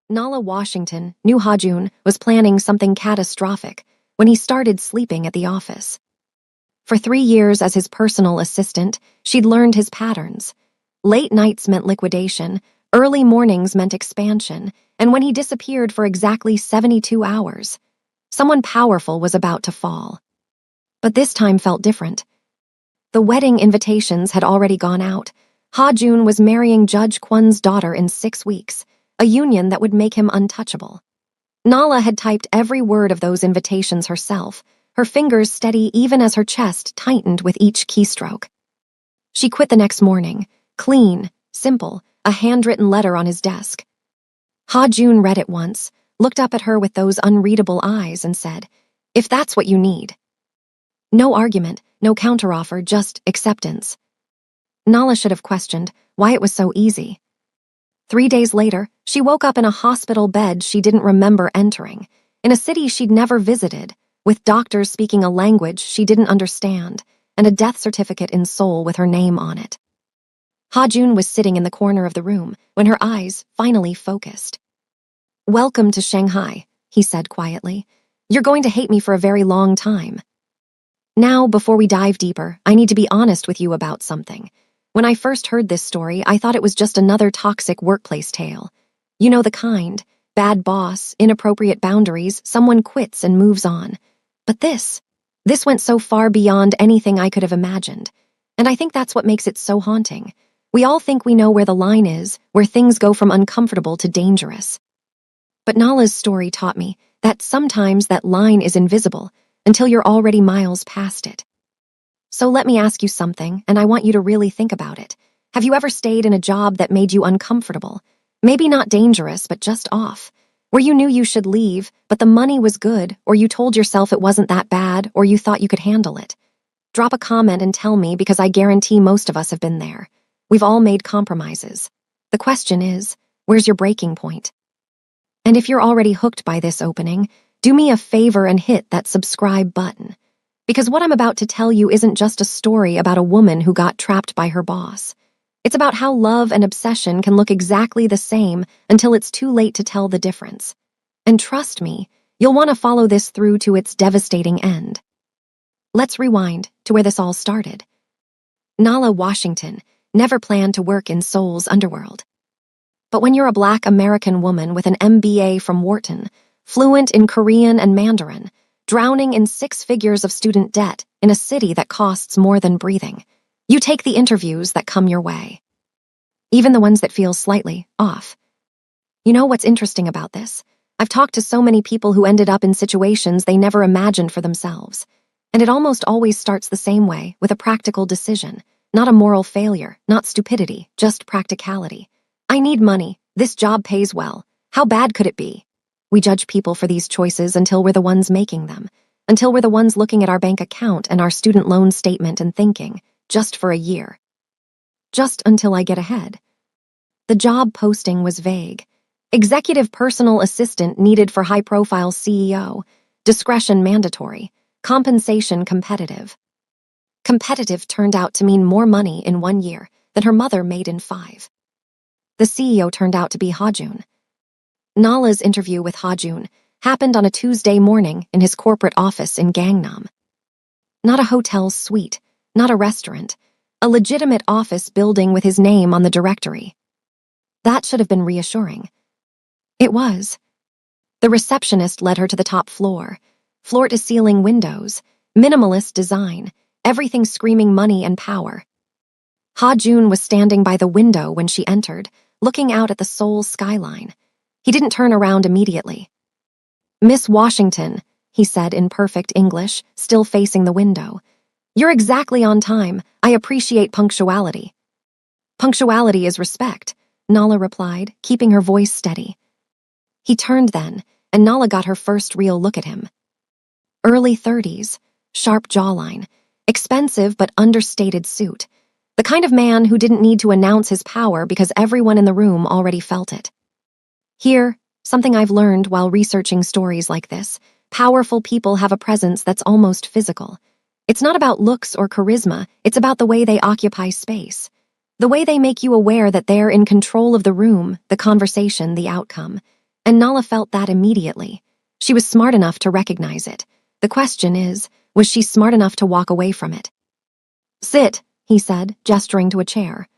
Nala Washington knew Hajun was planning something catastrophic when he started sleeping at the office. For 3 years as his personal assistant, she'd learned his patterns. Late nights meant liquidation, early mornings meant expansion, and when he disappeared for exactly 72 hours, someone powerful was about to fall. But this time felt different. The wedding invitations had already gone out. Ha-jun was marrying Judge Kwon's daughter in 6 weeks, a union that would make him untouchable. Nala had typed every word of those invitations herself, her fingers steady even as her chest tightened with each keystroke. She quit the next morning, clean, simple, a handwritten letter on his desk. Ha-jun read it once, looked up at her with those unreadable eyes and said, "If that's what you need." No argument, no counteroffer, just acceptance. Nala should have questioned why it was so easy. 3 days later, she woke up in a hospital bed she didn't remember entering, in a city she'd never visited, with doctors speaking a language she didn't understand, and a death certificate in Seoul with her name on it. Ha-jun was sitting in the corner of the room when her eyes finally focused. "Welcome to Shanghai," he said quietly. "You're going to hate me for a very long time. Now, before we dive deeper, I need to be honest with you about something. When I first heard this story, I thought it was just another toxic workplace tale. You know the kind. Bad boss, inappropriate boundaries, someone quits and moves on. But this went so far beyond anything I could have imagined. And I think that's what makes it so haunting. We all think we know where the line is, where things go from uncomfortable to dangerous. But Nala's story taught me that sometimes that line is invisible until you're already miles past it. So let me ask you something, and I want you to really think about it. Have you ever stayed in a job that made you uncomfortable? Maybe not dangerous, but just off. Where you knew you should leave, but the money was good, or you told yourself it wasn't that bad, or you thought you could handle it. Drop a comment and tell me, because I guarantee most of us have been there. We've all made compromises. The question is, where's your breaking point? And if you're already hooked by this opening, do me a favor and hit that subscribe button. Because what I'm about to tell you isn't just a story about a woman who got trapped by her boss. It's about how love and obsession can look exactly the same until it's too late to tell the difference. And trust me, you'll want to follow this through to its devastating end. Let's rewind to where this all started. Nala Washington never planned to work in Seoul's underworld. But when you're a Black American woman with an MBA from Wharton, fluent in Korean and Mandarin, drowning in 6 figures of student debt in a city that costs more than breathing, you take the interviews that come your way. Even the ones that feel slightly off. You know what's interesting about this? I've talked to so many people who ended up in situations they never imagined for themselves. And it almost always starts the same way, with a practical decision. Not a moral failure, not stupidity, just practicality. I need money. This job pays well. How bad could it be? We judge people for these choices until we're the ones making them, until we're the ones looking at our bank account and our student loan statement and thinking, just for a year. Just until I get ahead. The job posting was vague. Executive personal assistant needed for high-profile CEO. Discretion mandatory. Compensation competitive. Competitive turned out to mean more money in 1 year than her mother made in 5. The CEO turned out to be Ha-jun. Nala's interview with Ha-jun happened on a Tuesday morning in his corporate office in Gangnam. Not a hotel suite, not a restaurant, a legitimate office building with his name on the directory. That should have been reassuring. It was. The receptionist led her to the top floor, floor-to-ceiling windows, minimalist design, everything screaming money and power. Ha-jun was standing by the window when she entered, looking out at the Seoul skyline. He didn't turn around immediately. "Miss Washington," he said in perfect English, still facing the window. "You're exactly on time. I appreciate punctuality." "Punctuality is respect," Nala replied, keeping her voice steady. He turned then, and Nala got her first real look at him. Early 30s, sharp jawline, expensive but understated suit. The kind of man who didn't need to announce his power because everyone in the room already felt it. Here, something I've learned while researching stories like this, powerful people have a presence that's almost physical. It's not about looks or charisma, it's about the way they occupy space. The way they make you aware that they're in control of the room, the conversation, the outcome. And Nala felt that immediately. She was smart enough to recognize it. The question is, was she smart enough to walk away from it? "Sit," he said, gesturing to a chair.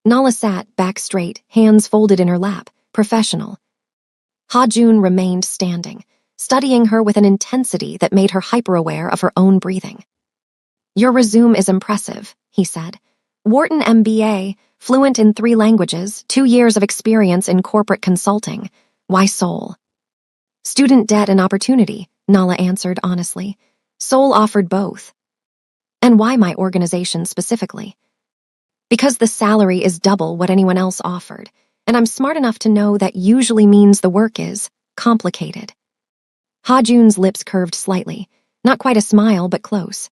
Nala sat, back straight, hands folded in her lap, professional. Ha-Jun remained standing, studying her with an intensity that made her hyper-aware of her own breathing. "Your resume is impressive," he said. "Wharton MBA, fluent in 3 languages, 2 years of experience in corporate consulting. Why Seoul?" "Student debt and opportunity," Nala answered honestly. "Seoul offered both." "And why my organization specifically?" "Because the salary is double what anyone else offered, and I'm smart enough to know that usually means the work is complicated." Ha-Jun's lips curved slightly, not quite a smile, but close.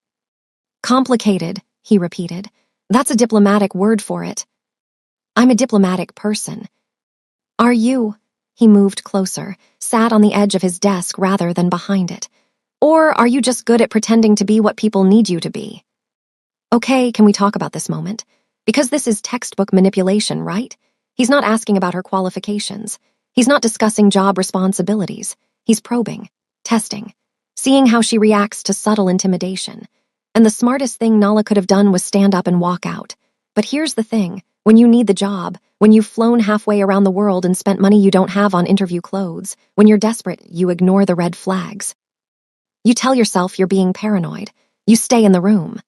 "Complicated," he repeated. "That's a diplomatic word for it." "I'm a diplomatic person." "Are you?" He moved closer, sat on the edge of his desk rather than behind it. "Or are you just good at pretending to be what people need you to be?" "Okay, can we talk about this moment? Because this is textbook manipulation, right?" He's not asking about her qualifications. He's not discussing job responsibilities. He's probing, testing, seeing how she reacts to subtle intimidation. And the smartest thing Nala could have done was stand up and walk out. But here's the thing. When you need the job, when you've flown halfway around the world and spent money you don't have on interview clothes, when you're desperate, you ignore the red flags. You tell yourself you're being paranoid. You stay in the room.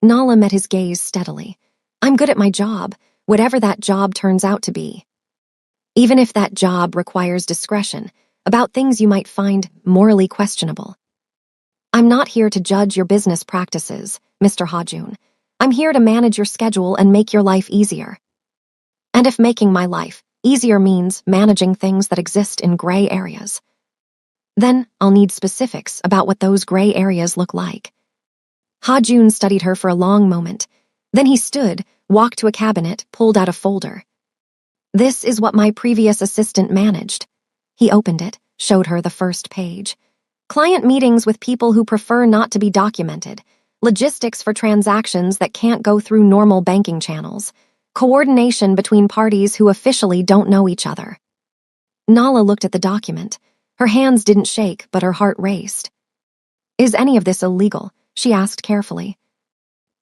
Nala met his gaze steadily. "I'm good at my job, whatever that job turns out to be. Even if that job requires discretion about things you might find morally questionable. I'm not here to judge your business practices, Mr. Ha-Jun. I'm here to manage your schedule and make your life easier. And if making my life easier means managing things that exist in gray areas, then I'll need specifics about what those gray areas look like." Ha-Jun studied her for a long moment. Then he stood, walked to a cabinet, pulled out a folder. "This is what my previous assistant managed." He opened it, showed her the first page. "Client meetings with people who prefer not to be documented, logistics for transactions that can't go through normal banking channels, coordination between parties who officially don't know each other." Nala looked at the document. Her hands didn't shake, but her heart raced. "Is any of this illegal?" she asked carefully.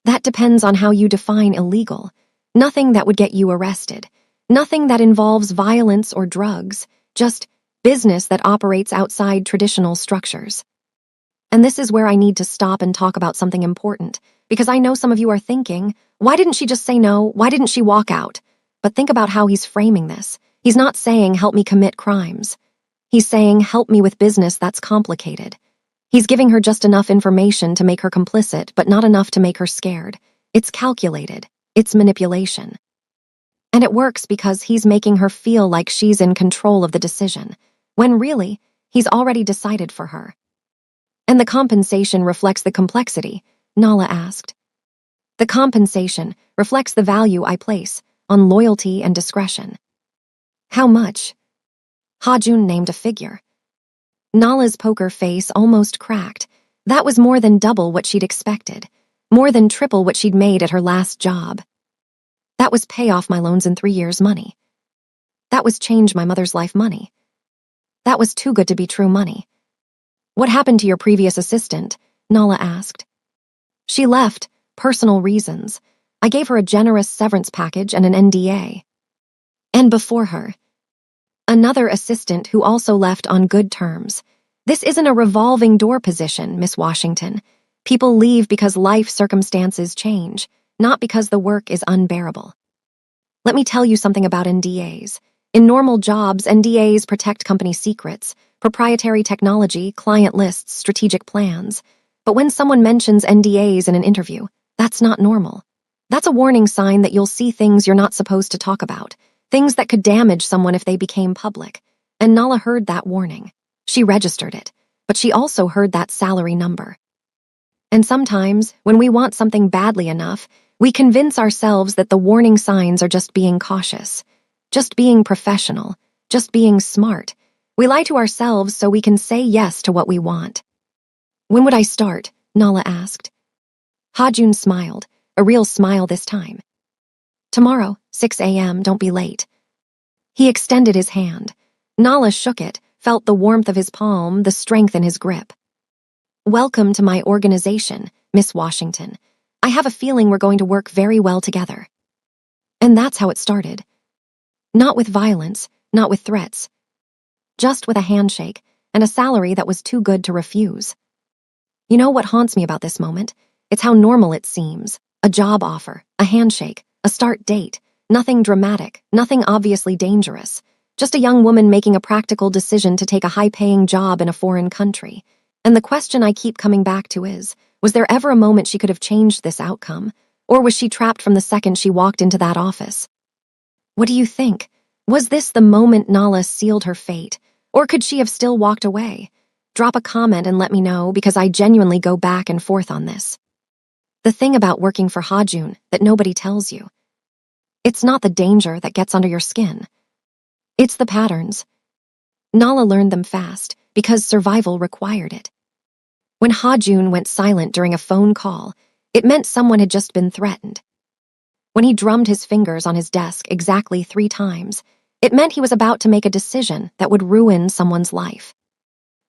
"That depends on how you define illegal. Nothing that would get you arrested. Nothing that involves violence or drugs. Just business that operates outside traditional structures." And this is where I need to stop and talk about something important, because I know some of you are thinking, why didn't she just say no? Why didn't she walk out? But think about how he's framing this. He's not saying, "Help me commit crimes." He's saying, "Help me with business that's complicated." He's giving her just enough information to make her complicit, but not enough to make her scared. It's calculated. It's manipulation. And it works because he's making her feel like she's in control of the decision, when really, he's already decided for her. "And the compensation reflects the complexity?" Nala asked. "The compensation reflects the value I place on loyalty and discretion." "How much?" Ha-Jun named a figure. Nala's poker face almost cracked. That was more than double what she'd expected, more than triple what she'd made at her last job. "That was pay off my loans in 3 years' money. That was change my mother's life money. That was too good to be true money." "What happened to your previous assistant?" Nala asked. "She left, personal reasons. I gave her a generous severance package and an NDA. And before her, another assistant who also left on good terms. This isn't a revolving door position, Miss Washington. People leave because life circumstances change, not because the work is unbearable. Let me tell you something about NDAs. In normal jobs, NDAs protect company secrets, proprietary technology, client lists, strategic plans. But when someone mentions NDAs in an interview, that's not normal. That's a warning sign that you'll see things you're not supposed to talk about, things that could damage someone if they became public. And Nala heard that warning. She registered it, but she also heard that salary number. And sometimes, when we want something badly enough, we convince ourselves that the warning signs are just being cautious, just being professional, just being smart. We lie to ourselves so we can say yes to what we want. "When would I start?" Nala asked. Ha-Jun smiled, a real smile this time. "Tomorrow, 6 a.m., don't be late." He extended his hand. Nala shook it, felt the warmth of his palm, the strength in his grip. "Welcome to my organization, Miss Washington. I have a feeling we're going to work very well together." And that's how it started. Not with violence, not with threats. Just with a handshake and a salary that was too good to refuse. You know what haunts me about this moment? It's how normal it seems. A job offer, a handshake, a start date. Nothing dramatic, nothing obviously dangerous. Just a young woman making a practical decision to take a high-paying job in a foreign country. And the question I keep coming back to is, was there ever a moment she could have changed this outcome? Or was she trapped from the second she walked into that office? What do you think? Was this the moment Nala sealed her fate? Or could she have still walked away? Drop a comment and let me know, because I genuinely go back and forth on this. The thing about working for Hajun that nobody tells you. It's not the danger that gets under your skin. It's the patterns. Nala learned them fast because survival required it. When Hajun went silent during a phone call, it meant someone had just been threatened. When he drummed his fingers on his desk exactly 3 times, it meant he was about to make a decision that would ruin someone's life.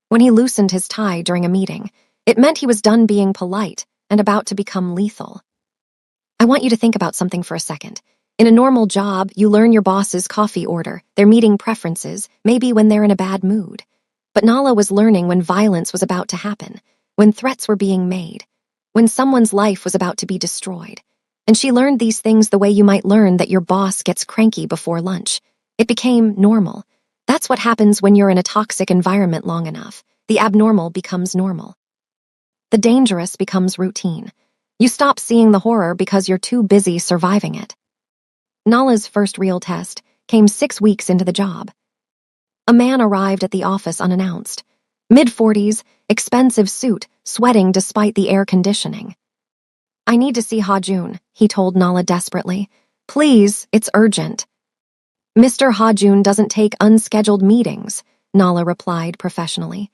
When he loosened his tie during a meeting, it meant he was done being polite and about to become lethal. I want you to think about something for a second. In a normal job, you learn your boss's coffee order, their meeting preferences, maybe when they're in a bad mood. But Nala was learning when violence was about to happen, when threats were being made, when someone's life was about to be destroyed. And she learned these things the way you might learn that your boss gets cranky before lunch. It became normal. That's what happens when you're in a toxic environment long enough. The abnormal becomes normal. The dangerous becomes routine. You stop seeing the horror because you're too busy surviving it. Nala's first real test came 6 weeks into the job. A man arrived at the office unannounced. Mid-40s, expensive suit, sweating despite the air conditioning. "I need to see Hajun," he told Nala desperately. "Please, it's urgent." "Mr. Hajun doesn't take unscheduled meetings," Nala replied professionally.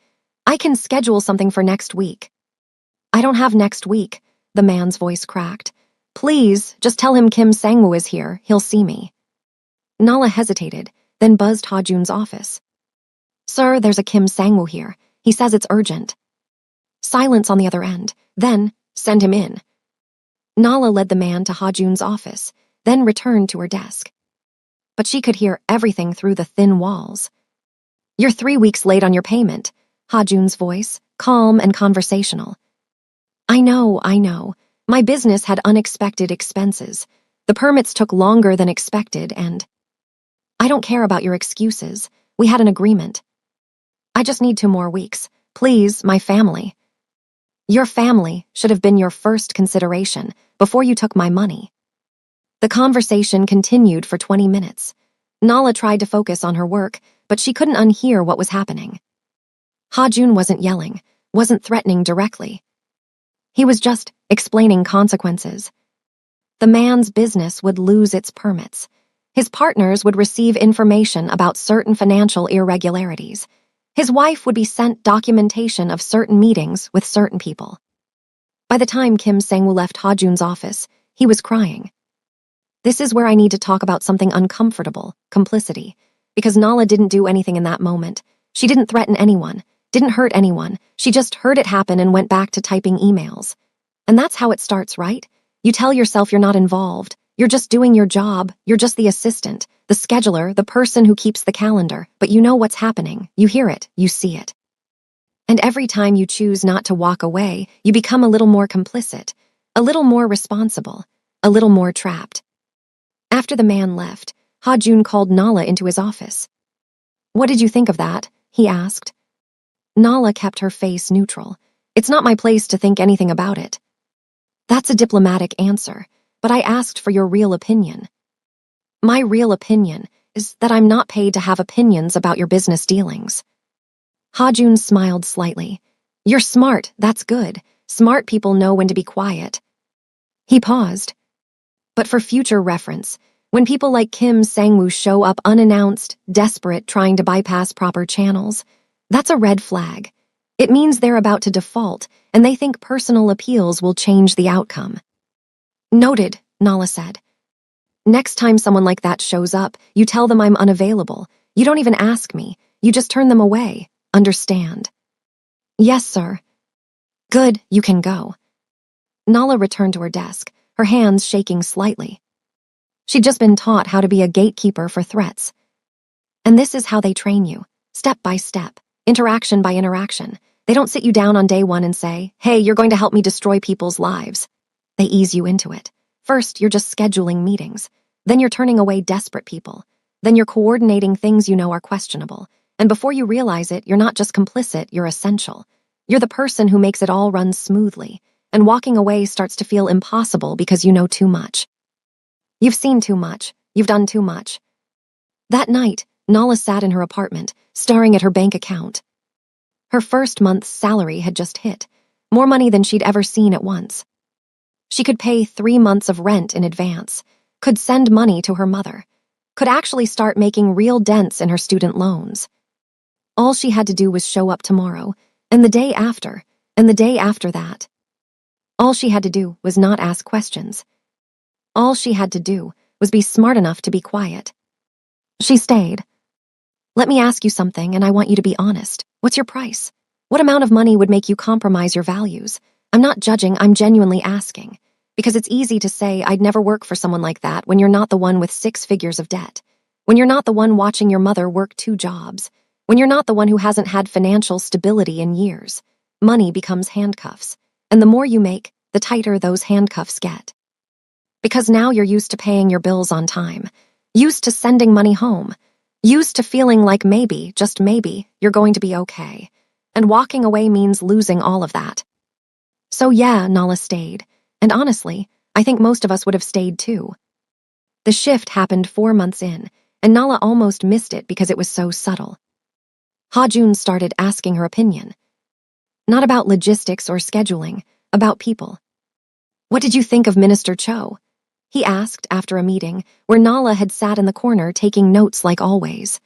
"I can schedule something for next week." "I don't have next week," the man's voice cracked. "Please, just tell him Kim Sangwoo is here. He'll see me." Nala hesitated, then buzzed Hajun's office. "Sir, there's a Kim Sangwoo here. He says it's urgent." Silence on the other end. Then, "Send him in." Nala led the man to Hajun's office, then returned to her desk. But she could hear everything through the thin walls. "You're 3 weeks late on your payment," Hajun's voice, calm and conversational. I know. My business had unexpected expenses. The permits took longer than expected, and I don't care about your excuses. We had an agreement. I just need 2 more weeks. Please, my family." "Your family should have been your first consideration before you took my money." The conversation continued for 20 minutes. Nala tried to focus on her work, but she couldn't unhear what was happening. Hajun wasn't yelling, wasn't threatening directly. He was just explaining consequences. The man's business would lose its permits. His partners would receive information about certain financial irregularities. His wife would be sent documentation of certain meetings with certain people. By the time Kim Sangwoo left Hajun's office, he was crying. This is where I need to talk about something uncomfortable, complicity. Because Nala didn't do anything in that moment. She didn't threaten anyone, didn't hurt anyone. She just heard it happen and went back to typing emails. And that's how it starts, right? You tell yourself you're not involved. You're just doing your job. You're just the assistant, the scheduler, the person who keeps the calendar. But you know what's happening. You hear it. You see it. And every time you choose not to walk away, you become a little more complicit, a little more responsible, a little more trapped. After the man left, Hajun called Nala into his office. "What did you think of that?" he asked. Nala kept her face neutral. "It's not my place to think anything about it." "That's a diplomatic answer, but I asked for your real opinion." "My real opinion is that I'm not paid to have opinions about your business dealings." Hajun smiled slightly. "You're smart, that's good. Smart people know when to be quiet." He paused. "But for future reference, when people like Kim Sangwoo show up unannounced, desperate, trying to bypass proper channels, that's a red flag. It means they're about to default, and they think personal appeals will change the outcome." "Noted," Nala said. "Next time someone like that shows up, you tell them I'm unavailable. You don't even ask me. You just turn them away. Understand? Yes, sir. Good, you can go. Nala returned to her desk, her hands shaking slightly. She'd just been taught how to be a gatekeeper for threats. And this is how they train you, step by step, interaction by interaction. They don't sit you down on day one and say, hey, you're going to help me destroy people's lives. They ease you into it. First, you're just scheduling meetings. Then you're turning away desperate people. Then you're coordinating things you know are questionable. And before you realize it, you're not just complicit, you're essential. You're the person who makes it all run smoothly. And walking away starts to feel impossible because you know too much. You've seen too much. You've done too much. That night, Nala sat in her apartment, staring at her bank account. Her first month's salary had just hit, more money than she'd ever seen at once. She could pay 3 months of rent in advance, could send money to her mother, could actually start making real dents in her student loans. All she had to do was show up tomorrow, and the day after, and the day after that. All she had to do was not ask questions. All she had to do was be smart enough to be quiet. She stayed. Let me ask you something, and I want you to be honest. What's your price? What amount of money would make you compromise your values? I'm not judging, I'm genuinely asking. Because it's easy to say, I'd never work for someone like that when you're not the one with 6 figures of debt. When you're not the one watching your mother work 2 jobs. When you're not the one who hasn't had financial stability in years. Money becomes handcuffs. And the more you make, the tighter those handcuffs get. Because now you're used to paying your bills on time. Used to sending money home. Used to feeling like maybe, just maybe, you're going to be okay. And walking away means losing all of that. So yeah, Nala stayed. And honestly, I think most of us would have stayed too. The shift happened 4 months in, and Nala almost missed it because it was so subtle. Ha-Jun started asking her opinion. Not about logistics or scheduling, about people. What did you think of Minister Cho? He asked after a meeting where Nala had sat in the corner taking notes like always.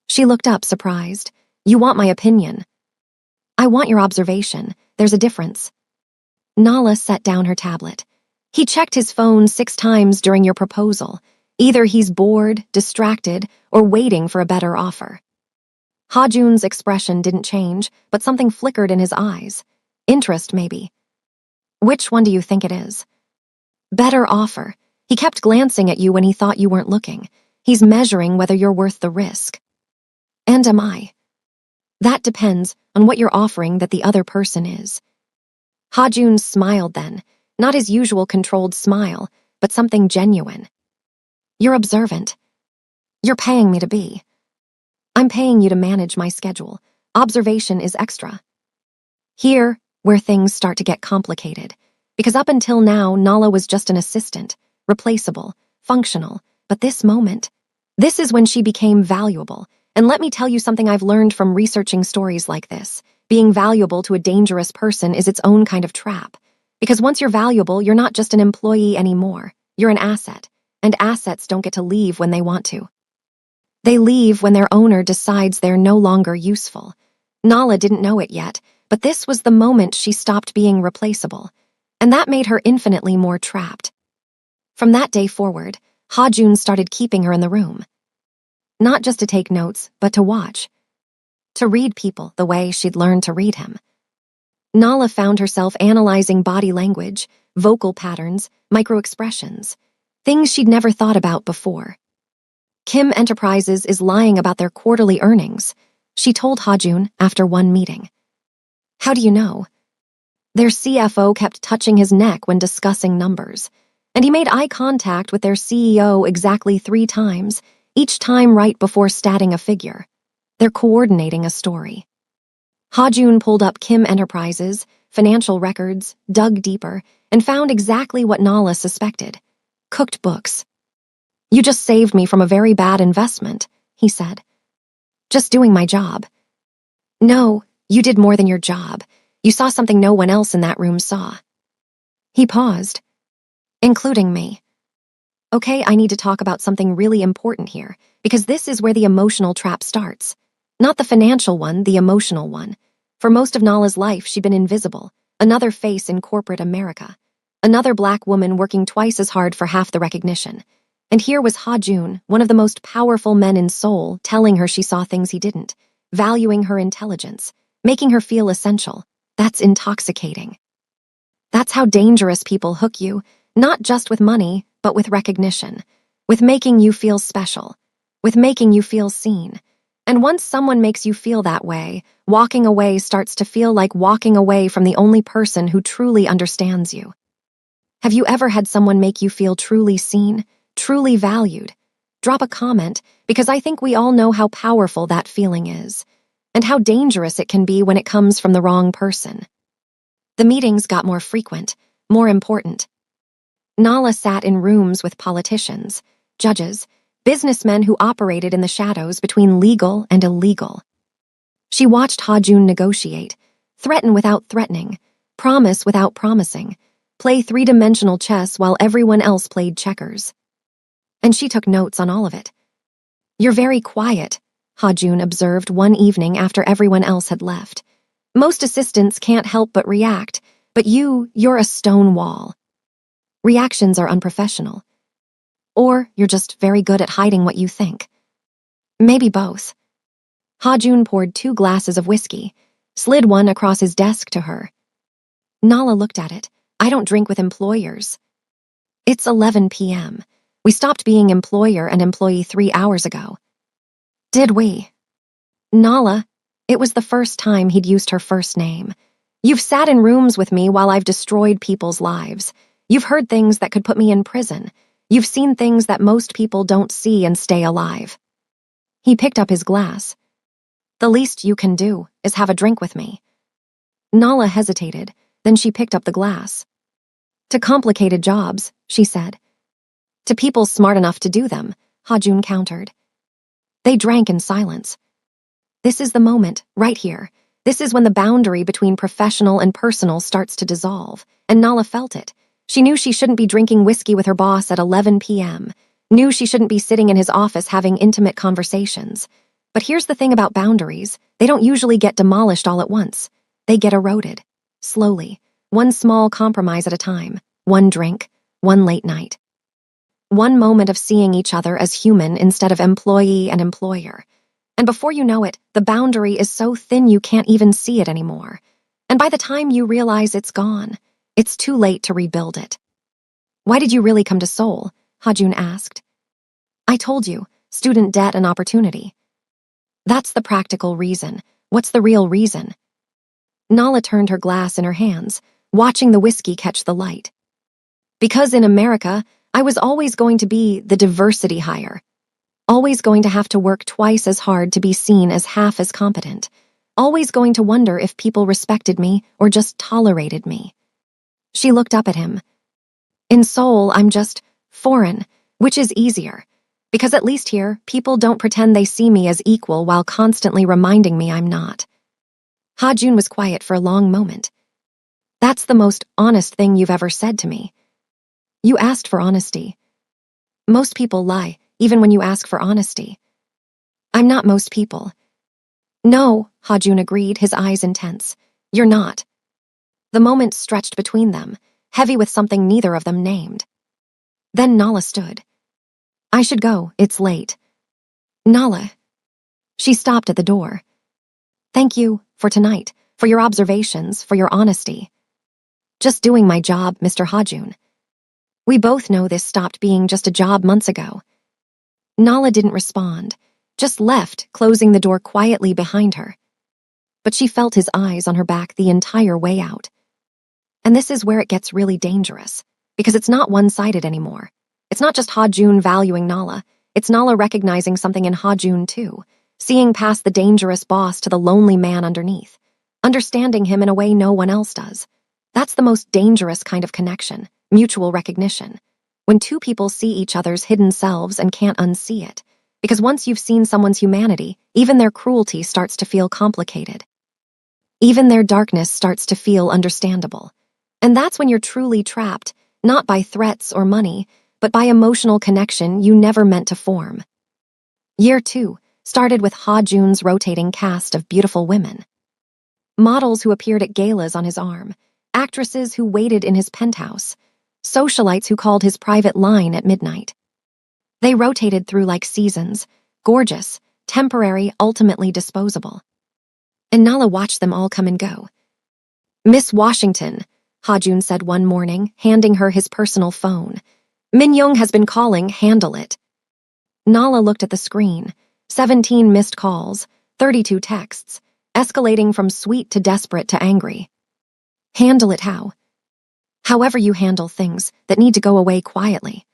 She looked up surprised. You want my opinion? I want your observation. There's a difference. Nala set down her tablet. He checked his phone 6 times during your proposal. Either he's bored, distracted, or waiting for a better offer. Ha-Jun's expression didn't change, but something flickered in his eyes. Interest, maybe. Which one do you think it is? Better offer. He kept glancing at you when he thought you weren't looking. He's measuring whether you're worth the risk. And am I? That depends on what you're offering that the other person is. Ha-Jun smiled then, not his usual controlled smile, but something genuine. You're observant. You're paying me to be. I'm paying you to manage my schedule. Observation is extra. Here, where things start to get complicated. Because up until now, Nala was just an assistant, replaceable, functional. But this moment, this is when she became valuable. And let me tell you something I've learned from researching stories like this. Being valuable to a dangerous person is its own kind of trap. Because once you're valuable, you're not just an employee anymore. You're an asset. And assets don't get to leave when they want to. They leave when their owner decides they're no longer useful. Nala didn't know it yet, but this was the moment she stopped being replaceable. And that made her infinitely more trapped. From that day forward, Ha-Jun started keeping her in the room. Not just to take notes, but to watch. To read people the way she'd learned to read him. Nala found herself analyzing body language, vocal patterns, microexpressions, things she'd never thought about before. Kim Enterprises is lying about their quarterly earnings, she told Ha-Jun after one meeting. How do you know? Their CFO kept touching his neck when discussing numbers, and he made eye contact with their CEO exactly 3 times, each time right before statting a figure. They're coordinating a story. Ha-Jun pulled up Kim Enterprises, financial records, dug deeper, and found exactly what Nala suspected. Cooked books. You just saved me from a very bad investment, he said. Just doing my job. No, you did more than your job. You saw something no one else in that room saw. He paused. Including me. Okay, I need to talk about something really important here, because this is where the emotional trap starts. Not the financial one, the emotional one. For most of Nala's life, she'd been invisible, another face in corporate America, another black woman working twice as hard for half the recognition. And here was Ha-jun, one of the most powerful men in Seoul, telling her she saw things he didn't, valuing her intelligence, making her feel essential. That's intoxicating. That's how dangerous people hook you, not just with money, but with recognition, with making you feel special, with making you feel seen. And once someone makes you feel that way, walking away starts to feel like walking away from the only person who truly understands you. Have you ever had someone make you feel truly seen, truly valued? Drop a comment, because I think we all know how powerful that feeling is, and how dangerous it can be when it comes from the wrong person. The meetings got more frequent, more important. Nala sat in rooms with politicians, judges, businessmen who operated in the shadows between legal and illegal. She watched Ha-jun negotiate, threaten without threatening, promise without promising, play three-dimensional chess while everyone else played checkers. And she took notes on all of it. "You're very quiet," Ha-jun observed one evening after everyone else had left. "Most assistants can't help but react, but you're a stone wall. Reactions are unprofessional. Or you're just very good at hiding what you think. Maybe both." Ha-jun poured 2 glasses of whiskey, slid one across his desk to her. Nala looked at it. "I don't drink with employers." "It's 11 p.m. We stopped being employer and employee 3 hours ago." "Did we?" "Nala," it was the first time he'd used her first name. "You've sat in rooms with me while I've destroyed people's lives. You've heard things that could put me in prison. You've seen things that most people don't see and stay alive." He picked up his glass. "The least you can do is have a drink with me." Nala hesitated, then she picked up the glass. "To complicated jobs," she said. "To people smart enough to do them," Ha-jun countered. They drank in silence. This is the moment, right here. This is when the boundary between professional and personal starts to dissolve, and Nala felt it. She knew she shouldn't be drinking whiskey with her boss at 11 p.m., knew she shouldn't be sitting in his office having intimate conversations. But here's the thing about boundaries. They don't usually get demolished all at once. They get eroded. Slowly. One small compromise at a time. One drink. One late night. One moment of seeing each other as human instead of employee and employer. And before you know it, the boundary is so thin you can't even see it anymore. And by the time you realize it's gone, it's too late to rebuild it. "Why did you really come to Seoul?" Ha-jun asked. "I told you, student debt and opportunity." "That's the practical reason. What's the real reason?" Nala turned her glass in her hands, watching the whiskey catch the light. "Because in America, I was always going to be the diversity hire. Always going to have to work twice as hard to be seen as half as competent. Always going to wonder if people respected me or just tolerated me." She looked up at him. "In Seoul, I'm just foreign, which is easier. Because at least here, people don't pretend they see me as equal while constantly reminding me I'm not." Ha-jun was quiet for a long moment. "That's the most honest thing you've ever said to me." "You asked for honesty." "Most people lie, even when you ask for honesty." "I'm not most people." "No," Ha-jun agreed, his eyes intense. "You're not." The moment stretched between them, heavy with something neither of them named. Then Nala stood. "I should go, it's late." "Nala." She stopped at the door. "Thank you for tonight, for your observations, for your honesty." "Just doing my job, Mr. Ha-jun." "We both know this stopped being just a job months ago." Nala didn't respond, just left, closing the door quietly behind her. But she felt his eyes on her back the entire way out. And this is where it gets really dangerous, because it's not one-sided anymore. It's not just Ha-jun valuing Nala, it's Nala recognizing something in Ha-jun too, seeing past the dangerous boss to the lonely man underneath, understanding him in a way no one else does. That's the most dangerous kind of connection, mutual recognition. When two people see each other's hidden selves and can't unsee it. Because once you've seen someone's humanity, even their cruelty starts to feel complicated. Even their darkness starts to feel understandable. And that's when you're truly trapped, not by threats or money, but by emotional connection you never meant to form. Year 2 started with Ha-jun's rotating cast of beautiful women. Models who appeared at galas on his arm, actresses who waited in his penthouse, socialites who called his private line at midnight. They rotated through like seasons, gorgeous, temporary, ultimately disposable. And Nala watched them all come and go. "Miss Washington," Hajun said one morning, handing her his personal phone. "Min-young has been calling, handle it." Nala looked at the screen. 17 missed calls, 32 texts, escalating from sweet to desperate to angry. Handle it how? However you handle things that need to go away quietly.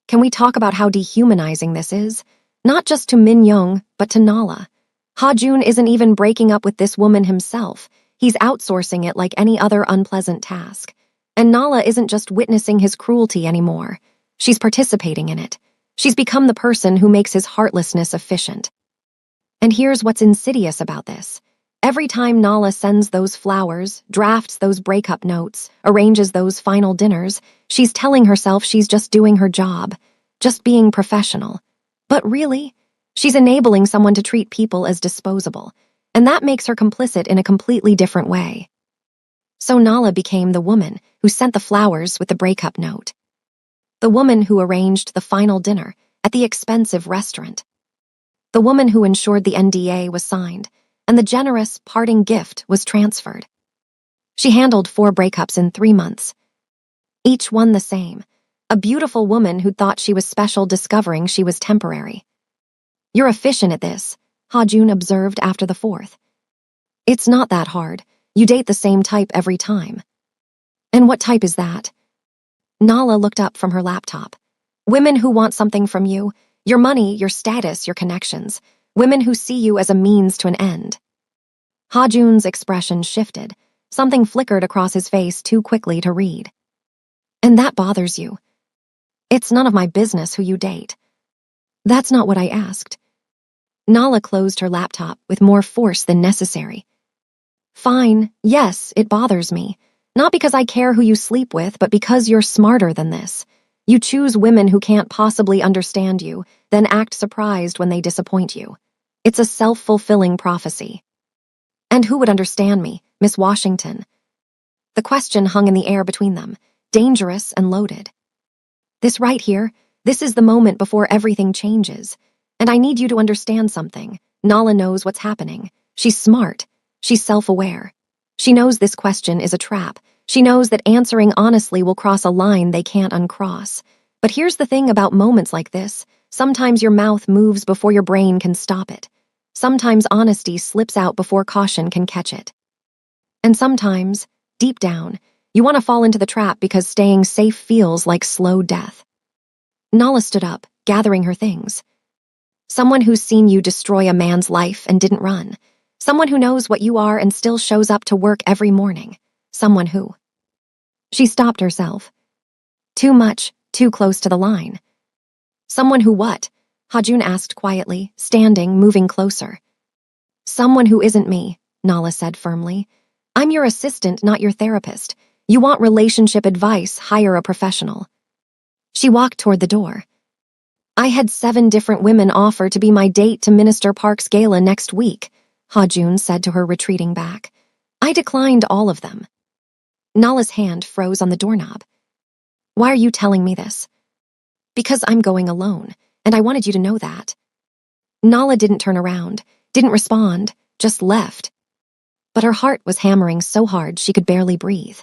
Can we talk about how dehumanizing this is? Not just to Min-young, but to Nala. Hajun isn't even breaking up with this woman himself. He's outsourcing it like any other unpleasant task. And Nala isn't just witnessing his cruelty anymore. She's participating in it. She's become the person who makes his heartlessness efficient. And here's what's insidious about this. Every time Nala sends those flowers, drafts those breakup notes, arranges those final dinners, she's telling herself she's just doing her job, just being professional. But really, she's enabling someone to treat people as disposable, and that makes her complicit in a completely different way. So Nala became the woman who sent the flowers with the breakup note. The woman who arranged the final dinner at the expensive restaurant. The woman who ensured the NDA was signed and the generous parting gift was transferred. She handled 4 breakups in 3 months. Each one the same. A beautiful woman who thought she was special discovering she was temporary. "You're efficient at this," Hajun observed after the 4th. "It's not that hard. You date the same type every time." "And what type is that?" Nala looked up from her laptop. "Women who want something from you, your money, your status, your connections. Women who see you as a means to an end." Hajun's expression shifted. Something flickered across his face too quickly to read. "And that bothers you?" "It's none of my business who you date." "That's not what I asked." Nala closed her laptop with more force than necessary. "Fine, yes, it bothers me. Not because I care who you sleep with, but because you're smarter than this. You choose women who can't possibly understand you, then act surprised when they disappoint you. It's a self-fulfilling prophecy." "And who would understand me, Miss Washington?" The question hung in the air between them, dangerous and loaded. "This right here, this is the moment before everything changes. And I need you to understand something. Nala knows what's happening. She's smart. She's self-aware. She knows this question is a trap. She knows that answering honestly will cross a line they can't uncross. But here's the thing about moments like this. Sometimes your mouth moves before your brain can stop it. Sometimes honesty slips out before caution can catch it. And sometimes, deep down, you want to fall into the trap because staying safe feels like slow death. Nala stood up, gathering her things. Someone who's seen you destroy a man's life and didn't run. Someone who knows what you are and still shows up to work every morning. Someone who... She stopped herself. Too much, too close to the line. "Someone who what?" Hajun asked quietly, standing, moving closer. "Someone who isn't me," Nala said firmly. "I'm your assistant, not your therapist. You want relationship advice, hire a professional." She walked toward the door. "I had 7 different women offer to be my date to Minister Park's gala next week," Hajun said to her, retreating back. "I declined all of them." Nala's hand froze on the doorknob. "Why are you telling me this?" "Because I'm going alone, and I wanted you to know that." Nala didn't turn around, didn't respond, just left. But her heart was hammering so hard she could barely breathe.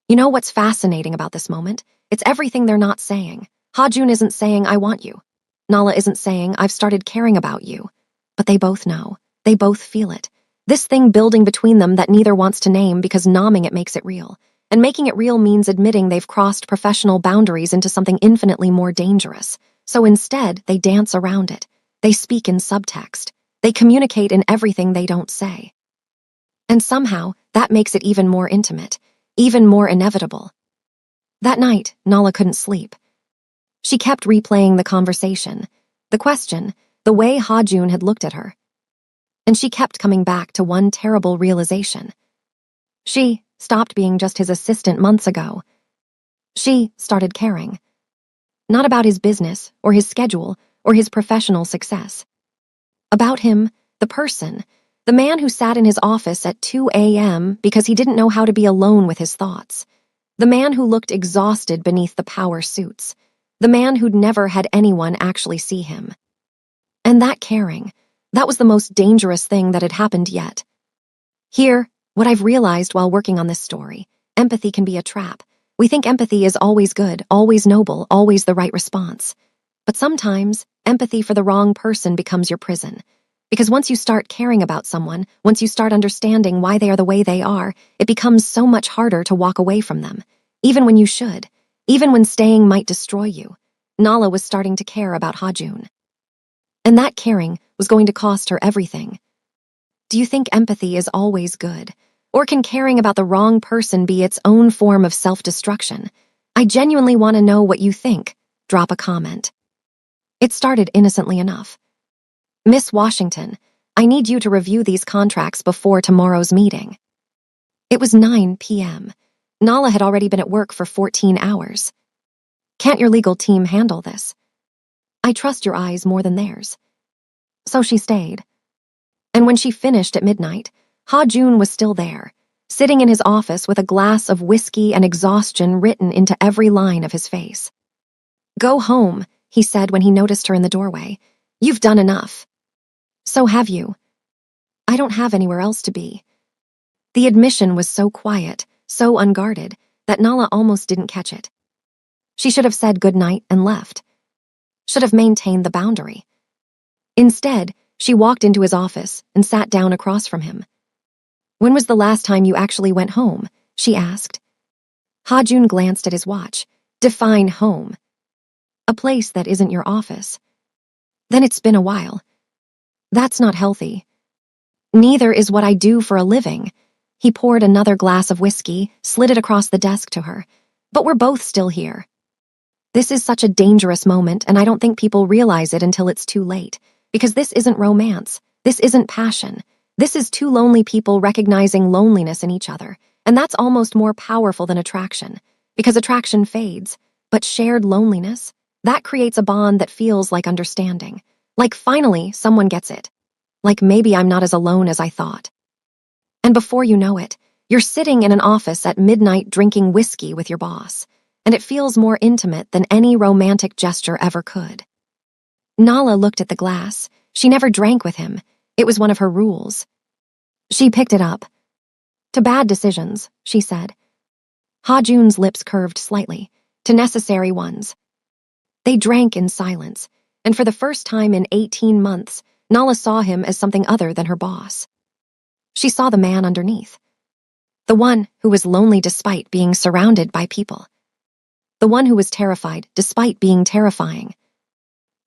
You know what's fascinating about this moment? It's everything they're not saying. Hajun isn't saying, "I want you." Nala isn't saying, "I've started caring about you." But they both know. They both feel it. This thing building between them that neither wants to name because numbing it makes it real. And making it real means admitting they've crossed professional boundaries into something infinitely more dangerous. So instead, they dance around it. They speak in subtext. They communicate in everything they don't say. And somehow, that makes it even more intimate, even more inevitable. That night, Nala couldn't sleep. She kept replaying the conversation, the question, the way Hajun had looked at her. And she kept coming back to one terrible realization. She stopped being just his assistant months ago. She started caring. Not about his business, or his schedule, or his professional success. About him, the person, the man who sat in his office at 2 a.m. because he didn't know how to be alone with his thoughts. The man who looked exhausted beneath the power suits. The man who'd never had anyone actually see him. And that caring, that was the most dangerous thing that had happened yet. Here, what I've realized while working on this story, empathy can be a trap. We think empathy is always good, always noble, always the right response. But sometimes, empathy for the wrong person becomes your prison. Because once you start caring about someone, once you start understanding why they are the way they are, it becomes so much harder to walk away from them. Even when you should. Even when staying might destroy you. Nala was starting to care about Hajun. And that caring was going to cost her everything. Do you think empathy is always good? Or can caring about the wrong person be its own form of self-destruction? I genuinely want to know what you think. Drop a comment. It started innocently enough. Miss Washington, I need you to review these contracts before tomorrow's meeting. It was 9 p.m. Nala had already been at work for 14 hours. Can't your legal team handle this? I trust your eyes more than theirs. So she stayed. And when she finished at midnight, Ha-Jun was still there, sitting in his office with a glass of whiskey and exhaustion written into every line of his face. Go home, he said when he noticed her in the doorway. You've done enough. So have you. I don't have anywhere else to be. The admission was so quiet, so unguarded, that Nala almost didn't catch it. She should have said goodnight and left. Should have maintained the boundary. Instead, she walked into his office and sat down across from him. When was the last time you actually went home? She asked. Ha-Jun glanced at his watch. Define home. A place that isn't your office. Then it's been a while. That's not healthy. Neither is what I do for a living. He poured another glass of whiskey, slid it across the desk to her. But we're both still here. This is such a dangerous moment, and I don't think people realize it until it's too late. Because this isn't romance. This isn't passion. This is two lonely people recognizing loneliness in each other. And that's almost more powerful than attraction. Because attraction fades. But shared loneliness, that creates a bond that feels like understanding. Like finally, someone gets it. Like maybe I'm not as alone as I thought. And before you know it, you're sitting in an office at midnight drinking whiskey with your boss. And it feels more intimate than any romantic gesture ever could. Nala looked at the glass. She never drank with him. It was one of her rules. She picked it up. To bad decisions, she said. Ha-Jun's lips curved slightly. To necessary ones. They drank in silence, and for the first time in 18 months, Nala saw him as something other than her boss. She saw the man underneath. The one who was lonely despite being surrounded by people. The one who was terrified despite being terrifying.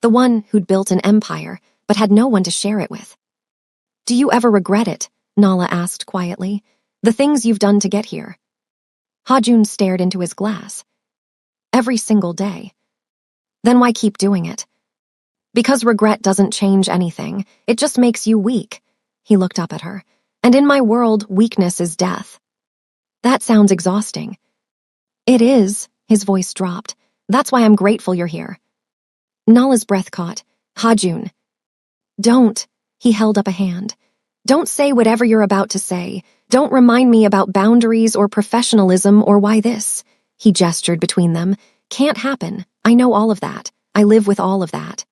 The one who'd built an empire but had no one to share it with. Do you ever regret it? Nala asked quietly. The things you've done to get here. Ha-Jun stared into his glass. Every single day. Then why keep doing it? Because regret doesn't change anything. It just makes you weak. He looked up at her. And in my world, weakness is death. That sounds exhausting. It is, his voice dropped. That's why I'm grateful you're here. Nala's breath caught. Ha-Jun. Don't. He held up a hand. Don't say whatever you're about to say. Don't remind me about boundaries or professionalism or why this, he gestured between them, can't happen. I know all of that. I live with all of that.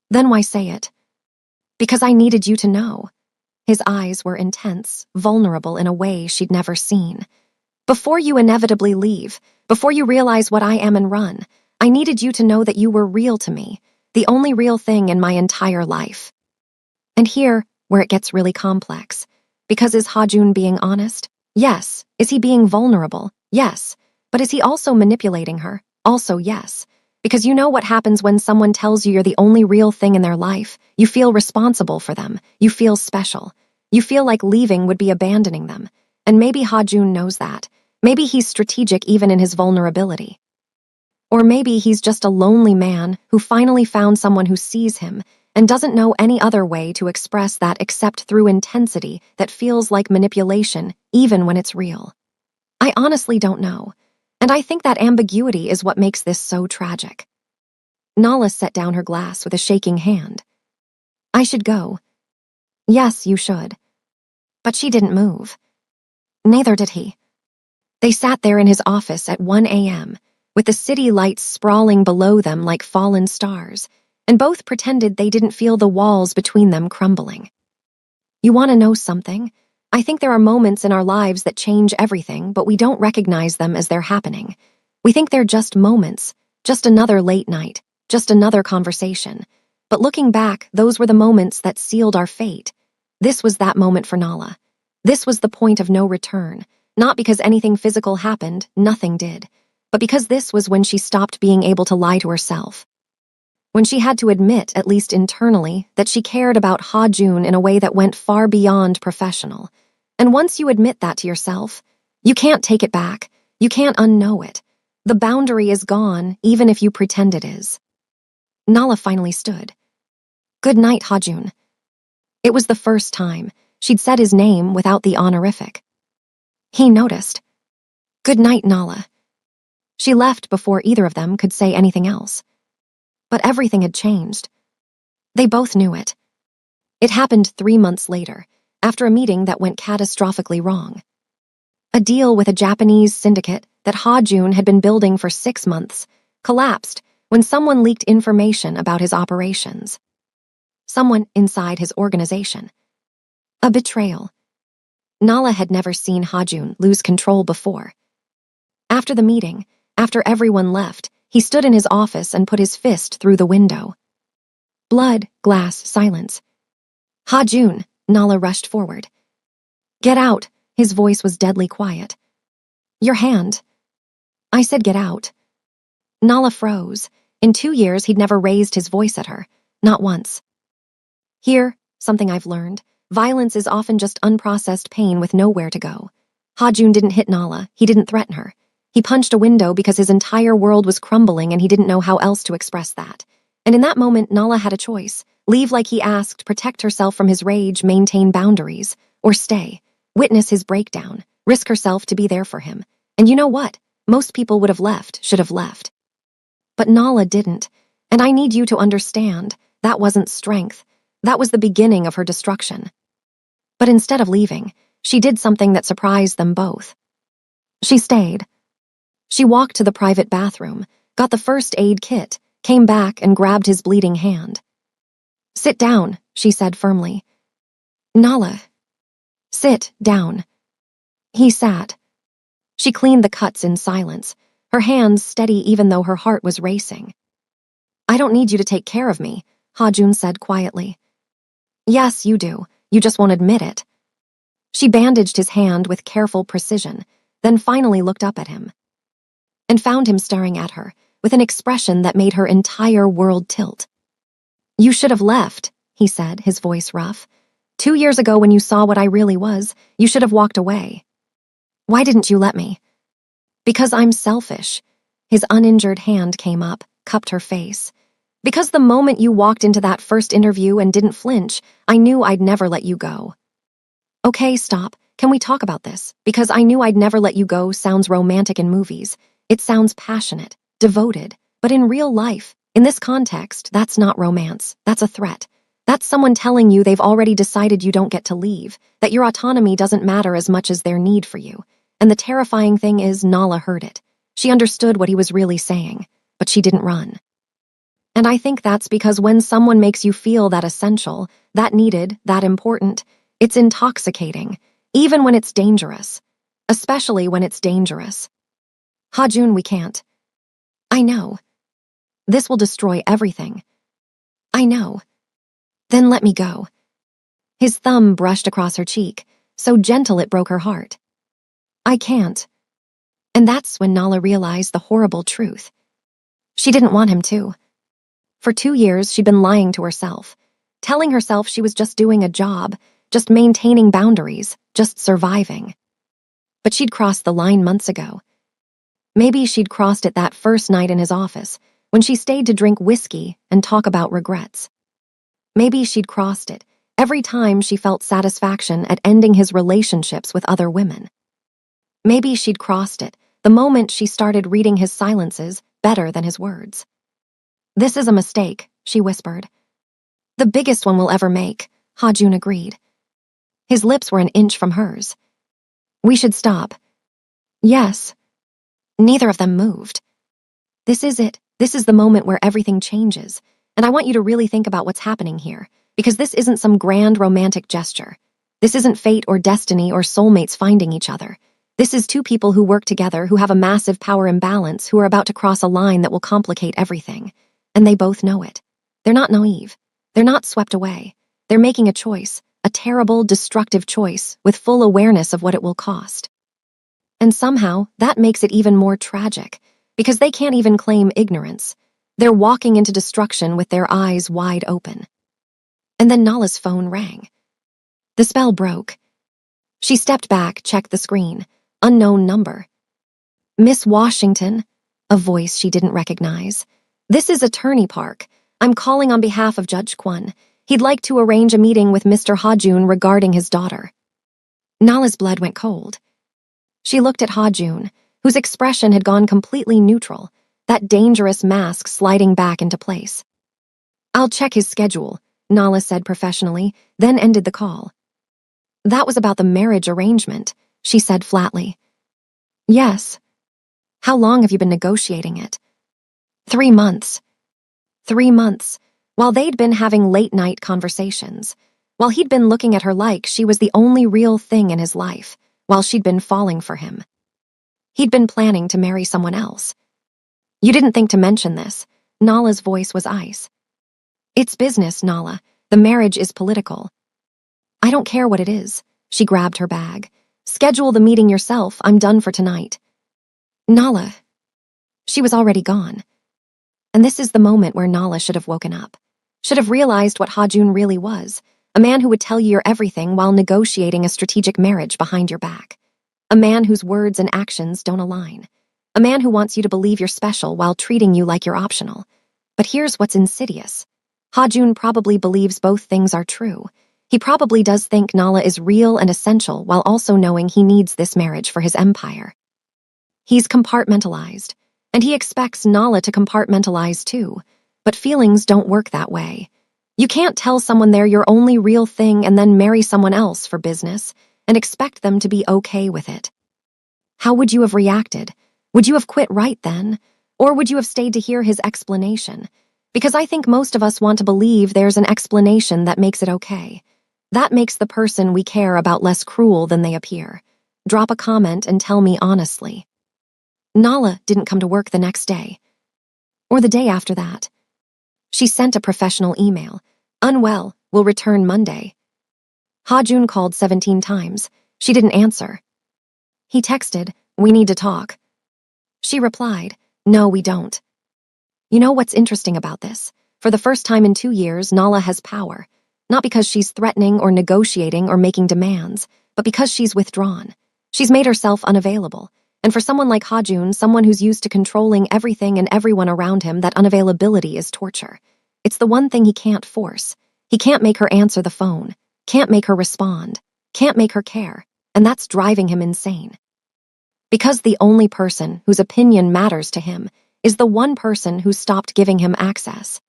Then why say it? Because I needed you to know. His eyes were intense, vulnerable in a way she'd never seen. Before you inevitably leave, before you realize what I am and run, I needed you to know that you were real to me, the only real thing in my entire life. And here, where it gets really complex. Because is Ha-Jun being honest? Yes. Is he being vulnerable? Yes. But is he also manipulating her? Also yes. Because you know what happens when someone tells you you're the only real thing in their life. You feel responsible for them. You feel special. You feel like leaving would be abandoning them. And maybe Ha-Jun knows that. Maybe he's strategic even in his vulnerability. Or maybe he's just a lonely man who finally found someone who sees him and doesn't know any other way to express that except through intensity that feels like manipulation, even when it's real. I honestly don't know, and I think that ambiguity is what makes this so tragic. Nala set down her glass with a shaking hand. I should go. Yes, you should. But she didn't move. Neither did he. They sat there in his office at 1 a.m., with the city lights sprawling below them like fallen stars, and both pretended they didn't feel the walls between them crumbling. You want to know something? I think there are moments in our lives that change everything, but we don't recognize them as they're happening. We think they're just moments, just another late night, just another conversation. But looking back, those were the moments that sealed our fate. This was that moment for Nala. This was the point of no return, not because anything physical happened, nothing did, but because this was when she stopped being able to lie to herself. When she had to admit, at least internally, that she cared about Ha-Jun in a way that went far beyond professional. And once you admit that to yourself, you can't take it back. You can't unknow it. The boundary is gone, even if you pretend it is. Nala finally stood. "Good night, Ha-Jun." It was the first time she'd said his name without the honorific. He noticed. "Good night, Nala." She left before either of them could say anything else. But everything had changed. They both knew it. It happened 3 months later, after a meeting that went catastrophically wrong. A deal with a Japanese syndicate that Ha-Jun had been building for 6 months collapsed when someone leaked information about his operations. Someone inside his organization. A betrayal. Nala had never seen Ha-Jun lose control before. After the meeting, after everyone left, he stood in his office and put his fist through the window. Blood, glass, silence. "Ha-Jun," Nala rushed forward. "Get out," his voice was deadly quiet. "Your hand." "I said get out." Nala froze. In 2 years, he'd never raised his voice at her, not once. Here, something I've learned, violence is often just unprocessed pain with nowhere to go. Ha-Jun didn't hit Nala, he didn't threaten her. He punched a window because his entire world was crumbling and he didn't know how else to express that. And in that moment, Nala had a choice. Leave like he asked, protect herself from his rage, maintain boundaries, or stay, witness his breakdown, risk herself to be there for him. And you know what? Most people would have left, should have left. But Nala didn't, and I need you to understand, that wasn't strength. That was the beginning of her destruction. But instead of leaving, she did something that surprised them both. She stayed. She walked to the private bathroom, got the first aid kit, came back and grabbed his bleeding hand. "Sit down," she said firmly. "Nala." "Sit down." He sat. She cleaned the cuts in silence, her hands steady even though her heart was racing. "I don't need you to take care of me," Ha-Jun said quietly. "Yes, you do. You just won't admit it." She bandaged his hand with careful precision, then finally looked up at him. And found him staring at her, with an expression that made her entire world tilt. "You should have left," he said, his voice rough. 2 years ago when you saw what I really was, you should have walked away. "Why didn't you let me?" "Because I'm selfish." His uninjured hand came up, cupped her face. "Because the moment you walked into that first interview and didn't flinch, I knew I'd never let you go." "Okay, stop. Can we talk about this? Because I knew I'd never let you go sounds romantic in movies. It sounds passionate, devoted, but in real life, in this context, that's not romance, that's a threat. That's someone telling you they've already decided you don't get to leave, that your autonomy doesn't matter as much as their need for you. And the terrifying thing is Nala heard it. She understood what he was really saying, but she didn't run. And I think that's because when someone makes you feel that essential, that needed, that important, it's intoxicating, even when it's dangerous. Especially when it's dangerous. "Ha-Jun, we can't." "I know. This will destroy everything." "I know." "Then let me go." His thumb brushed across her cheek, so gentle it broke her heart. "I can't." And that's when Nala realized the horrible truth. She didn't want him to. For 2 years, she'd been lying to herself, telling herself she was just doing a job, just maintaining boundaries, just surviving. But she'd crossed the line months ago. Maybe she'd crossed it that first night in his office, when she stayed to drink whiskey and talk about regrets. Maybe she'd crossed it every time she felt satisfaction at ending his relationships with other women. Maybe she'd crossed it the moment she started reading his silences better than his words. "This is a mistake," she whispered. "The biggest one we'll ever make," Ha-Jun agreed. His lips were an inch from hers. "We should stop." "Yes." Neither of them moved. This is it. This is the moment where everything changes. And I want you to really think about what's happening here, because this isn't some grand romantic gesture. This isn't fate or destiny or soulmates finding each other. This is two people who work together, who have a massive power imbalance, who are about to cross a line that will complicate everything. And they both know it. They're not naive. They're not swept away. They're making a choice, a terrible, destructive choice, with full awareness of what it will cost. And somehow, that makes it even more tragic, because they can't even claim ignorance. They're walking into destruction with their eyes wide open. And then Nala's phone rang. The spell broke. She stepped back, checked the screen. Unknown number. Miss Washington, a voice she didn't recognize. This is Attorney Park. I'm calling on behalf of Judge Kwon. He'd like to arrange a meeting with Mr. Ha-jun regarding his daughter. Nala's blood went cold. She looked at Ha-jun, whose expression had gone completely neutral, that dangerous mask sliding back into place. I'll check his schedule, Nala said professionally, then ended the call. That was about the marriage arrangement, she said flatly. Yes. How long have you been negotiating it? 3 months. 3 months, while they'd been having late-night conversations, while he'd been looking at her like she was the only real thing in his life, while she'd been falling for him. He'd been planning to marry someone else. You didn't think to mention this. Nala's voice was ice. It's business, Nala. The marriage is political. I don't care what it is. She grabbed her bag. Schedule the meeting yourself. I'm done for tonight. Nala. She was already gone. And this is the moment where Nala should have woken up. Should have realized what Ha-jun really was. A man who would tell you your everything while negotiating a strategic marriage behind your back. A man whose words and actions don't align. A man who wants you to believe you're special while treating you like you're optional. But here's what's insidious. Ha-jun probably believes both things are true. He probably does think Nala is real and essential while also knowing he needs this marriage for his empire. He's compartmentalized, and he expects Nala to compartmentalize too. But feelings don't work that way. You can't tell someone they're your only real thing and then marry someone else for business and expect them to be okay with it. How would you have reacted? Would you have quit right then? Or would you have stayed to hear his explanation? Because I think most of us want to believe there's an explanation that makes it okay. That makes the person we care about less cruel than they appear. Drop a comment and tell me honestly. Nala didn't come to work the next day. Or the day after that. She sent a professional email. Unwell, will return Monday. Ha-jun called 17 times. She didn't answer. He texted, we need to talk. She replied, no, we don't. You know what's interesting about this? For the first time in 2 years, Nala has power. Not because she's threatening or negotiating or making demands, but because she's withdrawn. She's made herself unavailable. And for someone like Ha-jun, someone who's used to controlling everything and everyone around him, that unavailability is torture. It's the one thing he can't force. He can't make her answer the phone, can't make her respond, can't make her care, and that's driving him insane. Because the only person whose opinion matters to him is the one person who stopped giving him access.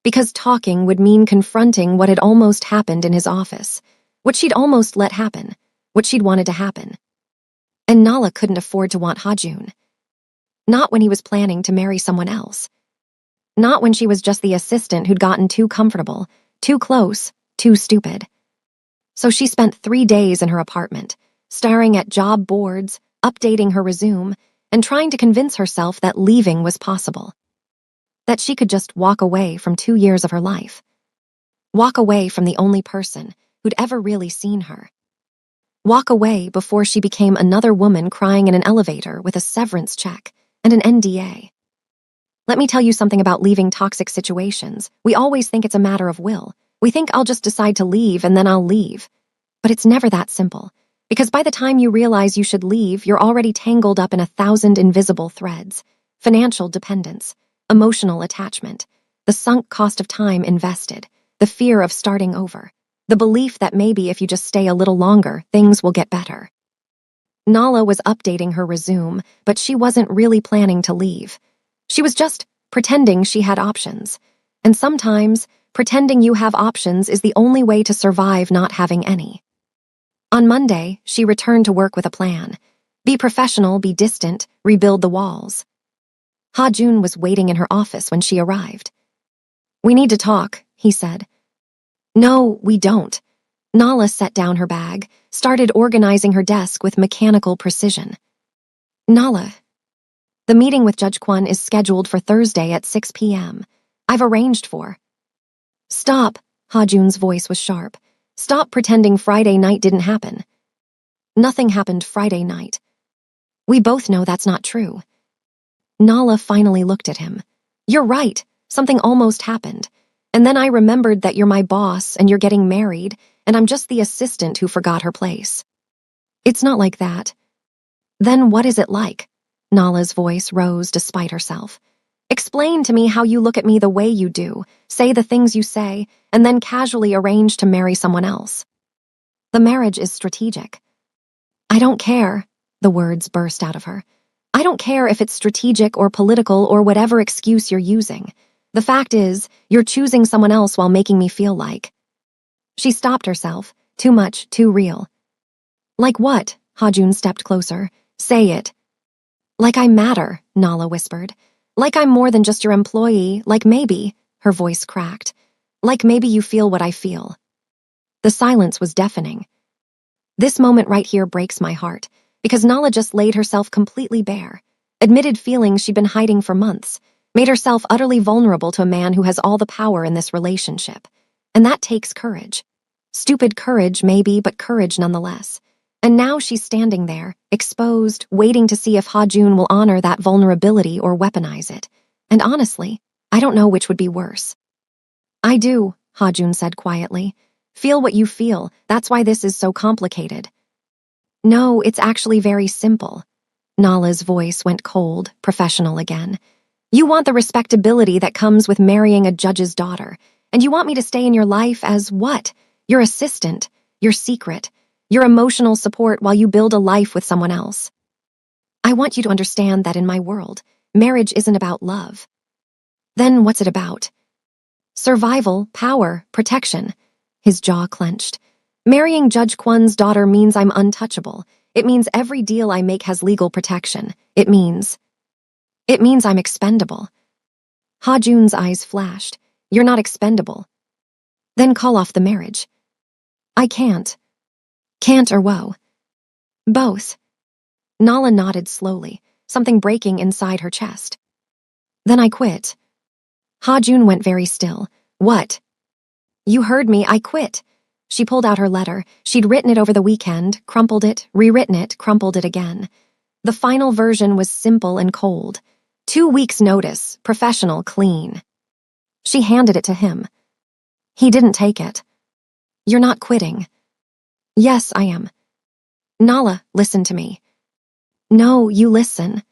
Because talking would mean confronting what had almost happened in his office, what she'd almost let happen, what she'd wanted to happen. And Nala couldn't afford to want Ha-jun. Not when he was planning to marry someone else. Not when she was just the assistant who'd gotten too comfortable, too close, too stupid. So she spent 3 days in her apartment, staring at job boards, updating her resume, and trying to convince herself that leaving was possible. That she could just walk away from 2 years of her life. Walk away from the only person who'd ever really seen her. Walk away before she became another woman crying in an elevator with a severance check and an NDA. Let me tell you something about leaving toxic situations. We always think it's a matter of will. We think I'll just decide to leave and then I'll leave. But it's never that simple. Because by the time you realize you should leave, you're already tangled up in 1,000 invisible threads. Financial dependence, emotional attachment, the sunk cost of time invested, the fear of starting over, the belief that maybe if you just stay a little longer, things will get better. Nala was updating her resume, but she wasn't really planning to leave. She was just pretending she had options. And sometimes, pretending you have options is the only way to survive not having any. On Monday, she returned to work with a plan. Be professional, be distant, rebuild the walls. Ha-jun was waiting in her office when she arrived. "We need to talk," he said. "No, we don't." Nala set down her bag, started organizing her desk with mechanical precision. "Nala, the meeting with Judge Kwon is scheduled for Thursday at 6 p.m. I've arranged for." "Stop," Ha-jun's voice was sharp. "Stop pretending Friday night didn't happen." "Nothing happened Friday night. We both know that's not true." Nala finally looked at him. "You're right, something almost happened. And then I remembered that you're my boss and you're getting married, and I'm just the assistant who forgot her place." "It's not like that." "Then what is it like?" Nala's voice rose despite herself. "Explain to me how you look at me the way you do, say the things you say, and then casually arrange to marry someone else." "The marriage is strategic." "I don't care," the words burst out of her. "I don't care if it's strategic or political or whatever excuse you're using. The fact is, you're choosing someone else while making me feel like." She stopped herself. Too much, too real. "Like what?" Ha-jun stepped closer. "Say it." "Like I matter," Nala whispered. "Like I'm more than just your employee, like maybe," her voice cracked, "like maybe you feel what I feel." The silence was deafening. This moment right here breaks my heart, because Nala just laid herself completely bare, admitted feelings she'd been hiding for months, made herself utterly vulnerable to a man who has all the power in this relationship. And that takes courage. Stupid courage, maybe, but courage nonetheless. And now she's standing there, exposed, waiting to see if Ha-jun will honor that vulnerability or weaponize it. And honestly, I don't know which would be worse. "I do," Ha-jun said quietly. "Feel what you feel, that's why this is so complicated." "No, it's actually very simple." Nala's voice went cold, professional again. "You want the respectability that comes with marrying a judge's daughter, and you want me to stay in your life as what? Your assistant, your secret, your emotional support while you build a life with someone else. I want you to understand that in my world, marriage isn't about love." "Then what's it about?" "Survival, power, protection." His jaw clenched. "Marrying Judge Kwon's daughter means I'm untouchable. It means every deal I make has legal protection. It means I'm expendable." Ha-jun's eyes flashed. "You're not expendable." "Then call off the marriage." "I can't." "Can't or whoa?" "Both." Nala nodded slowly, something breaking inside her chest. "Then I quit." Ha-jun went very still. "What?" "You heard me, I quit." She pulled out her letter. She'd written it over the weekend, crumpled it, rewritten it, crumpled it again. The final version was simple and cold. 2 weeks' notice, professional, clean. She handed it to him. He didn't take it. "You're not quitting." "Yes, I am." "Nala, listen to me." "No, you listen."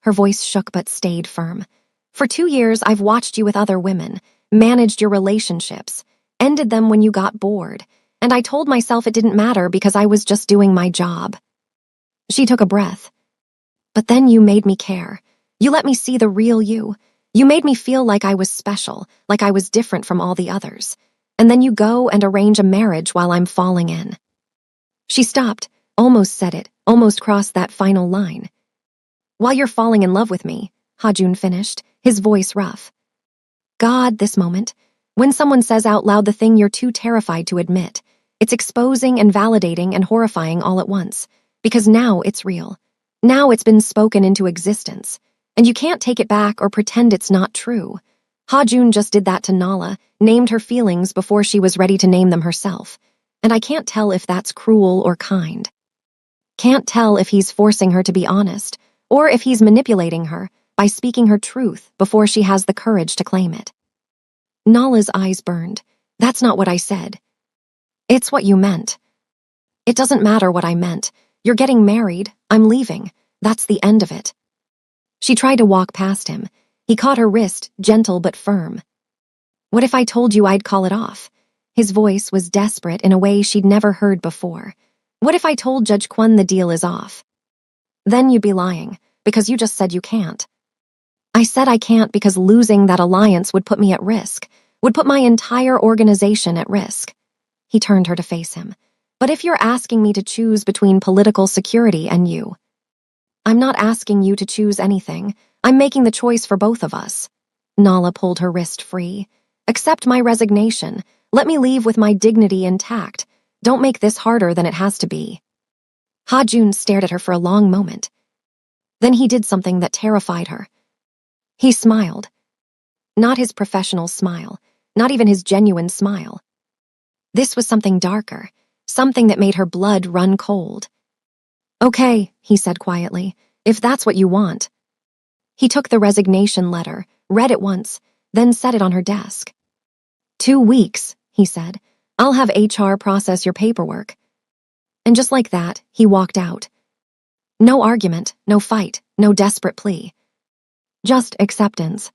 Her voice shook but stayed firm. "For 2 years, I've watched you with other women, managed your relationships, ended them when you got bored, and I told myself it didn't matter because I was just doing my job." She took a breath. "But then you made me care. You let me see the real you. You made me feel like I was special, like I was different from all the others. And then you go and arrange a marriage while I'm falling in." She stopped, almost said it, almost crossed that final line. "While you're falling in love with me," Ha-jun finished, his voice rough. God, this moment. When someone says out loud the thing you're too terrified to admit, it's exposing and validating and horrifying all at once. Because now it's real. Now it's been spoken into existence. And you can't take it back or pretend it's not true. Ha-jun just did that to Nala, named her feelings before she was ready to name them herself. And I can't tell if that's cruel or kind. Can't tell if he's forcing her to be honest, or if he's manipulating her by speaking her truth before she has the courage to claim it. Nala's eyes burned. "That's not what I said." "It's what you meant." "It doesn't matter what I meant. You're getting married. I'm leaving. That's the end of it." She tried to walk past him. He caught her wrist, gentle but firm. "What if I told you I'd call it off?" His voice was desperate in a way she'd never heard before. "What if I told Judge Kwon the deal is off?" "Then you'd be lying, because you just said you can't." "I said I can't because losing that alliance would put me at risk, would put my entire organization at risk." He turned her to face him. "But if you're asking me to choose between political security and you..." "I'm not asking you to choose anything. I'm making the choice for both of us. Nala pulled her wrist free. Accept my resignation. Let me leave with my dignity intact. Don't make this harder than it has to be. Ha-Jun stared at her for a long moment. Then he did something that terrified her. He smiled. Not his professional smile, not even his genuine smile. This was something darker, something that made her blood run cold. Okay, he said quietly, if that's what you want. He took the resignation letter, read it once, then set it on her desk. 2 weeks, he said. I'll have HR process your paperwork. And just like that, he walked out. No argument, no fight, no desperate plea. Just acceptance.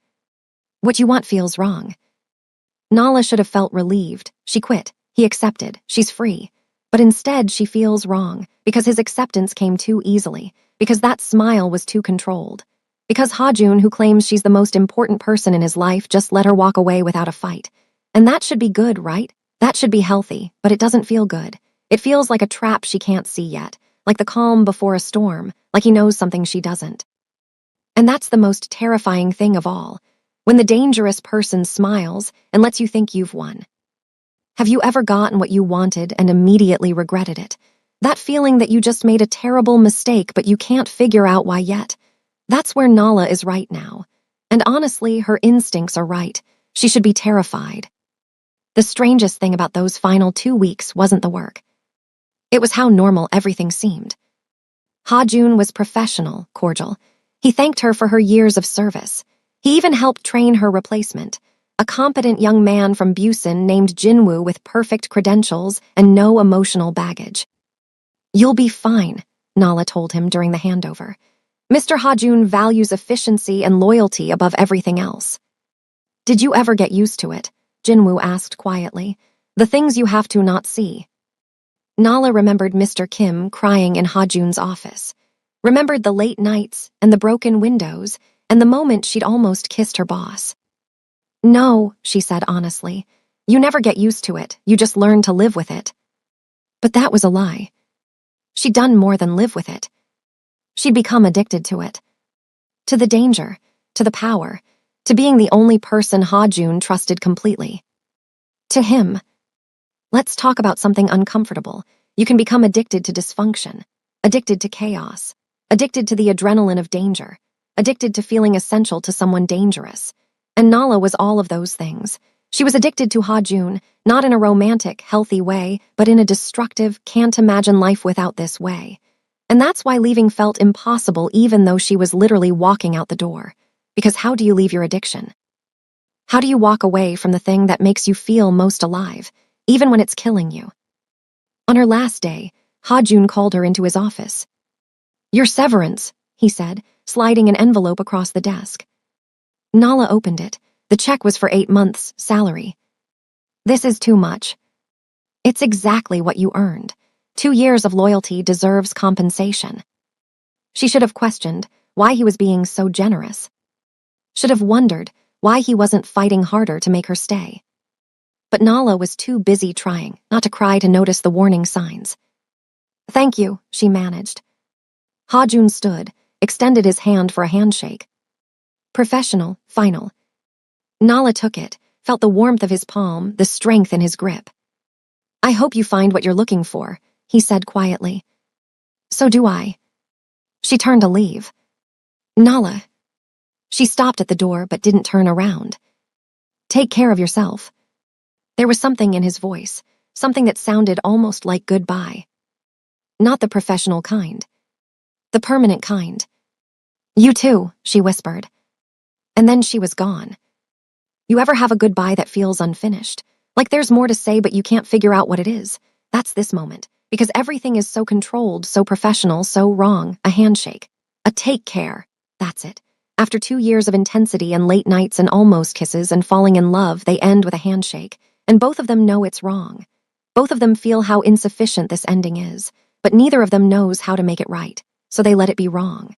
What you want feels wrong. Nala should have felt relieved. She quit. He accepted. She's free. But instead, she feels wrong because his acceptance came too easily, because that smile was too controlled, because Ha-Jun, who claims she's the most important person in his life, just let her walk away without a fight. And that should be good, right? That should be healthy, but it doesn't feel good. It feels like a trap she can't see yet, like the calm before a storm, like he knows something she doesn't. And that's the most terrifying thing of all, when the dangerous person smiles and lets you think you've won. Have you ever gotten what you wanted and immediately regretted it? That feeling that you just made a terrible mistake but you can't figure out why yet? That's where Nala is right now. And honestly, her instincts are right. She should be terrified. The strangest thing about those final 2 weeks wasn't the work. It was how normal everything seemed. Ha-Jun was professional, cordial. He thanked her for her years of service. He even helped train her replacement, a competent young man from Busan named Jinwoo with perfect credentials and no emotional baggage. You'll be fine, Nala told him during the handover. Mr. Ha-Jun values efficiency and loyalty above everything else. Did you ever get used to it? Jinwoo asked quietly. The things you have to not see. Nala remembered Mr. Kim crying in Ha-Jun's office, remembered the late nights and the broken windows and the moment she'd almost kissed her boss. No, she said honestly. You never get used to it, you just learn to live with it. But that was a lie. She'd done more than live with it. She'd become addicted to it. To the danger, to the power, to being the only person Ha-Jun trusted completely. To him. Let's talk about something uncomfortable. You can become addicted to dysfunction, addicted to chaos, addicted to the adrenaline of danger, addicted to feeling essential to someone dangerous. And Nala was all of those things. She was addicted to Ha-Jun, not in a romantic, healthy way, but in a destructive, can't imagine life without this way. And that's why leaving felt impossible even though she was literally walking out the door. Because how do you leave your addiction? How do you walk away from the thing that makes you feel most alive, even when it's killing you? On her last day, Ha-Jun called her into his office. Your severance, he said, sliding an envelope across the desk. Nala opened it. The check was for 8 months' salary. This is too much. It's exactly what you earned. 2 years of loyalty deserves compensation. She should have questioned why he was being so generous. Should have wondered why he wasn't fighting harder to make her stay. But Nala was too busy trying not to cry to notice the warning signs. Thank you, she managed. Ha-Jun stood, extended his hand for a handshake. Professional, final. Nala took it, felt the warmth of his palm, the strength in his grip. I hope you find what you're looking for, he said quietly. So do I. She turned to leave. Nala. She stopped at the door but didn't turn around. Take care of yourself. There was something in his voice, something that sounded almost like goodbye. Not the professional kind. The permanent kind. You too, she whispered. And then she was gone. You ever have a goodbye that feels unfinished? Like there's more to say but you can't figure out what it is? That's this moment. Because everything is so controlled, so professional, so wrong. A handshake. A take care. That's it. After 2 years of intensity and late nights and almost kisses and falling in love, they end with a handshake. And both of them know it's wrong. Both of them feel how insufficient this ending is, but neither of them knows how to make it right, so they let it be wrong.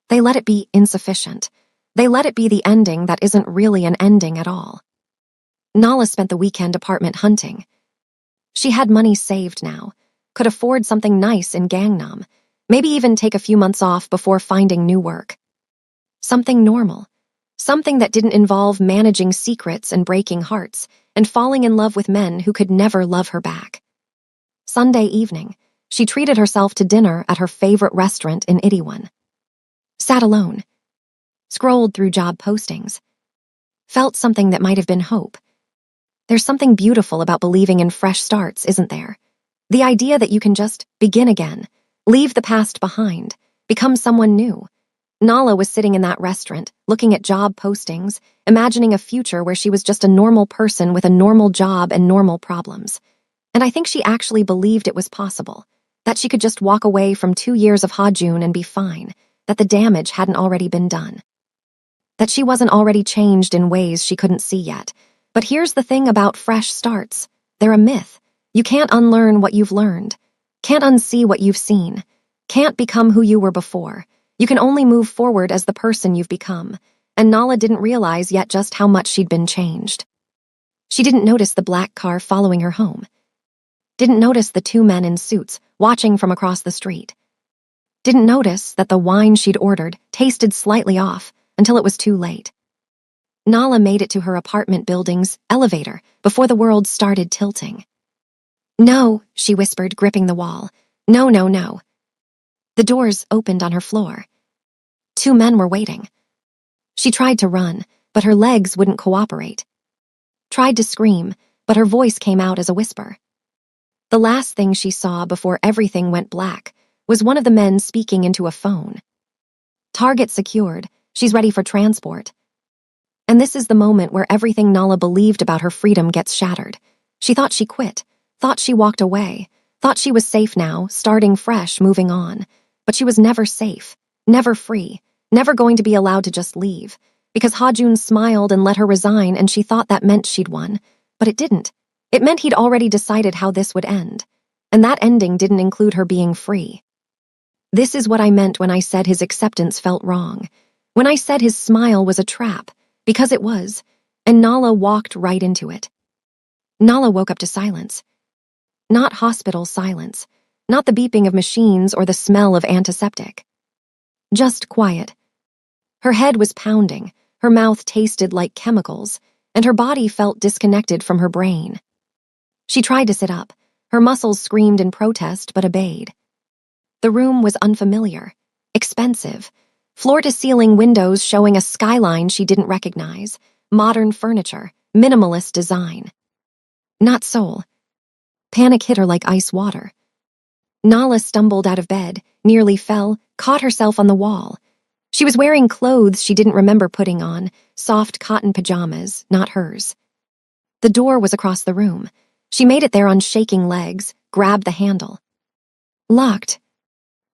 They let it be insufficient. They let it be the ending that isn't really an ending at all. Nala spent the weekend apartment hunting. She had money saved now, could afford something nice in Gangnam, maybe even take a few months off before finding new work. Something normal. Something that didn't involve managing secrets and breaking hearts and falling in love with men who could never love her back. Sunday evening, she treated herself to dinner at her favorite restaurant in Itaewon. Sat alone. Scrolled through job postings. Felt something that might have been hope. There's something beautiful about believing in fresh starts, isn't there? The idea that you can just begin again, leave the past behind, become someone new. Nala was sitting in that restaurant, looking at job postings, imagining a future where she was just a normal person with a normal job and normal problems. And I think she actually believed it was possible, that she could just walk away from 2 years of Hajun and be fine, that the damage hadn't already been done, that she wasn't already changed in ways she couldn't see yet. But here's the thing about fresh starts. They're a myth. You can't unlearn what you've learned, can't unsee what you've seen, can't become who you were before. You can only move forward as the person you've become, and Nala didn't realize yet just how much she'd been changed. She didn't notice the black car following her home. Didn't notice the 2 men in suits watching from across the street. Didn't notice that the wine she'd ordered tasted slightly off until it was too late. Nala made it to her apartment building's elevator before the world started tilting. "No," she whispered, gripping the wall. "No, no, no." The doors opened on her floor. 2 men were waiting. She tried to run, but her legs wouldn't cooperate. Tried to scream, but her voice came out as a whisper. The last thing she saw before everything went black was one of the men speaking into a phone. "Target secured. She's ready for transport." And this is the moment where everything Nala believed about her freedom gets shattered. She thought she quit, thought she walked away, thought she was safe now, starting fresh, moving on. But she was never safe, never free, never going to be allowed to just leave, because Hajun smiled and let her resign, and she thought that meant she'd won. But it didn't. It meant he'd already decided how this would end. And that ending didn't include her being free. This is what I meant when I said his acceptance felt wrong. When I said his smile was a trap, because it was, and Nala walked right into it. Nala woke up to silence. Not hospital silence. Not the beeping of machines or the smell of antiseptic. Just quiet. Her head was pounding, her mouth tasted like chemicals, and her body felt disconnected from her brain. She tried to sit up. Her muscles screamed in protest but obeyed. The room was unfamiliar, expensive, floor-to-ceiling windows showing a skyline she didn't recognize, modern furniture, minimalist design. Not Seoul. Panic hit her like ice water. Nala stumbled out of bed, nearly fell, caught herself on the wall. She was wearing clothes she didn't remember putting on, soft cotton pajamas, not hers. The door was across the room. She made it there on shaking legs, grabbed the handle. Locked.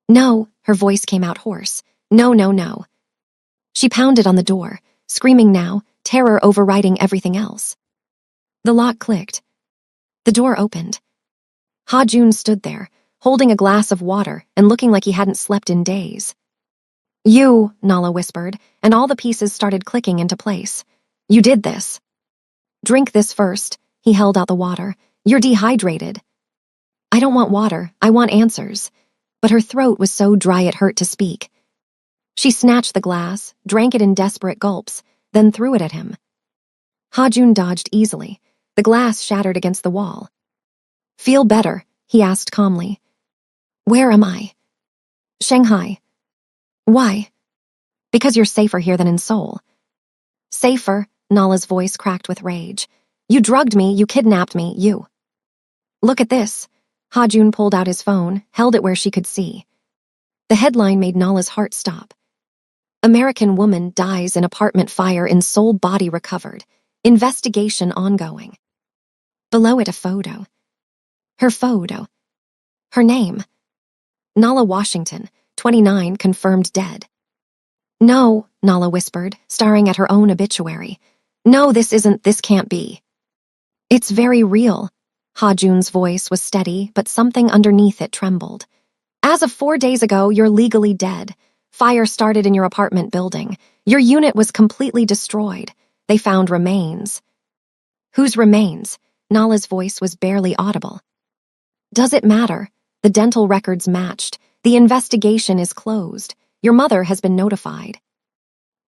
"No," her voice came out hoarse. "No, no, no." She pounded on the door, screaming now, terror overriding everything else. The lock clicked. The door opened. Ha-jun stood there, holding a glass of water and looking like he hadn't slept in days. "You," Nala whispered, and all the pieces started clicking into place. "You did this." "Drink this first." He held out the water. "You're dehydrated." "I don't want water. I want answers." But her throat was so dry it hurt to speak. She snatched the glass, drank it in desperate gulps, then threw it at him. Ha-jun dodged easily. The glass shattered against the wall. "Feel better?" he asked calmly. "Where am I?" "Shanghai." "Why?" "Because you're safer here than in Seoul." "Safer?" Nala's voice cracked with rage. "You drugged me, you kidnapped me, you." "Look at this." Ha-jun pulled out his phone, held it where she could see. The headline made Nala's heart stop. "American woman dies in apartment fire in Seoul, body recovered. Investigation ongoing." Below it a photo. Her photo. Her name. Nala Washington, 29, confirmed dead. "No," Nala whispered, staring at her own obituary. "No, this can't be." "It's very real." Ha-jun's voice was steady, but something underneath it trembled. "As of 4 days ago, you're legally dead. Fire started in your apartment building. Your unit was completely destroyed. They found remains." "Whose remains?" Nala's voice was barely audible. "Does it matter? The dental records matched. The investigation is closed. Your mother has been notified."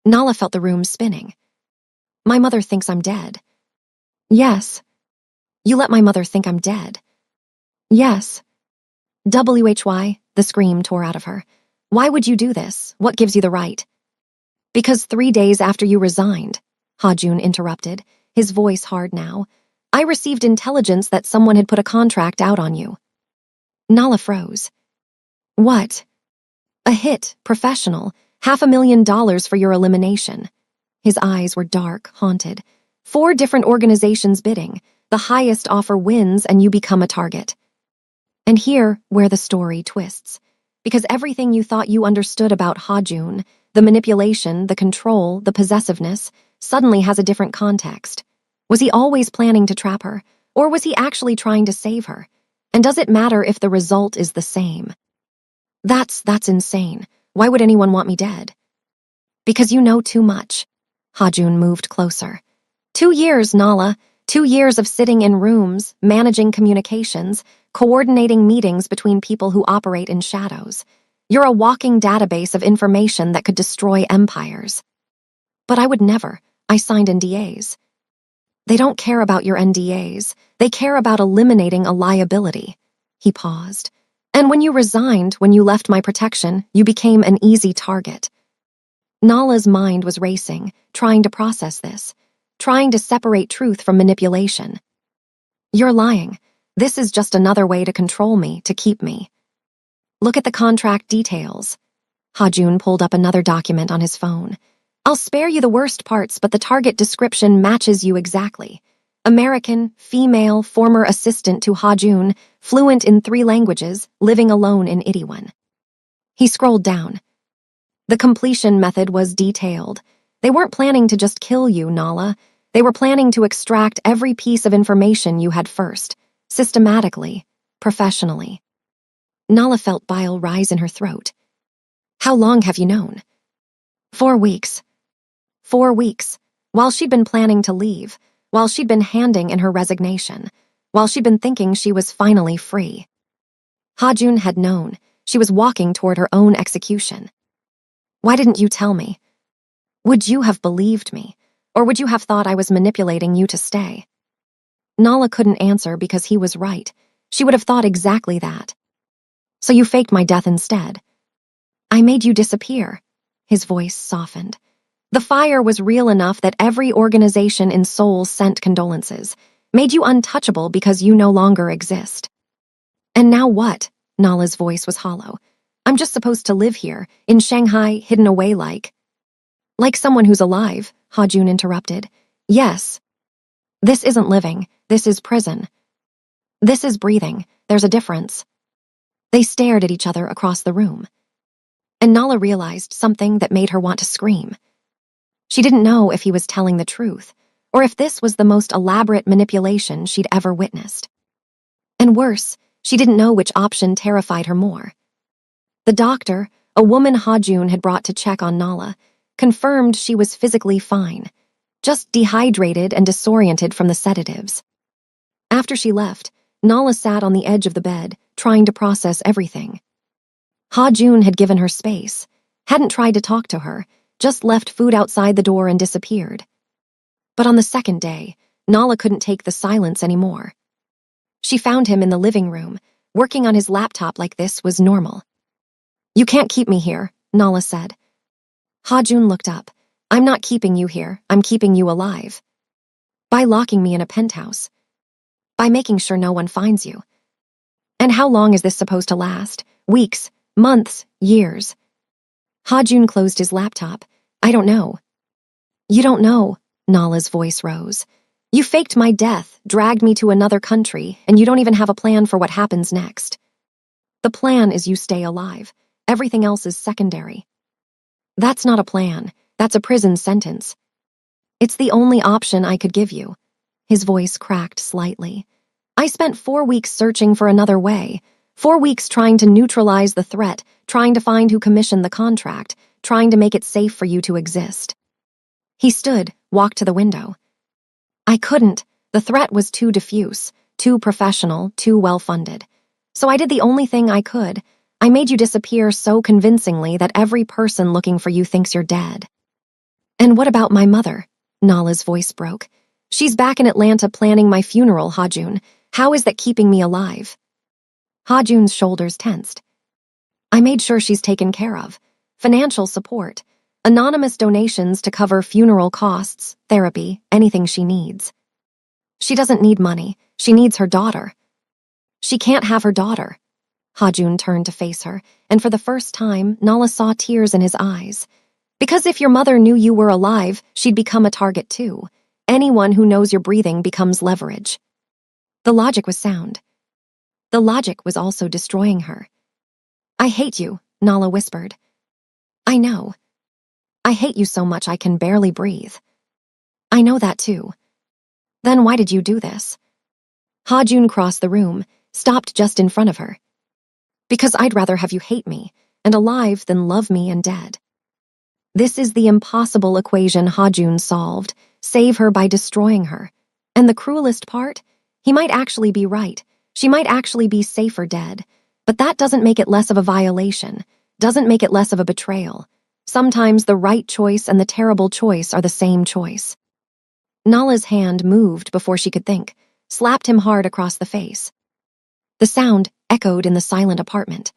Nala felt the room spinning. My mother thinks I'm dead. Yes. You let my mother think I'm dead. Yes. WHY, the scream tore out of her. Why would you do this? What gives you the right? Because 3 days after you resigned, Hajun interrupted, his voice hard now, I received intelligence that someone had put a contract out on you. Nala froze. What? A hit, professional, $500,000 for your elimination. His eyes were dark, haunted. 4 different organizations bidding. The highest offer wins and you become a target. And here where the story twists. Because everything you thought you understood about Hajun, the manipulation, the control, the possessiveness, suddenly has a different context. Was he always planning to trap her? Or was he actually trying to save her? And does it matter if the result is the same? That's insane. Why would anyone want me dead? Because you know too much. Hajun moved closer. 2 years, Nala. 2 years of sitting in rooms, managing communications, coordinating meetings between people who operate in shadows. You're a walking database of information that could destroy empires. But I would never. I signed NDAs. They don't care about your NDAs. They care about eliminating a liability. He paused. And when you resigned, when you left my protection, you became an easy target. Nala's mind was racing, trying to process this, trying to separate truth from manipulation. You're lying. This is just another way to control me, to keep me. Look at the contract details. Hajun pulled up another document on his phone. I'll spare you the worst parts, but the target description matches you exactly. American, female, former assistant to Hajun, fluent in 3 languages, living alone in Itiwan. He scrolled down. The completion method was detailed. They weren't planning to just kill you, Nala. They were planning to extract every piece of information you had first, systematically, professionally. Nala felt bile rise in her throat. How long have you known? 4 weeks. 4 weeks. While she'd been planning to leave, while she'd been handing in her resignation, while she'd been thinking she was finally free. Hajun had known. She was walking toward her own execution. Why didn't you tell me? Would you have believed me? Or would you have thought I was manipulating you to stay? Nala couldn't answer because he was right. She would have thought exactly that. So you faked my death instead. I made you disappear. His voice softened. The fire was real enough that every organization in Seoul sent condolences, made you untouchable because you no longer exist. And now what? Nala's voice was hollow. I'm just supposed to live here, in Shanghai, hidden away like someone who's alive, Hajun interrupted. Yes. This isn't living, this is prison. This is breathing, there's a difference. They stared at each other across the room. And Nala realized something that made her want to scream. She didn't know if he was telling the truth, or if this was the most elaborate manipulation she'd ever witnessed. And worse, she didn't know which option terrified her more. The doctor, a woman Hajun had brought to check on Nala, confirmed she was physically fine, just dehydrated and disoriented from the sedatives. After she left, Nala sat on the edge of the bed, trying to process everything. Hajun had given her space, hadn't tried to talk to her, just left food outside the door and disappeared. But on the second day, Nala couldn't take the silence anymore. She found him in the living room, working on his laptop like this was normal. You can't keep me here, Nala said. Hajun looked up. I'm not keeping you here, I'm keeping you alive. By locking me in a penthouse. By making sure no one finds you. And how long is this supposed to last? Weeks, months, years? Hajun closed his laptop. I don't know. You don't know, Nala's voice rose. You faked my death, dragged me to another country, and you don't even have a plan for what happens next. The plan is you stay alive. Everything else is secondary. That's not a plan. That's a prison sentence. It's the only option I could give you. His voice cracked slightly. I spent 4 weeks searching for another way. 4 weeks trying to neutralize the threat, trying to find who commissioned the contract, trying to make it safe for you to exist. He stood, walked to the window. I couldn't. The threat was too diffuse, too professional, too well-funded. So I did the only thing I could. I made you disappear so convincingly that every person looking for you thinks you're dead. And what about my mother? Nala's voice broke. She's back in Atlanta planning my funeral, Hajun. How is that keeping me alive? Hajun's shoulders tensed. I made sure she's taken care of. Financial support. Anonymous donations to cover funeral costs, therapy, anything she needs. She doesn't need money. She needs her daughter. She can't have her daughter. Hajun turned to face her, and for the first time, Nala saw tears in his eyes. Because if your mother knew you were alive, she'd become a target too. Anyone who knows you're breathing becomes leverage. The logic was sound. The logic was also destroying her. I hate you, Nala whispered. I know. I hate you so much I can barely breathe. I know that too. Then why did you do this? Hajun crossed the room, stopped just in front of her. Because I'd rather have you hate me, and alive than love me and dead. This is the impossible equation Hajun solved, save her by destroying her. And the cruelest part? He might actually be right. She might actually be safer dead. But that doesn't make it less of a violation, doesn't make it less of a betrayal. Sometimes the right choice and the terrible choice are the same choice. Nala's hand moved before she could think, slapped him hard across the face. The sound echoed in the silent apartment.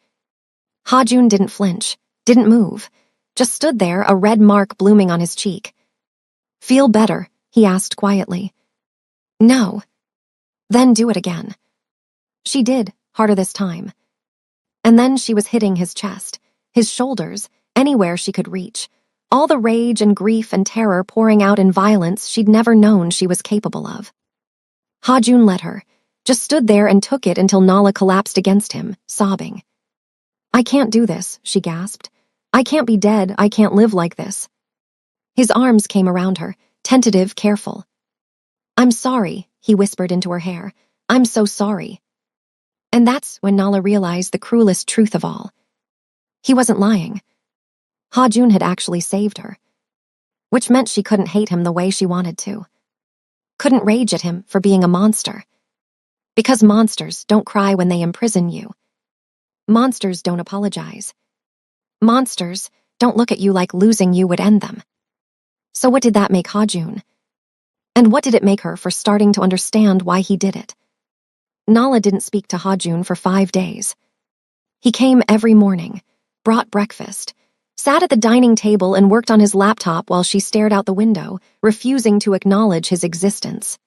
Hajun didn't flinch, didn't move, just stood there, a red mark blooming on his cheek. Feel better? He asked quietly. No. Then do it again. She did, harder this time. And then she was hitting his chest, his shoulders, anywhere she could reach. All the rage and grief and terror pouring out in violence she'd never known she was capable of. Hajun let her, just stood there and took it until Nala collapsed against him, sobbing. I can't do this, she gasped. I can't be dead, I can't live like this. His arms came around her, tentative, careful. I'm sorry, he whispered into her hair. I'm so sorry. And that's when Nala realized the cruelest truth of all. He wasn't lying. Hajun had actually saved her. Which meant she couldn't hate him the way she wanted to. Couldn't rage at him for being a monster. Because monsters don't cry when they imprison you. Monsters don't apologize. Monsters don't look at you like losing you would end them. So what did that make Hajun? And what did it make her for starting to understand why he did it? Nala didn't speak to Hajun for 5 days. He came every morning, brought breakfast, sat at the dining table and worked on his laptop while she stared out the window, refusing to acknowledge his existence.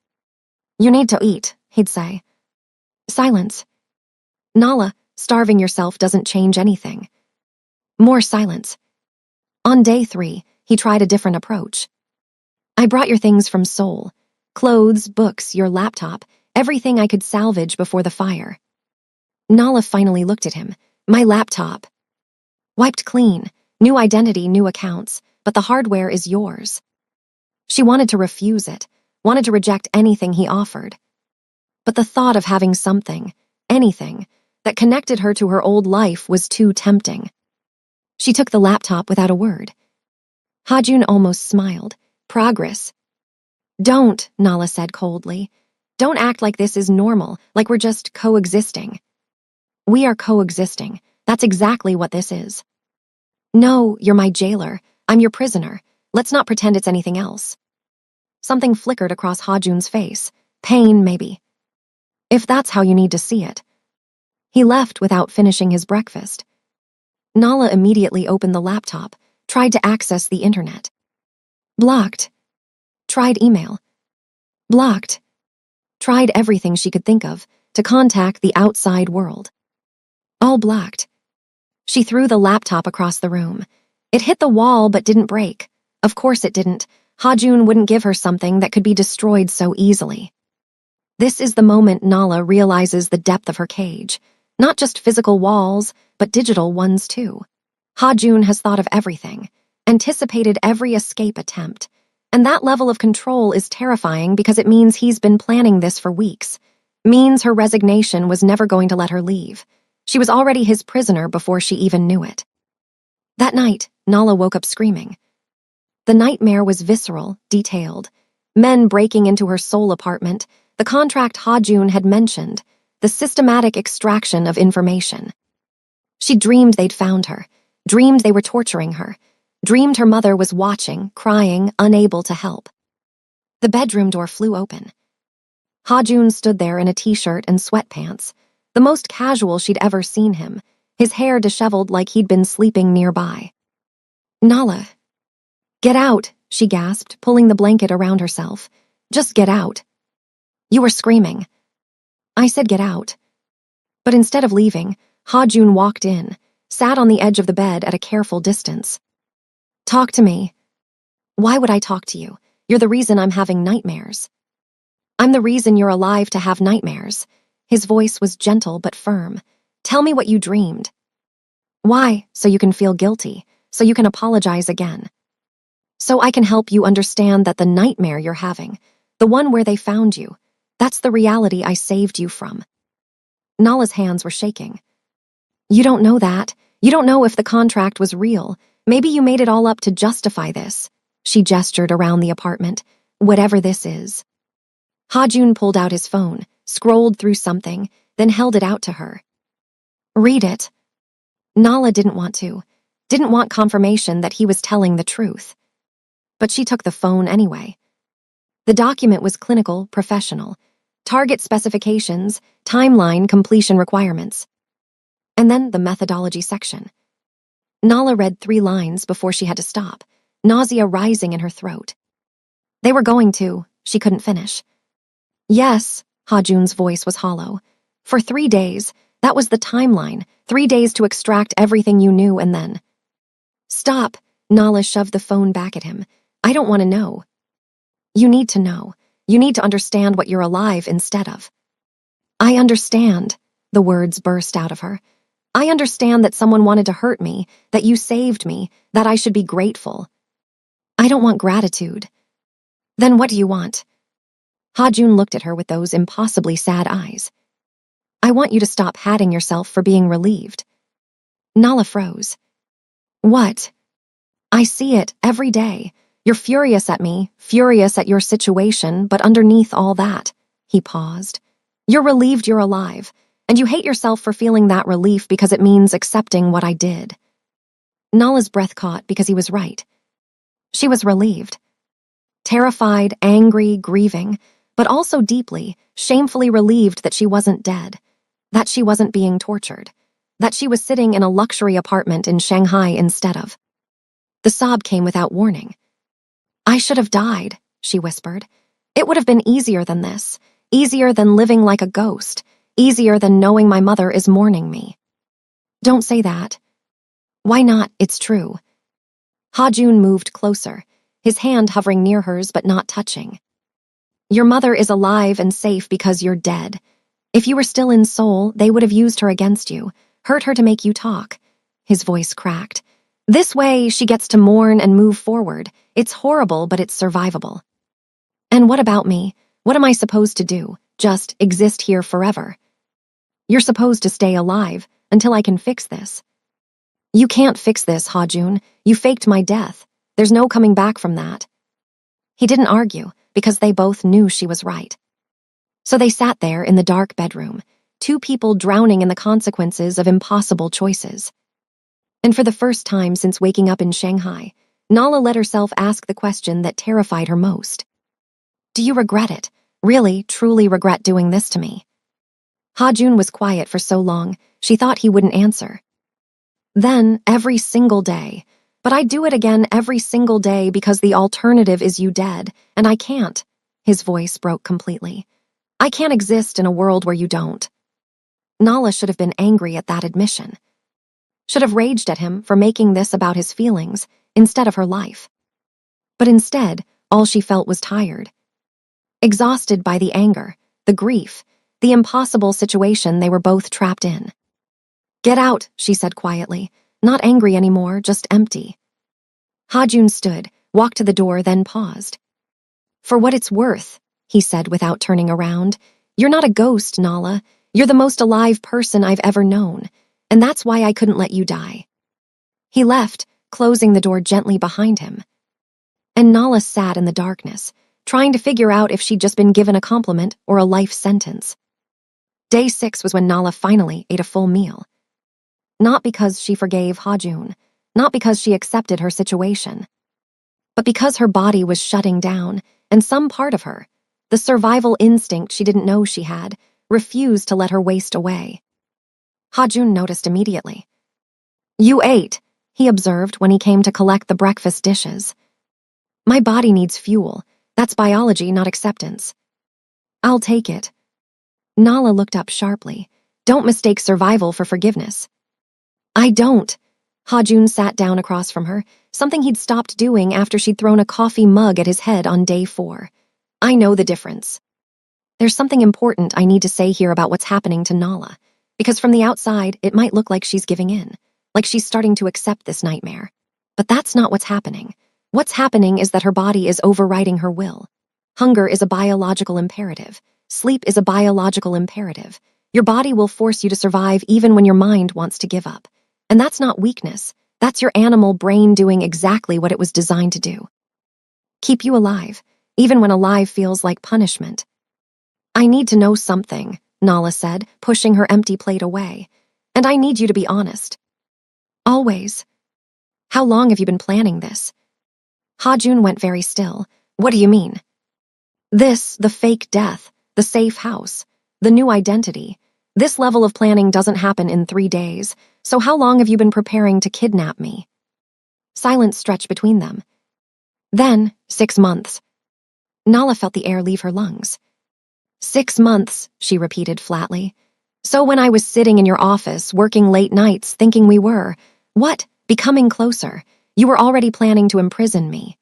You need to eat, he'd say. Silence. Nala, starving yourself doesn't change anything. More silence. On day 3, he tried a different approach. I brought your things from Seoul. Clothes, books, your laptop, everything I could salvage before the fire. Nala finally looked at him. My laptop. Wiped clean. New identity, new accounts, but the hardware is yours. She wanted to refuse it, wanted to reject anything he offered. But the thought of having something, anything, that connected her to her old life was too tempting. She took the laptop without a word. Hajun almost smiled. Progress. Don't, Nala said coldly. Don't act like this is normal, like we're just coexisting. We are coexisting. That's exactly what this is. No, you're my jailer. I'm your prisoner. Let's not pretend it's anything else. Something flickered across Hajun's face. Pain, maybe. If that's how you need to see it. He left without finishing his breakfast. Nala immediately opened the laptop, tried to access the internet. Blocked. Tried email. Blocked. Tried everything she could think of to contact the outside world. All blocked. She threw the laptop across the room. It hit the wall but didn't break. Of course it didn't. Hajun wouldn't give her something that could be destroyed so easily. This is the moment Nala realizes the depth of her cage. Not just physical walls, but digital ones too. Hajun has thought of everything, anticipated every escape attempt. And that level of control is terrifying because it means he's been planning this for weeks. Means her resignation was never going to let her leave. She was already his prisoner before she even knew it. That night, Nala woke up screaming. The nightmare was visceral, detailed. Men breaking into her Seoul apartment, the contract Hajun had mentioned, the systematic extraction of information. She dreamed they'd found her, dreamed they were torturing her, Dreamed her mother was watching, crying, unable to help. The bedroom door flew open. Ha-joon stood there in a t-shirt and sweatpants, the most casual she'd ever seen him, his hair disheveled like he'd been sleeping nearby. "Nala." "Get out," she gasped, pulling the blanket around herself. "Just get out." "You were screaming." "I said get out." But instead of leaving, Ha-joon walked in, sat on the edge of the bed at a careful distance. "Talk to me." "Why would I talk to you? You're the reason I'm having nightmares." "I'm the reason you're alive to have nightmares." His voice was gentle but firm. "Tell me what you dreamed." "Why? So you can feel guilty, so you can apologize again. So I can help you understand that the nightmare you're having, the one where they found you, that's the reality I saved you from." Nala's hands were shaking. "You don't know that. You don't know if the contract was real. Maybe you made it all up to justify this." She gestured around the apartment. "Whatever this is." Ha-joon pulled out his phone, scrolled through something, then held it out to her. "Read it." Nala didn't want confirmation that he was telling the truth. But she took the phone anyway. The document was clinical, professional. Target specifications, timeline, completion requirements. And then the methodology section. Nala read 3 lines before she had to stop, nausea rising in her throat. "They were going to," she couldn't finish. "Yes," Ha-joon's voice was hollow. "For 3 days, that was the timeline, 3 days to extract everything you knew and then." "Stop," Nala shoved the phone back at him. "I don't want to know." "You need to know. You need to understand what you're alive instead of." "I understand," the words burst out of her. "I understand that someone wanted to hurt me, that you saved me, that I should be grateful." "I don't want gratitude." "Then what do you want?" Ha-joon looked at her with those impossibly sad eyes. "I want you to stop hating yourself for being relieved." Nala froze. "What?" "I see it every day. You're furious at me, furious at your situation, but underneath all that," he paused, "you're relieved you're alive, and you hate yourself for feeling that relief because it means accepting what I did." Nala's breath caught because he was right. She was relieved. Terrified, angry, grieving, but also deeply, shamefully relieved that she wasn't dead, that she wasn't being tortured, that she was sitting in a luxury apartment in Shanghai instead of. The sob came without warning. "I should have died," she whispered. "It would have been easier than this, easier than living like a ghost, easier than knowing my mother is mourning me." "Don't say that." "Why not? It's true." Ha-joon moved closer, his hand hovering near hers but not touching. "Your mother is alive and safe because you're dead. If you were still in Seoul, they would have used her against you, hurt her to make you talk." His voice cracked. "This way, she gets to mourn and move forward. It's horrible, but it's survivable." "And what about me? What am I supposed to do? Just exist here forever?" "You're supposed to stay alive until I can fix this." "You can't fix this, Ha-joon. You faked my death. There's no coming back from that." He didn't argue, because they both knew she was right. So they sat there in the dark bedroom, 2 people drowning in the consequences of impossible choices. And for the first time since waking up in Shanghai, Nala let herself ask the question that terrified her most. "Do you regret it? Really, truly regret doing this to me?" Ha-joon was quiet for so long, she thought he wouldn't answer. "Then, every single day. But I do it again every single day because the alternative is you dead, and I can't." His voice broke completely. "I can't exist in a world where you don't." Nala should have been angry at that admission. Should have raged at him for making this about his feelings instead of her life. But instead, all she felt was tired. Exhausted by the anger, the grief, the impossible situation they were both trapped in. "Get out," she said quietly, not angry anymore, just empty. Ha-joon stood, walked to the door, then paused. "For what it's worth," he said without turning around, "you're not a ghost, Nala. You're the most alive person I've ever known, and that's why I couldn't let you die." He left, closing the door gently behind him. And Nala sat in the darkness, trying to figure out if she'd just been given a compliment or a life sentence. Day 6 was when Nala finally ate a full meal. Not because she forgave Ha-joon, not because she accepted her situation, but because her body was shutting down, and some part of her, the survival instinct she didn't know she had, refused to let her waste away. Ha-jun noticed immediately. "You ate," he observed when he came to collect the breakfast dishes. "My body needs fuel. That's biology, not acceptance." "I'll take it." Nala looked up sharply. "Don't mistake survival for forgiveness." "I don't." Ha-jun sat down across from her, something he'd stopped doing after she'd thrown a coffee mug at his head on day 4. "I know the difference. There's something important I need to say here about what's happening to Nala, because from the outside, it might look like she's giving in, like she's starting to accept this nightmare. But that's not what's happening. What's happening is that her body is overriding her will. Hunger is a biological imperative. Sleep is a biological imperative. Your body will force you to survive even when your mind wants to give up. And that's not weakness. That's your animal brain doing exactly what it was designed to do. Keep you alive, even when alive feels like punishment. "I need to know something," Nala said, pushing her empty plate away. "And I need you to be honest." "Always." "How long have you been planning this?" Ha-jun went very still. "What do you mean?" "This, the fake death, the safe house, the new identity. This level of planning doesn't happen in 3 days, so how long have you been preparing to kidnap me?" Silence stretched between them. "Then, 6 months." Nala felt the air leave her lungs. 6 months, she repeated flatly. "So when I was sitting in your office, working late nights, thinking we were, what, becoming closer, you were already planning to imprison me."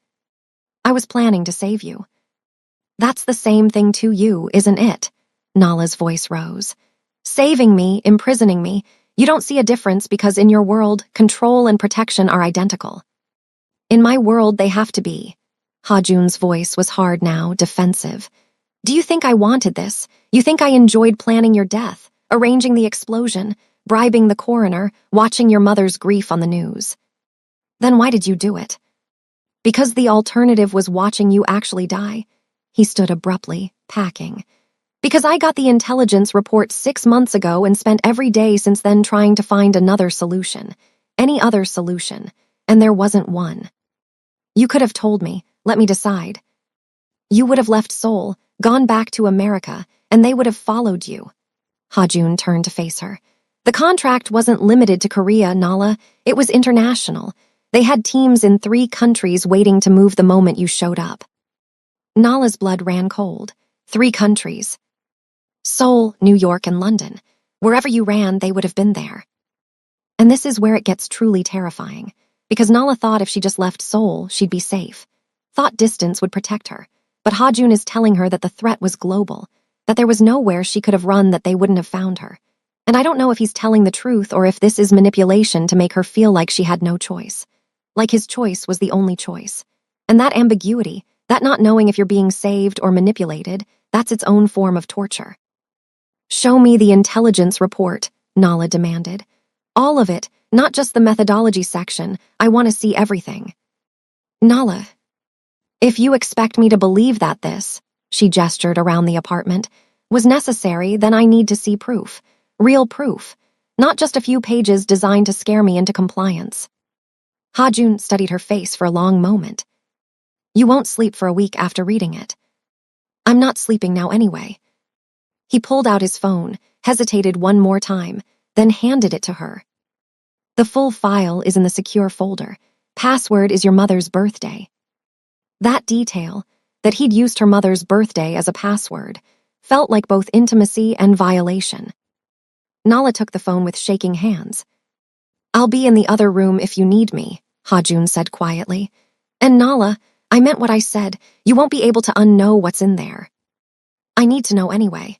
"I was planning to save you." "That's the same thing to you, isn't it?" Nala's voice rose. "Saving me, imprisoning me, you don't see a difference because in your world, control and protection are identical." "In my world, they have to be." Ha-jun's voice was hard now, defensive. "Do you think I wanted this? You think I enjoyed planning your death, arranging the explosion, bribing the coroner, watching your mother's grief on the news? Then why did you do it?" "Because the alternative was watching you actually die." He stood abruptly, packing. "Because I got the intelligence report 6 months ago and spent every day since then trying to find another solution. Any other solution. And there wasn't one. You could have told me, let me decide. You would have left Seoul, gone back to America, and they would have followed you." Ha-jun turned to face her. "The contract wasn't limited to Korea, Nala. It was international. They had teams in 3 countries waiting to move the moment you showed up." Nala's blood ran cold. 3 countries. Seoul, New York, and London. Wherever you ran, they would have been there. And this is where it gets truly terrifying, because Nala thought if she just left Seoul, she'd be safe. Thought distance would protect her. But Ha-jun is telling her that the threat was global, that there was nowhere she could have run that they wouldn't have found her. And I don't know if he's telling the truth or if this is manipulation to make her feel like she had no choice. Like his choice was the only choice. And that ambiguity, that not knowing if you're being saved or manipulated, that's its own form of torture. "Show me the intelligence report," Nala demanded. "All of it, not just the methodology section. I want to see everything." "Nala, if you expect me to believe that this," she gestured around the apartment, "was necessary, then I need to see proof. Real proof. Not just a few pages designed to scare me into compliance." Ha-jun studied her face for a long moment. "You won't sleep for a week after reading it." "I'm not sleeping now anyway." He pulled out his phone, hesitated one more time, then handed it to her. "The full file is in the secure folder. Password is your mother's birthday." That detail, that he'd used her mother's birthday as a password, felt like both intimacy and violation. Nala took the phone with shaking hands. "I'll be in the other room if you need me," Ha-jun said quietly. "And Nala, I meant what I said. You won't be able to unknow what's in there." "I need to know anyway."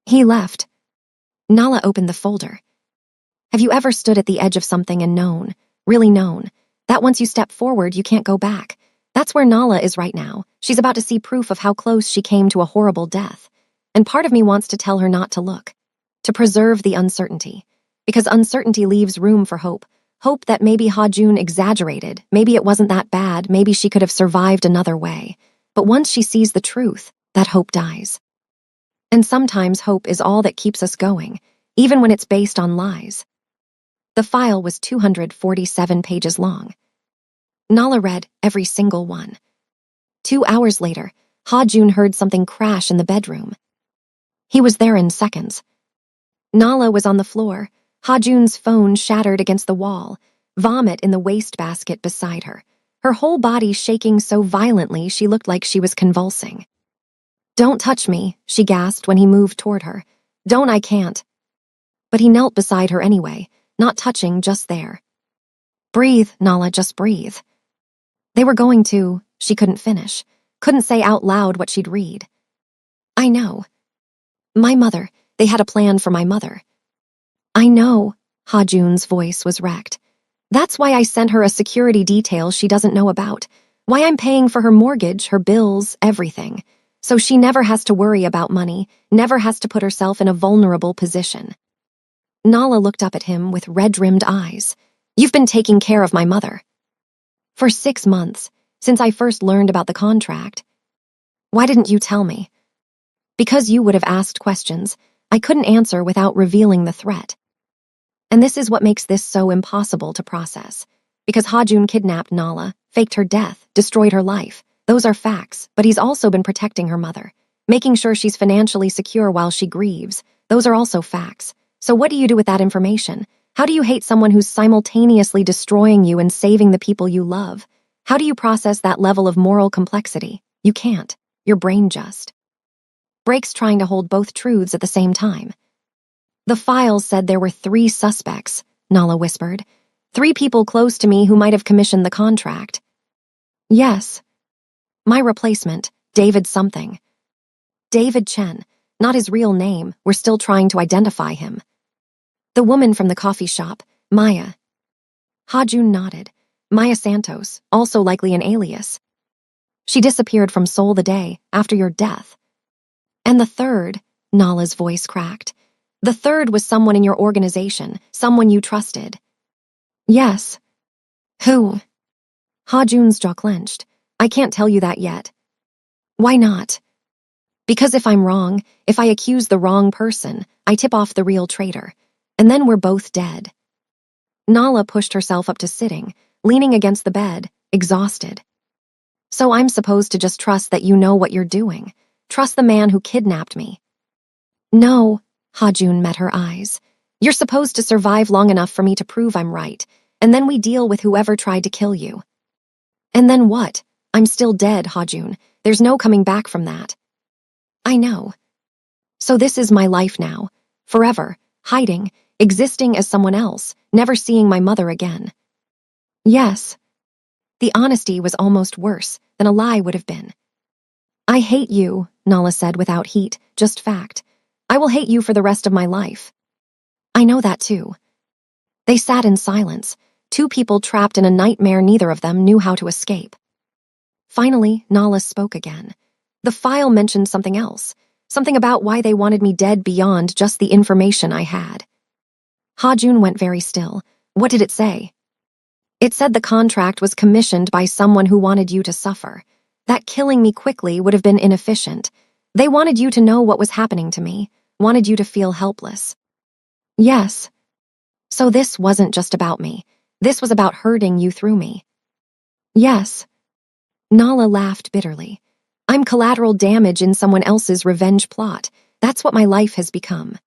He left. Nala opened the folder. "Have you ever stood at the edge of something and known, really known, that once you step forward, you can't go back? That's where Nala is right now. She's about to see proof of how close she came to a horrible death. And part of me wants to tell her not to look, to preserve the uncertainty. Because uncertainty leaves room for hope. Hope that maybe Ha-jun exaggerated, maybe it wasn't that bad, maybe she could have survived another way. But once she sees the truth, that hope dies. And sometimes hope is all that keeps us going, even when it's based on lies. The file was 247 pages long. Nala read every single one. 2 hours later, Ha-jun heard something crash in the bedroom. He was there in seconds. Nala was on the floor. Ha-jun's phone shattered against the wall, vomit in the wastebasket beside her, her whole body shaking so violently she looked like she was convulsing. "Don't touch me," she gasped when he moved toward her. "Don't, I can't." But he knelt beside her anyway, not touching, just there. "Breathe, Nala, just breathe." They were going to, she couldn't finish, couldn't say out loud what she'd read. "I know. My mother, they had a plan for my mother." "I know," Ha-jun's voice was wrecked. "That's why I sent her a security detail she doesn't know about, why I'm paying for her mortgage, her bills, everything. So she never has to worry about money, never has to put herself in a vulnerable position." Nala looked up at him with red-rimmed eyes. "You've been taking care of my mother." "For 6 months, since I first learned about the contract." "Why didn't you tell me?" "Because you would have asked questions. I couldn't answer without revealing the threat. And this is what makes this so impossible to process. Because Ha-jun kidnapped Nala, faked her death, destroyed her life. Those are facts, but he's also been protecting her mother, making sure she's financially secure while she grieves. Those are also facts. So what do you do with that information? How do you hate someone who's simultaneously destroying you and saving the people you love? How do you process that level of moral complexity? You can't. Your brain just breaks trying to hold both truths at the same time. "The file said there were 3 suspects," Nala whispered. 3 people close to me who might have commissioned the contract." "Yes. My replacement, David something." "David Chen, not his real name. We're still trying to identify him." "The woman from the coffee shop, Maya." Ha-jun nodded. "Maya Santos, also likely an alias. She disappeared from Seoul the day after your death." "And the third," Nala's voice cracked. "The third was someone in your organization, someone you trusted." "Yes." "Who?" Ha-jun's jaw clenched. "I can't tell you that yet." "Why not?" "Because if I'm wrong, if I accuse the wrong person, I tip off the real traitor. And then we're both dead." Nala pushed herself up to sitting, leaning against the bed, exhausted. "So I'm supposed to just trust that you know what you're doing? Trust the man who kidnapped me?" "No," Ha-jun met her eyes. "You're supposed to survive long enough for me to prove I'm right, and then we deal with whoever tried to kill you." "And then what? I'm still dead, Ha-jun. There's no coming back from that." "I know. So this is my life now, forever, hiding, existing as someone else, never seeing my mother again." "Yes." The honesty was almost worse than a lie would have been. "I hate you," Nala said without heat, just fact. "I will hate you for the rest of my life." "I know that too." They sat in silence, 2 people trapped in a nightmare neither of them knew how to escape. Finally, Nala spoke again. "The file mentioned something else, something about why they wanted me dead beyond just the information I had." Ha-jun went very still. "What did it say?" "It said the contract was commissioned by someone who wanted you to suffer. That killing me quickly would have been inefficient. They wanted you to know what was happening to me, wanted you to feel helpless." "Yes. So this wasn't just about me. This was about hurting you through me." "Yes." Nala laughed bitterly. "I'm collateral damage in someone else's revenge plot. That's what my life has become."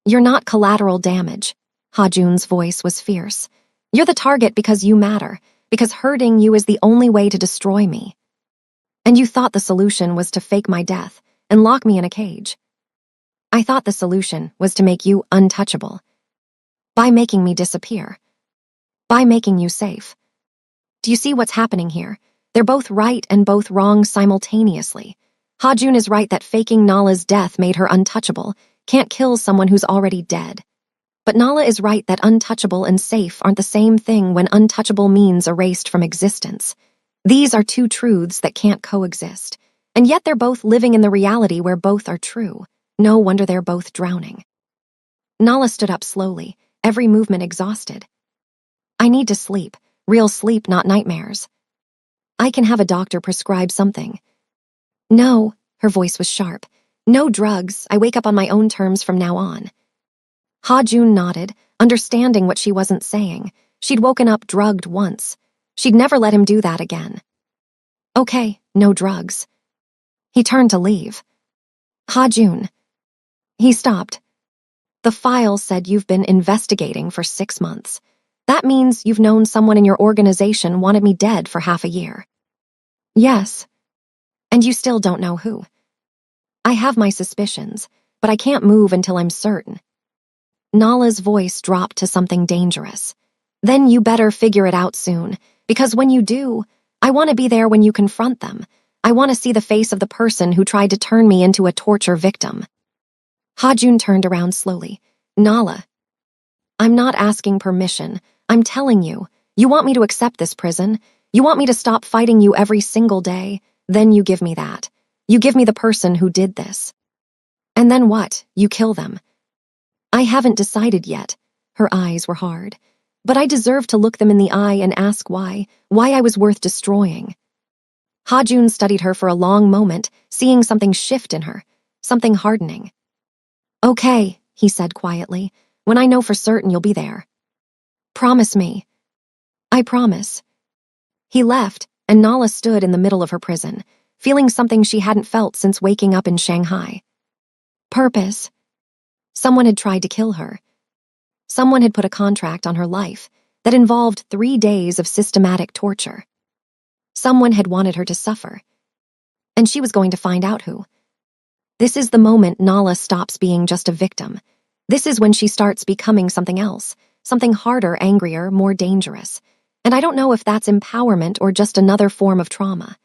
"You're not collateral damage." Ha-jun's voice was fierce. "You're the target because you matter, because hurting you is the only way to destroy me. And you thought the solution was to fake my death and lock me in a cage. I thought the solution was to make you untouchable. By making me disappear. By making you safe. Do you see what's happening here? They're both right and both wrong simultaneously. Ha-jun is right that faking Nala's death made her untouchable, can't kill someone who's already dead. But Nala is right that untouchable and safe aren't the same thing when untouchable means erased from existence. These are 2 truths that can't coexist, and yet they're both living in the reality where both are true. No wonder they're both drowning. Nala stood up slowly, every movement exhausted. "I need to sleep, real sleep, not nightmares. I can have a doctor prescribe something." "No," her voice was sharp. "No drugs. I wake up on my own terms from now on." Ha-jun nodded, understanding what she wasn't saying. She'd woken up drugged once. She'd never let him do that again. Okay, no drugs. He turned to leave. Ha-Jun. He stopped. The file said you've been investigating for 6 months. That means you've known someone in your organization wanted me dead for half a year. Yes. And you still don't know who. I have my suspicions, but I can't move until I'm certain. Nala's voice dropped to something dangerous. Then you better figure it out soon, because when you do, I want to be there when you confront them. I want to see the face of the person who tried to turn me into a torture victim. Ha-Jun turned around slowly. Nala. I'm not asking permission. I'm telling you. You want me to accept this prison? You want me to stop fighting you every single day? Then you give me that. You give me the person who did this. And then what? You kill them. I haven't decided yet. Her eyes were hard. But I deserve to look them in the eye and ask why I was worth destroying. Ha-Jun studied her for a long moment, seeing something shift in her, something hardening. Okay, he said quietly. When I know for certain you'll be there. Promise me. I promise. He left, and Nala stood in the middle of her prison, feeling something she hadn't felt since waking up in Shanghai. Purpose. Someone had tried to kill her. Someone had put a contract on her life that involved 3 days of systematic torture. Someone had wanted her to suffer. And she was going to find out who. This is the moment Nala stops being just a victim. This is when she starts becoming something else, something harder, angrier, more dangerous. And I don't know if that's empowerment or just another form of trauma.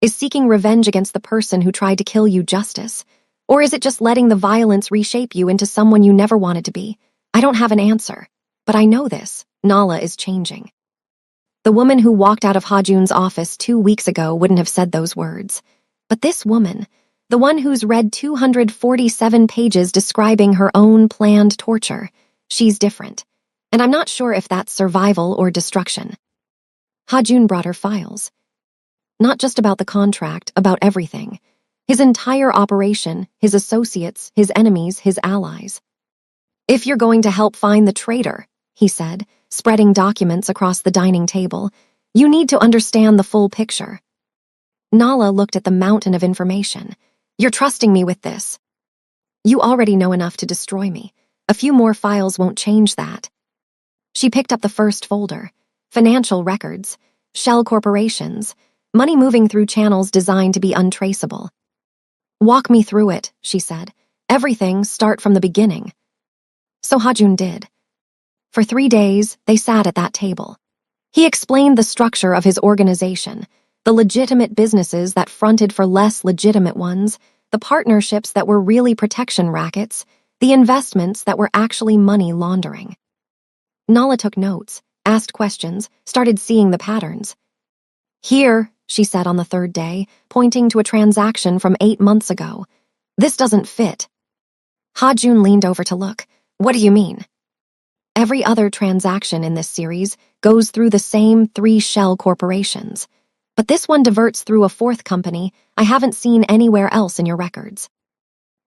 Is seeking revenge against the person who tried to kill you justice? Or is it just letting the violence reshape you into someone you never wanted to be? I don't have an answer. But I know this. Nala is changing. The woman who walked out of Ha-Jun's office 2 weeks ago wouldn't have said those words. But this woman, the one who's read 247 pages describing her own planned torture, she's different. And I'm not sure if that's survival or destruction. Ha-Jun brought her files. Not just about the contract, about everything. His entire operation, his associates, his enemies, his allies. If you're going to help find the traitor, he said, spreading documents across the dining table, you need to understand the full picture. Nala looked at the mountain of information. You're trusting me with this. You already know enough to destroy me. A few more files won't change that. She picked up the first folder. Financial records, shell corporations, money moving through channels designed to be untraceable. Walk me through it, she said. Everything, start from the beginning. So Ha-Jun did. For 3 days, they sat at that table. He explained the structure of his organization, the legitimate businesses that fronted for less legitimate ones, the partnerships that were really protection rackets, the investments that were actually money laundering. Nala took notes, asked questions, started seeing the patterns. Here, she said on the 3rd day, pointing to a transaction from 8 months ago. This doesn't fit. Ha-Jun leaned over to look. What do you mean? Every other transaction in this series goes through the same 3 shell corporations. But this one diverts through a 4th company I haven't seen anywhere else in your records.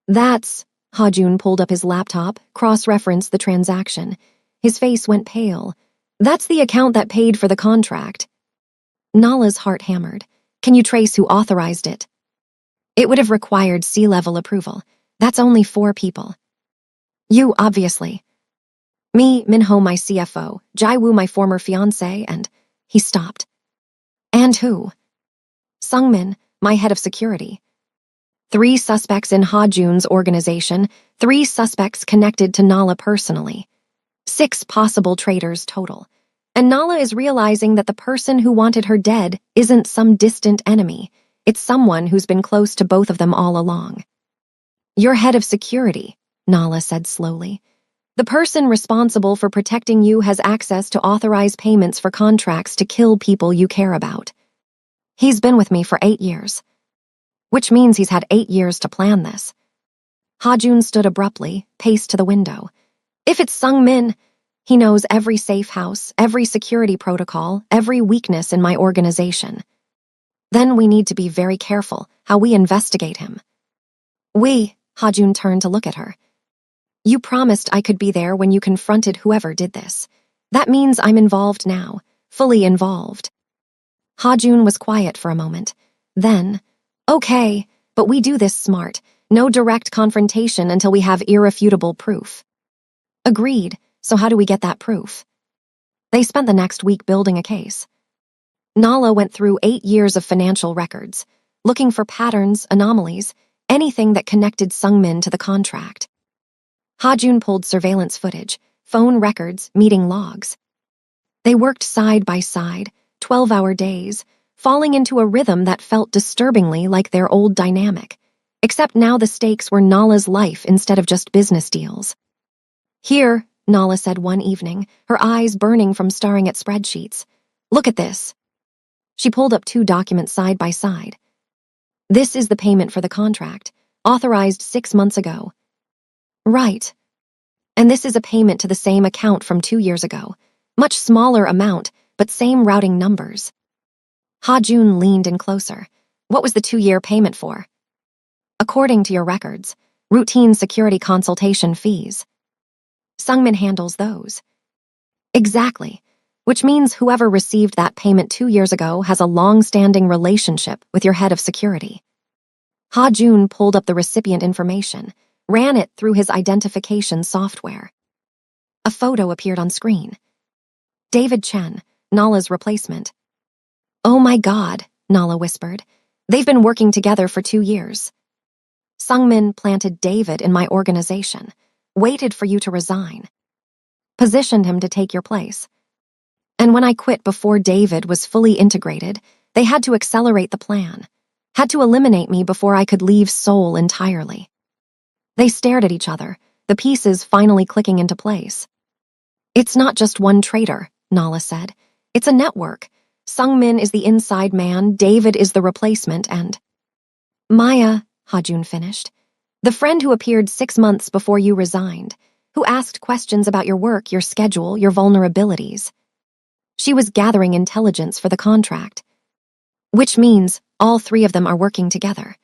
That's... Ha-Jun pulled up his laptop, cross-referenced the transaction. His face went pale. That's the account that paid for the contract. Nala's heart hammered. Can you trace who authorized it? It would have required C-level approval. That's only 4 people. You, obviously. Me, Minho, my CFO, Jaiwoo, my former fiancé, and... He stopped. And who? Sungmin, my head of security. 3 suspects in Ha-Jun's organization, 3 suspects connected to Nala personally. 6 possible traitors total. And Nala is realizing that the person who wanted her dead isn't some distant enemy. It's someone who's been close to both of them all along. Your head of security, Nala said slowly. The person responsible for protecting you has access to authorize payments for contracts to kill people you care about. He's been with me for 8 years. Which means he's had 8 years to plan this. Ha-Jun stood abruptly, paced to the window. If it's Sungmin, he knows every safe house, every security protocol, every weakness in my organization. Then we need to be very careful how we investigate him. Ha-Jun turned to look at her. You promised I could be there when you confronted whoever did this. That means I'm involved now, fully involved. Ha-jun was quiet for a moment. Then, okay, but we do this smart. No direct confrontation until we have irrefutable proof. Agreed, so how do we get that proof? They spent the next week building a case. Nala went through 8 years of financial records, looking for patterns, anomalies, anything that connected Sungmin to the contract. Ha-jun pulled surveillance footage, phone records, meeting logs. They worked side by side, 12-hour days, falling into a rhythm that felt disturbingly like their old dynamic, except now the stakes were Nala's life instead of just business deals. Here, Nala said one evening, her eyes burning from staring at spreadsheets. Look at this. She pulled up 2 documents side by side. This is the payment for the contract, authorized 6 months ago. Right. And this is a payment to the same account from 2 years ago. Much smaller amount, but same routing numbers. Ha-jun leaned in closer. What was the 2-year payment for? According to your records, routine security consultation fees. Sungmin handles those. Exactly, which means whoever received that payment 2 years ago has a long-standing relationship with your head of security. Ha-jun pulled up the recipient information, ran it through his identification software. A photo appeared on screen. David Chen, Nala's replacement. Oh my God, Nala whispered. They've been working together for 2 years. Sungmin planted David in my organization, waited for you to resign, positioned him to take your place. And when I quit before David was fully integrated, they had to accelerate the plan, had to eliminate me before I could leave Seoul entirely. They stared at each other, the pieces finally clicking into place. It's not just one traitor, Nala said. It's a network. Sungmin is the inside man, David is the replacement, and Maya, Ha-jun finished. The friend who appeared 6 months before you resigned, who asked questions about your work, your schedule, your vulnerabilities. She was gathering intelligence for the contract. Which means all 3 of them are working together.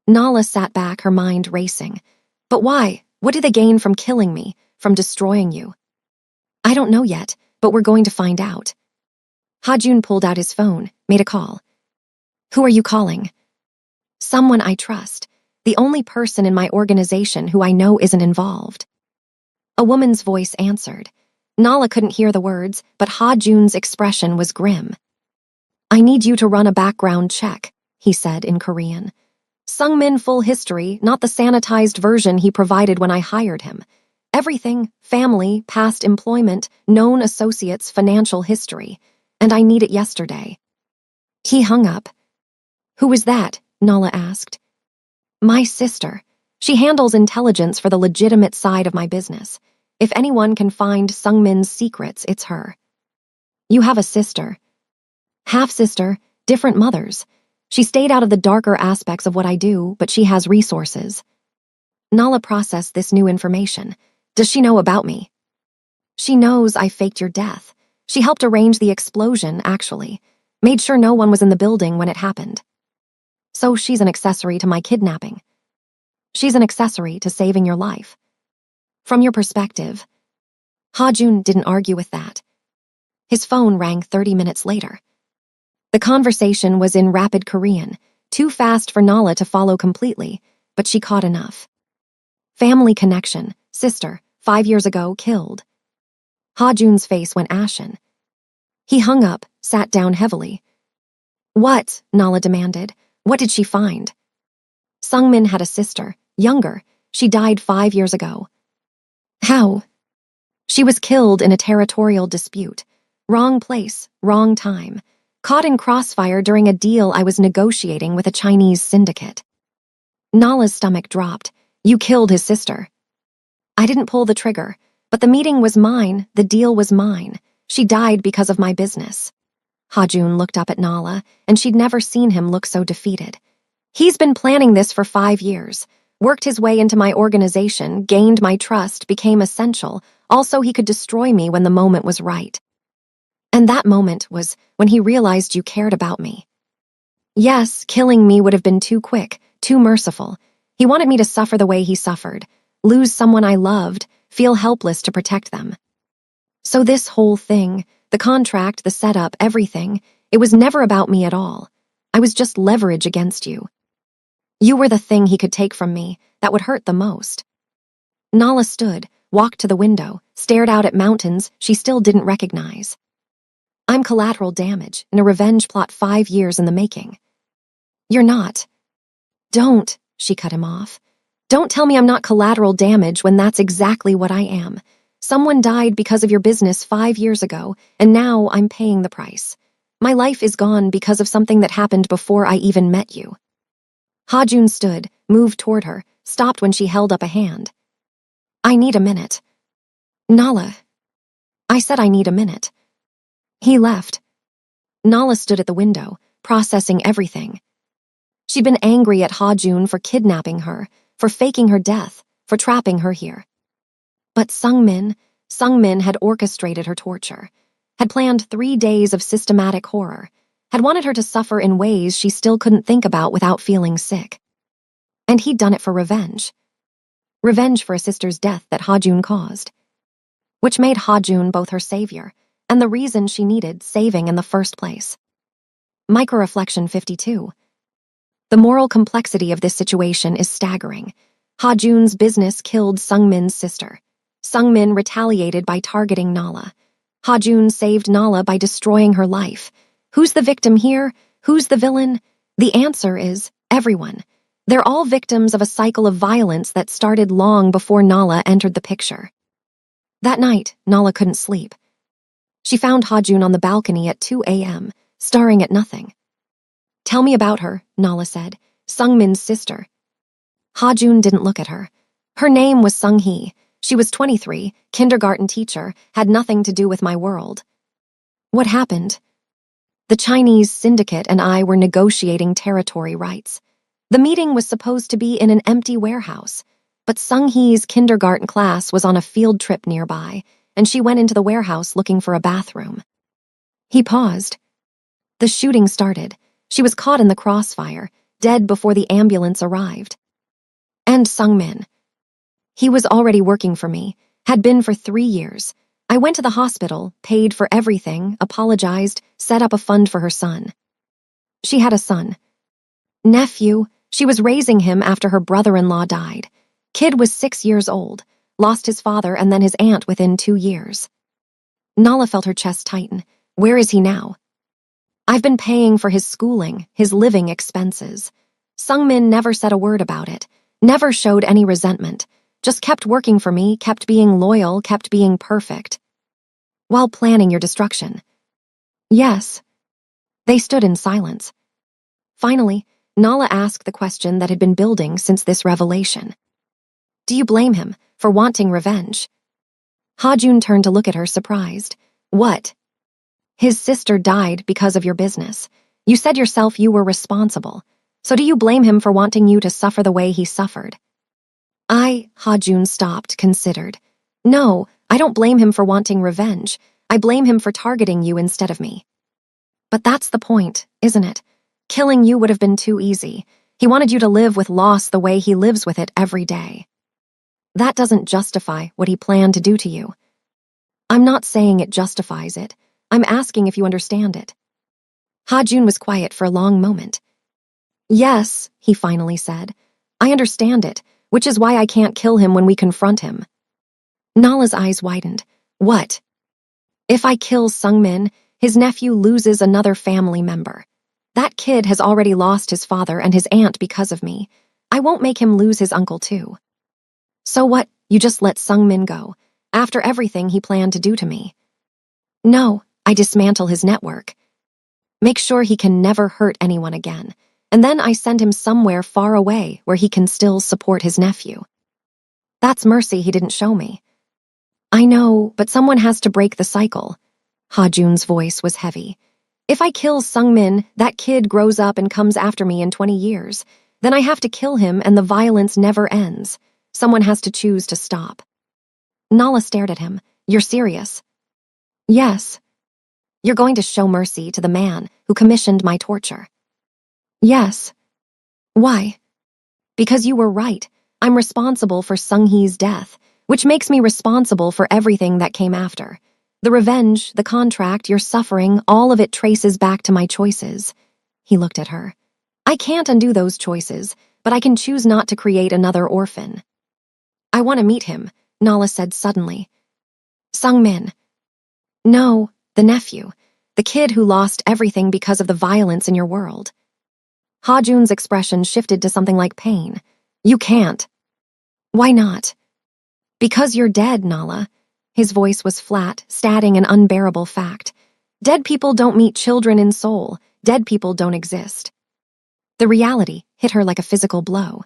Nala sat back, her mind racing. But why? What do they gain from killing me, from destroying you? I don't know yet, but we're going to find out. Ha-jun pulled out his phone, made a call. Who are you calling? Someone I trust, the only person in my organization who I know isn't involved. A woman's voice answered. Nala couldn't hear the words, but Ha-jun's expression was grim. I need you to run a background check, he said in Korean. Sungmin full history, not the sanitized version he provided when I hired him. Everything, family, past employment, known associates, financial history. And I need it yesterday. He hung up. Who was that? Nala asked. My sister. She handles intelligence for the legitimate side of my business. If anyone can find Sungmin's secrets, it's her. You have a sister. Half-sister, different mothers. She stayed out of the darker aspects of what I do, but she has resources. Nala processed this new information. Does she know about me? She knows I faked your death. She helped arrange the explosion, actually. Made sure no one was in the building when it happened. So she's an accessory to my kidnapping. She's an accessory to saving your life. From your perspective, Ha-jun didn't argue with that. His phone rang 30 minutes later. The conversation was in rapid Korean, too fast for Nala to follow completely, but she caught enough. Family connection, sister, 5 years ago, killed. Ha-jun's face went ashen. He hung up, sat down heavily. What? Nala demanded. What did she find? Sungmin had a sister, younger. She died 5 years ago. How? She was killed in a territorial dispute. Wrong place, wrong time. Caught in crossfire during a deal I was negotiating with a Chinese syndicate. Nala's stomach dropped. You killed his sister. I didn't pull the trigger, but the meeting was mine, the deal was mine. She died because of my business. Ha-jun looked up at Nala, and she'd never seen him look so defeated. He's been planning this for 5 years, worked his way into my organization, gained my trust, became essential. Also, he could destroy me when the moment was right. And that moment was when he realized you cared about me. Yes, killing me would have been too quick, too merciful. He wanted me to suffer the way he suffered, lose someone I loved, feel helpless to protect them. So this whole thing, the contract, the setup, everything, it was never about me at all. I was just leverage against you. You were the thing he could take from me that would hurt the most. Nala stood, walked to the window, stared out at mountains she still didn't recognize. I'm collateral damage in a revenge plot 5 years in the making. You're not. Don't, she cut him off. Don't tell me I'm not collateral damage when that's exactly what I am. Someone died because of your business 5 years ago, and now I'm paying the price. My life is gone because of something that happened before I even met you. Ha-Jun stood, moved toward her, stopped when she held up a hand. I need a minute. Nala. I said I need a minute. He left. Nala stood at the window, processing everything. She'd been angry at Ha-Jun for kidnapping her, for faking her death, for trapping her here. But Sungmin had orchestrated her torture, had planned 3 days of systematic horror, had wanted her to suffer in ways she still couldn't think about without feeling sick. And he'd done it for revenge. Revenge for a sister's death that Ha-Jun caused. Which made Ha-Jun both her savior and the reason she needed saving in the first place. Microreflection 52. The moral complexity of this situation is staggering. Ha-Jun's business killed Sungmin's sister. Sungmin retaliated by targeting Nala. Ha-Jun saved Nala by destroying her life. Who's the victim here? Who's the villain? The answer is everyone. They're all victims of a cycle of violence that started long before Nala entered the picture. That night, Nala couldn't sleep. She found Ha-Jun on the balcony at 2 a.m., staring at nothing. Tell me about her, Nala said. Sungmin's sister. Ha-Jun didn't look at her. Her name was Sung-hee. She was 23, kindergarten teacher, had nothing to do with my world. What happened? The Chinese syndicate and I were negotiating territory rights. The meeting was supposed to be in an empty warehouse, but Sung-hee's kindergarten class was on a field trip nearby, and she went into the warehouse looking for a bathroom. He paused. The shooting started. She was caught in the crossfire, dead before the ambulance arrived. And Sungmin. He was already working for me, had been for 3 years. I went to the hospital, paid for everything, apologized, set up a fund for her son. She had a son. Nephew. She was raising him after her brother-in-law died. Kid was 6 years old, lost his father and then his aunt within 2 years. Nala felt her chest tighten. Where is he now? I've been paying for his schooling, his living expenses. Sungmin never said a word about it, never showed any resentment, just kept working for me, kept being loyal, kept being perfect. While planning your destruction. Yes. They stood in silence. Finally, Nala asked the question that had been building since this revelation. Do you blame him for wanting revenge? Ha-Jun turned to look at her, surprised. What? His sister died because of your business. You said yourself you were responsible. So do you blame him for wanting you to suffer the way he suffered? Ha-Jun stopped, considered. No, I don't blame him for wanting revenge. I blame him for targeting you instead of me. But that's the point, isn't it? Killing you would have been too easy. He wanted you to live with loss the way he lives with it every day. That doesn't justify what he planned to do to you. I'm not saying it justifies it. I'm asking if you understand it. Ha-Jun was quiet for a long moment. Yes, he finally said. I understand it, which is why I can't kill him when we confront him. Nala's eyes widened. What? If I kill Sungmin, his nephew loses another family member. That kid has already lost his father and his aunt because of me. I won't make him lose his uncle too. So what, you just let Sungmin go, after everything he planned to do to me? No, I dismantle his network. Make sure he can never hurt anyone again, and then I send him somewhere far away where he can still support his nephew. That's mercy he didn't show me. I know, but someone has to break the cycle. Ha-Jun's voice was heavy. If I kill Sungmin, that kid grows up and comes after me in 20 years. Then I have to kill him and the violence never ends. Someone has to choose to stop. Nala stared at him. You're serious? Yes. You're going to show mercy to the man who commissioned my torture. Yes. Why? Because you were right. I'm responsible for Sung-hee's death, which makes me responsible for everything that came after. The revenge, the contract, your suffering, all of it traces back to my choices. He looked at her. I can't undo those choices, but I can choose not to create another orphan. I want to meet him, Nala said suddenly. Sung-min. No, the nephew. The kid who lost everything because of the violence in your world. Ha-jun's expression shifted to something like pain. You can't. Why not? Because you're dead, Nala. His voice was flat, stating an unbearable fact. Dead people don't meet children in soul. Dead people don't exist. The reality hit her like a physical blow.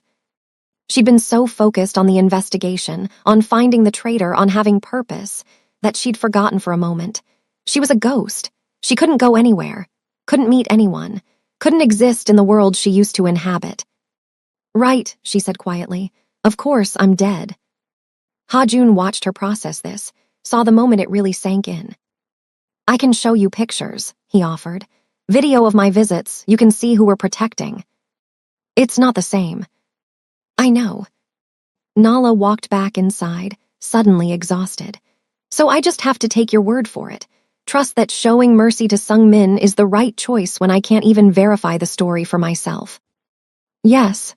She'd been so focused on the investigation, on finding the traitor, on having purpose, that she'd forgotten for a moment. She was a ghost. She couldn't go anywhere, couldn't meet anyone, couldn't exist in the world she used to inhabit. Right, she said quietly. Of course, I'm dead. Ha-jun watched her process this, saw the moment it really sank in. I can show you pictures, he offered. Video of my visits, you can see who we're protecting. It's not the same. I know. Nala walked back inside, suddenly exhausted. So I just have to take your word for it. Trust that showing mercy to Sung-min is the right choice when I can't even verify the story for myself. Yes.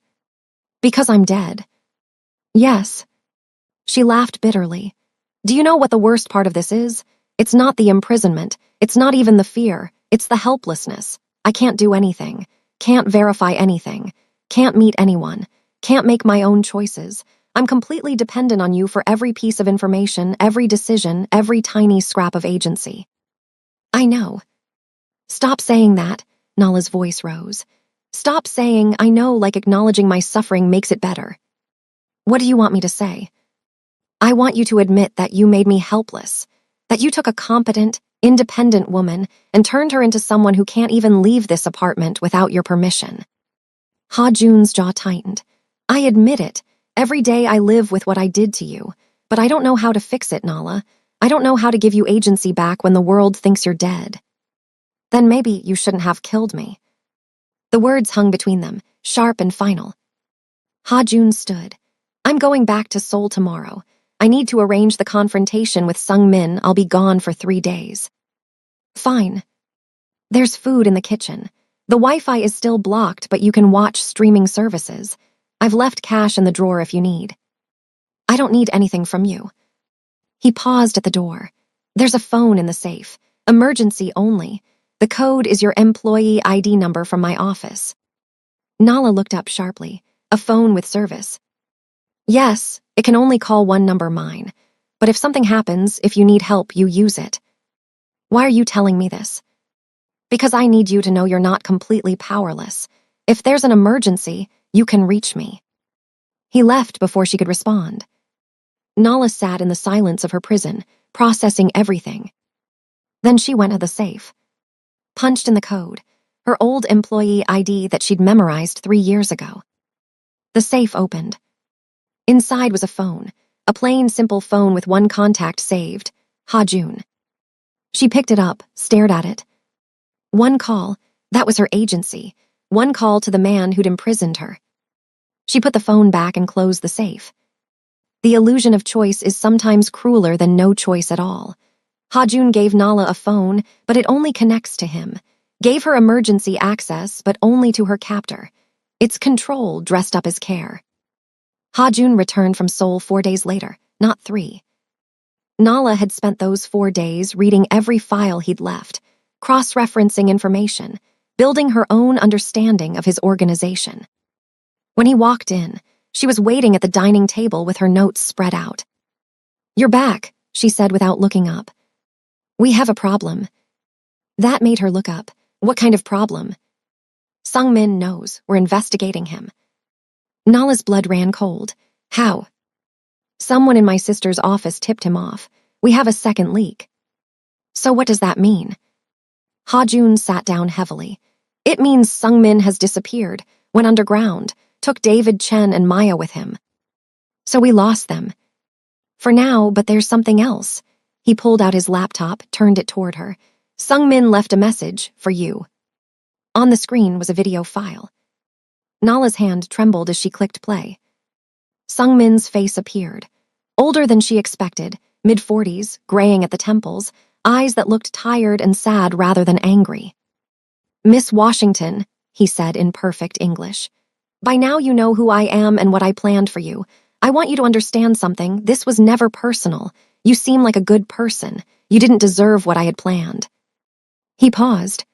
Because I'm dead. Yes. She laughed bitterly. Do you know what the worst part of this is? It's not the imprisonment. It's not even the fear. It's the helplessness. I can't do anything. Can't verify anything. Can't meet anyone. Can't make my own choices. I'm completely dependent on you for every piece of information, every decision, every tiny scrap of agency. I know. Stop saying that, Nala's voice rose. Stop saying I know like acknowledging my suffering makes it better. What do you want me to say? I want you to admit that you made me helpless, that you took a competent, independent woman and turned her into someone who can't even leave this apartment without your permission. Ha-jun's jaw tightened. I admit it. Every day I live with what I did to you, but I don't know how to fix it, Nala. I don't know how to give you agency back when the world thinks you're dead. Then maybe you shouldn't have killed me. The words hung between them, sharp and final. Ha-jun stood. I'm going back to Seoul tomorrow. I need to arrange the confrontation with Sung-min. I'll be gone for 3 days. Fine. There's food in the kitchen. The Wi-Fi is still blocked, but you can watch streaming services. I've left cash in the drawer if you need. I don't need anything from you. He paused at the door. There's a phone in the safe. Emergency only. The code is your employee ID number from my office. Nala looked up sharply. A phone with service. Yes, it can only call one number, mine. But if something happens, if you need help, you use it. Why are you telling me this? Because I need you to know you're not completely powerless. If there's an emergency, you can reach me. He left before she could respond. Nala sat in the silence of her prison, processing everything. Then she went to the safe. Punched in the code, her old employee ID that she'd memorized 3 years ago. The safe opened. Inside was a phone, a plain, simple phone with one contact saved, Ha-jun. She picked it up, stared at it. One call, that was her agency. One call to the man who'd imprisoned her. She put the phone back and closed the safe. The illusion of choice is sometimes crueler than no choice at all. Ha-jun gave Nala a phone, but it only connects to him. Gave her emergency access, but only to her captor. It's control dressed up as care. Ha-jun returned from Seoul 4 days later, not 3. Nala had spent those 4 days reading every file he'd left, cross-referencing information, building her own understanding of his organization. When he walked in, she was waiting at the dining table with her notes spread out. You're back, she said without looking up. We have a problem. That made her look up. What kind of problem? Sung-min knows. We're investigating him. Nala's blood ran cold. How? Someone in my sister's office tipped him off. We have a second leak. So what does that mean? Ha-jun sat down heavily. It means Sung-min has disappeared, went underground, took David Chen and Maya with him. So we lost them. For now, but there's something else. He pulled out his laptop, turned it toward her. Sung-min left a message for you. On the screen was a video file. Nala's hand trembled as she clicked play. Sungmin's face appeared. Older than she expected, mid-40s, graying at the temples, eyes that looked tired and sad rather than angry. "Miss Washington," he said in perfect English. "By now you know who I am and what I planned for you. I want you to understand something. This was never personal. You seem like a good person. You didn't deserve what I had planned." He paused.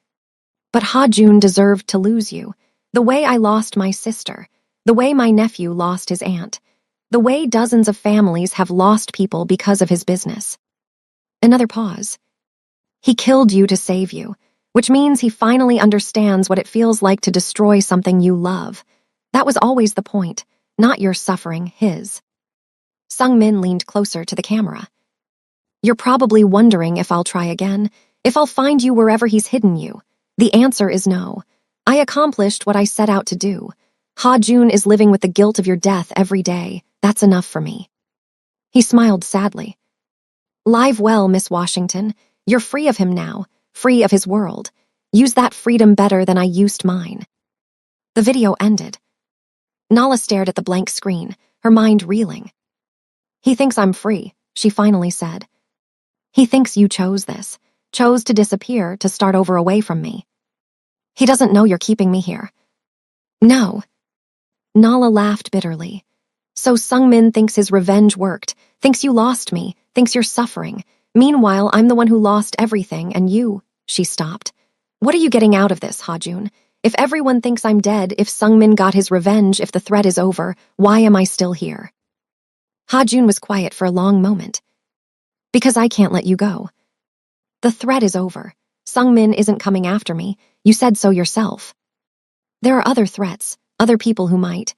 "But Ha-jun deserved to lose you. The way I lost my sister. The way my nephew lost his aunt. The way dozens of families have lost people because of his business." Another pause. "He killed you to save you, which means he finally understands what it feels like to destroy something you love. That was always the point, not your suffering, his." Sungmin leaned closer to the camera. "You're probably wondering if I'll try again, if I'll find you wherever he's hidden you. The answer is no. I accomplished what I set out to do. Ha-jun is living with the guilt of your death every day. That's enough for me." He smiled sadly. "Live well, Miss Washington. You're free of him now, free of his world. Use that freedom better than I used mine." The video ended. Nala stared at the blank screen, her mind reeling. "He thinks I'm free," she finally said. "He thinks you chose this, chose to disappear, to start over away from me. He doesn't know you're keeping me here." "No." Nala laughed bitterly. "So Sungmin thinks his revenge worked, thinks you lost me, thinks you're suffering. Meanwhile, I'm the one who lost everything, and you—" She stopped. "What are you getting out of this, Ha-jun? If everyone thinks I'm dead, if Sungmin got his revenge, if the threat is over, why am I still here?" Ha-jun was quiet for a long moment. "Because I can't let you go. The threat is over. Sungmin isn't coming after me. You said so yourself. There are other threats, other people who might."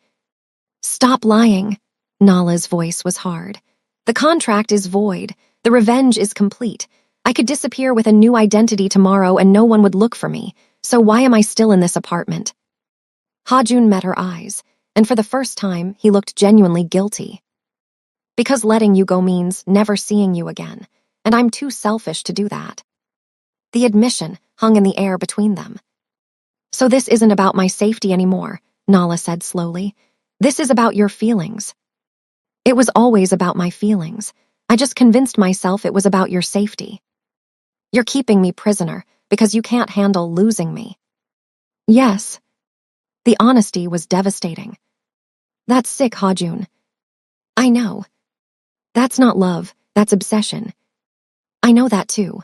"Stop lying." Nala's voice was hard. "The contract is void. The revenge is complete. I could disappear with a new identity tomorrow and no one would look for me. So why am I still in this apartment?" Ha-jun met her eyes, and for the first time, he looked genuinely guilty. "Because letting you go means never seeing you again, and I'm too selfish to do that." The admission hung in the air between them. "So this isn't about my safety anymore," Nala said slowly. "This is about your feelings." "It was always about my feelings. I just convinced myself it was about your safety. You're keeping me prisoner because you can't handle losing me." "Yes." The honesty was devastating. "That's sick, Ha-jun." "I know. That's not love, that's obsession." "I know that too."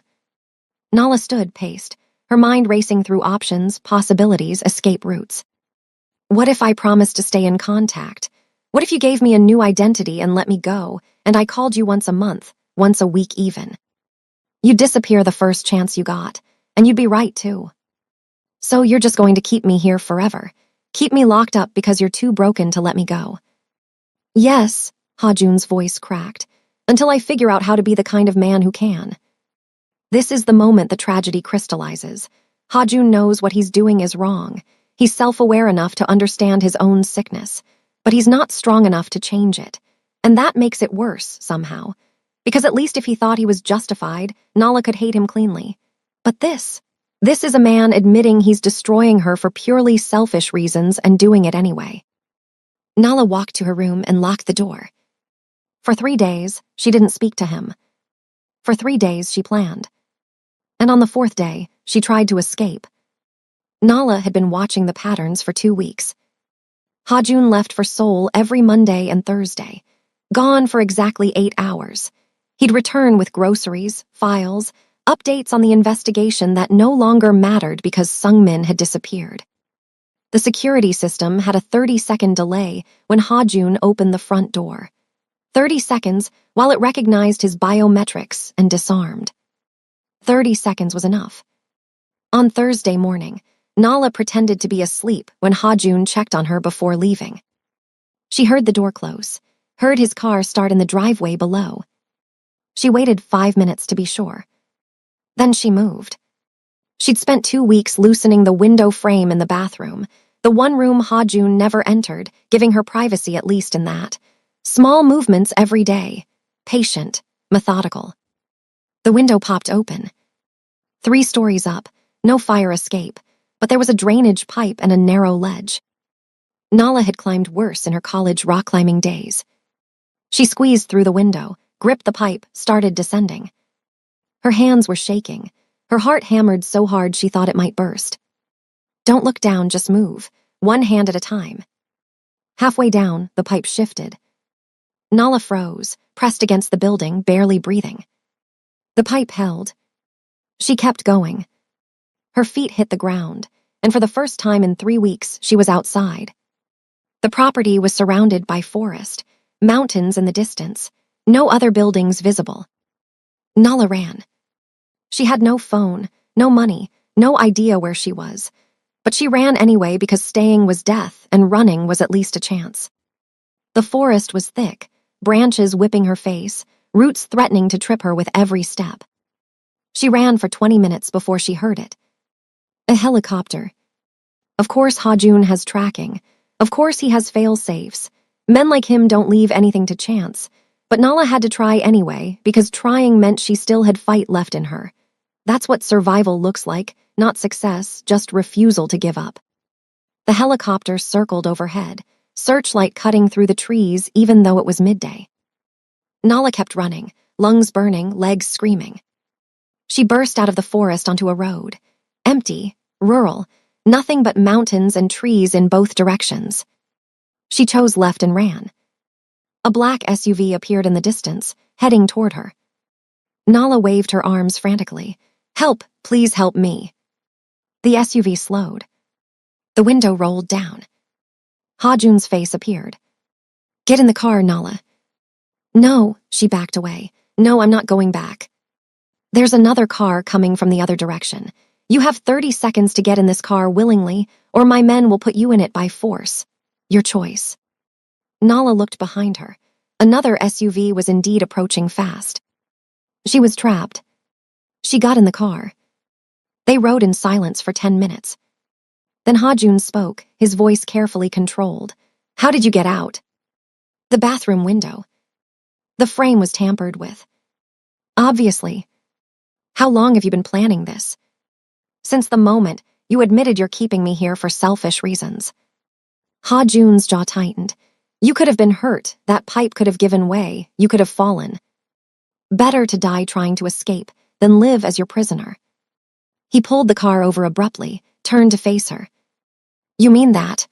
Nala stood, paced, her mind racing through options, possibilities, escape routes. "What if I promised to stay in contact? What if you gave me a new identity and let me go, and I called you once a month, once a week even? You'd disappear the first chance you got, and you'd be right too. So you're just going to keep me here forever, keep me locked up because you're too broken to let me go." "Yes," Ha-jun's voice cracked, "until I figure out how to be the kind of man who can." This is the moment the tragedy crystallizes. Ha-jun knows what he's doing is wrong. He's self-aware enough to understand his own sickness, but he's not strong enough to change it. And that makes it worse, somehow. Because at least if he thought he was justified, Nala could hate him cleanly. But this is a man admitting he's destroying her for purely selfish reasons and doing it anyway. Nala walked to her room and locked the door. For 3 days, she didn't speak to him. For 3 days, she planned. And on the 4th day, she tried to escape. Nala had been watching the patterns for 2 weeks. Ha-jun left for Seoul every Monday and Thursday, gone for exactly 8 hours. He'd return with groceries, files, updates on the investigation that no longer mattered because Sungmin had disappeared. The security system had a 30-second delay when Ha-jun opened the front door. 30 seconds while it recognized his biometrics and disarmed. 30 seconds was enough. On Thursday morning, Nala pretended to be asleep when Ha-jun checked on her before leaving. She heard the door close, heard his car start in the driveway below. She waited 5 minutes to be sure. Then she moved. She'd spent 2 weeks loosening the window frame in the bathroom, the one room Ha-jun never entered, giving her privacy at least in that. Small movements every day, patient, methodical. The window popped open. 3 stories up, no fire escape, but there was a drainage pipe and a narrow ledge. Nala had climbed worse in her college rock climbing days. She squeezed through the window, gripped the pipe, started descending. Her hands were shaking. Her heart hammered so hard she thought it might burst. Don't look down, just move, one hand at a time. Halfway down, the pipe shifted. Nala froze, pressed against the building, barely breathing. The pipe held. She kept going. Her feet hit the ground, and for the first time in 3 weeks, she was outside. The property was surrounded by forest, mountains in the distance, no other buildings visible. Nala ran. She had no phone, no money, no idea where she was, but she ran anyway because staying was death and running was at least a chance. The forest was thick, branches whipping her face, roots threatening to trip her with every step. She ran for 20 minutes before she heard it. A helicopter. Of course Hajun has tracking. Of course he has fail-safes. Men like him don't leave anything to chance. But Nala had to try anyway, because trying meant she still had fight left in her. That's what survival looks like, not success, just refusal to give up. The helicopter circled overhead, searchlight cutting through the trees even though it was midday. Nala kept running, lungs burning, legs screaming. She burst out of the forest onto a road. Empty, rural, nothing but mountains and trees in both directions. She chose left and ran. A black SUV appeared in the distance, heading toward her. Nala waved her arms frantically. Help, please help me. The SUV slowed. The window rolled down. Hajun's face appeared. Get in the car, Nala. No, she backed away. No, I'm not going back. There's another car coming from the other direction. You have 30 seconds to get in this car willingly, or my men will put you in it by force. Your choice. Nala looked behind her. Another SUV was indeed approaching fast. She was trapped. She got in the car. They rode in silence for 10 minutes. Then Hajun spoke, his voice carefully controlled. How did you get out? The bathroom window. The frame was tampered with. Obviously. How long have you been planning this? Since the moment you admitted you're keeping me here for selfish reasons. Hajun's jaw tightened. You could have been hurt, that pipe could have given way, you could have fallen. Better to die trying to escape than live as your prisoner. He pulled the car over abruptly, turned to face her. You mean that?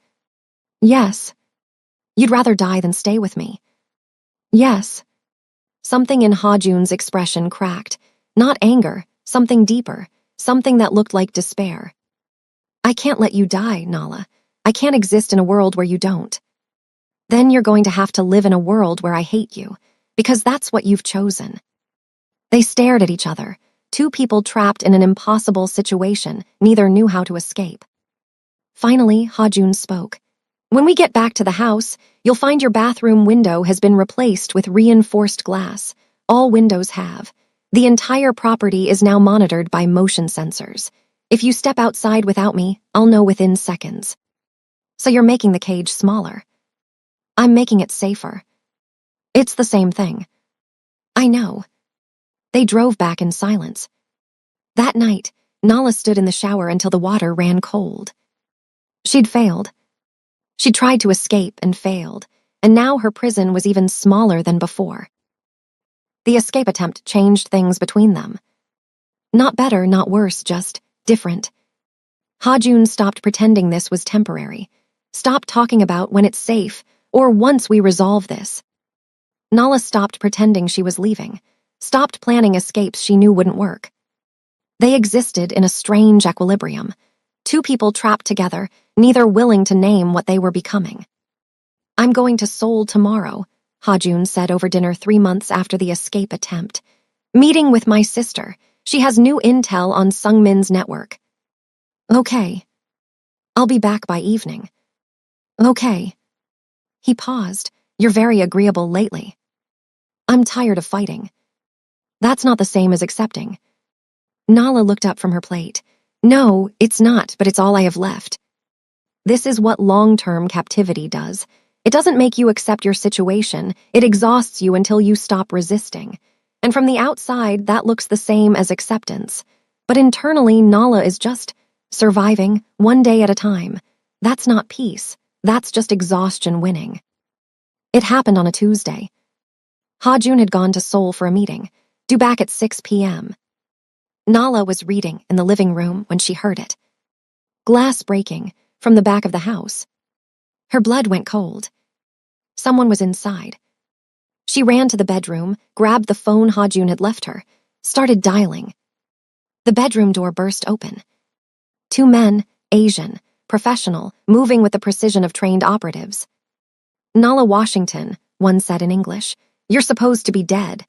Yes. You'd rather die than stay with me. Yes. Something in Hajun's expression cracked. Not anger, something deeper, something that looked like despair. I can't let you die, Nala. I can't exist in a world where you don't. Then you're going to have to live in a world where I hate you, because that's what you've chosen. They stared at each other, two people trapped in an impossible situation, neither knew how to escape. Finally, Hajun spoke. When we get back to the house, you'll find your bathroom window has been replaced with reinforced glass. All windows have. The entire property is now monitored by motion sensors. If you step outside without me, I'll know within seconds. So you're making the cage smaller. I'm making it safer. It's the same thing. I know. They drove back in silence. That night, Nala stood in the shower until the water ran cold. She'd failed. She tried to escape and failed, and now her prison was even smaller than before. The escape attempt changed things between them. Not better, not worse, just different. Hajun stopped pretending this was temporary. Stopped talking about when it's safe, or once we resolve this. Nala stopped pretending she was leaving. Stopped planning escapes she knew wouldn't work. They existed in a strange equilibrium. Two people trapped together, neither willing to name what they were becoming. I'm going to Seoul tomorrow, Hajun said over dinner 3 months after the escape attempt. Meeting with my sister. She has new intel on Sungmin's network. Okay. I'll be back by evening. Okay. He paused. You're very agreeable lately. I'm tired of fighting. That's not the same as accepting. Nala looked up from her plate. No, it's not, but it's all I have left. This is what long-term captivity does. It doesn't make you accept your situation, it exhausts you until you stop resisting. And from the outside, that looks the same as acceptance. But internally, Nala is just surviving, one day at a time. That's not peace. That's just exhaustion winning. It happened on a Tuesday. Ha-jun had gone to Seoul for a meeting, due back at 6 p.m. Nala was reading in the living room when she heard it. Glass breaking from the back of the house. Her blood went cold. Someone was inside. She ran to the bedroom, grabbed the phone Ha-jun had left her, started dialing. The bedroom door burst open. Two men, Asian, professional, moving with the precision of trained operatives. "Nala Washington," one said in English, "you're supposed to be dead."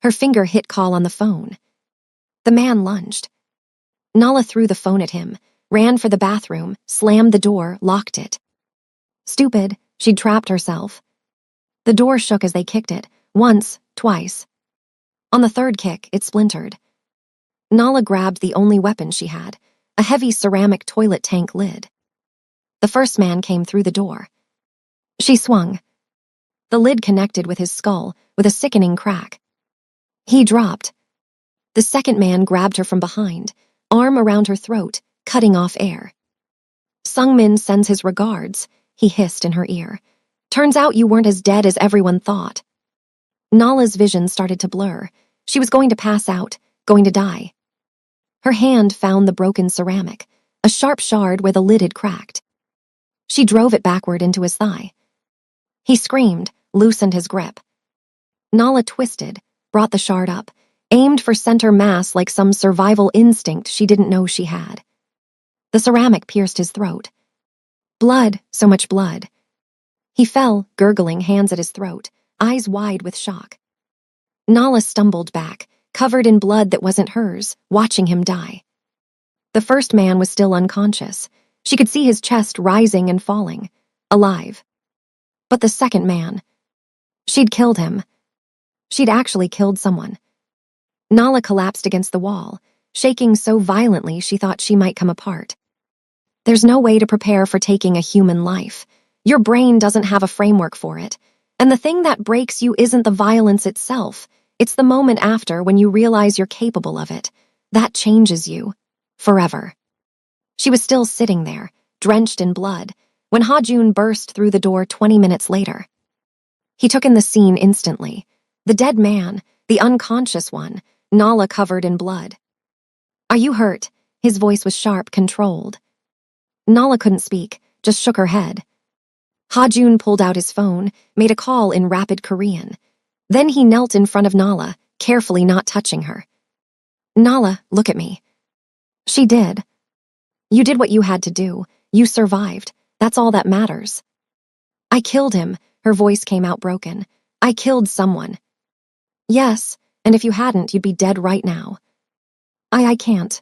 Her finger hit call on the phone. The man lunged. Nala threw the phone at him, ran for the bathroom, slammed the door, locked it. Stupid, she'd trapped herself. The door shook as they kicked it, once, twice. On the third kick, it splintered. Nala grabbed the only weapon she had, a heavy ceramic toilet tank lid. The first man came through the door. She swung. The lid connected with his skull with a sickening crack. He dropped. The second man grabbed her from behind, arm around her throat, cutting off air. "Sungmin sends his regards," he hissed in her ear. "Turns out you weren't as dead as everyone thought." Nala's vision started to blur. She was going to pass out, going to die. Her hand found the broken ceramic, a sharp shard where the lid had cracked. She drove it backward into his thigh. He screamed, loosened his grip. Nala twisted, brought the shard up, aimed for center mass like some survival instinct she didn't know she had. The ceramic pierced his throat. Blood, so much blood. He fell, gurgling, hands at his throat, eyes wide with shock. Nala stumbled back, covered in blood that wasn't hers, watching him die. The first man was still unconscious. She could see his chest rising and falling, alive. But the second man, she'd killed him. She'd actually killed someone. Nala collapsed against the wall, shaking so violently she thought she might come apart. There's no way to prepare for taking a human life. Your brain doesn't have a framework for it. And the thing that breaks you isn't the violence itself. It's the moment after when you realize you're capable of it. That changes you. Forever. She was still sitting there, drenched in blood, when Ha-jun burst through the door 20 minutes later. He took in the scene instantly. The dead man, the unconscious one, Nala covered in blood. "Are you hurt?" His voice was sharp, controlled. Nala couldn't speak, just shook her head. Ha-jun pulled out his phone, made a call in rapid Korean. Then he knelt in front of Nala, carefully not touching her. "Nala, look at me." She did. "You did what you had to do. You survived. That's all that matters." "I killed him," her voice came out broken. "I killed someone." "Yes, and if you hadn't, you'd be dead right now." I can't."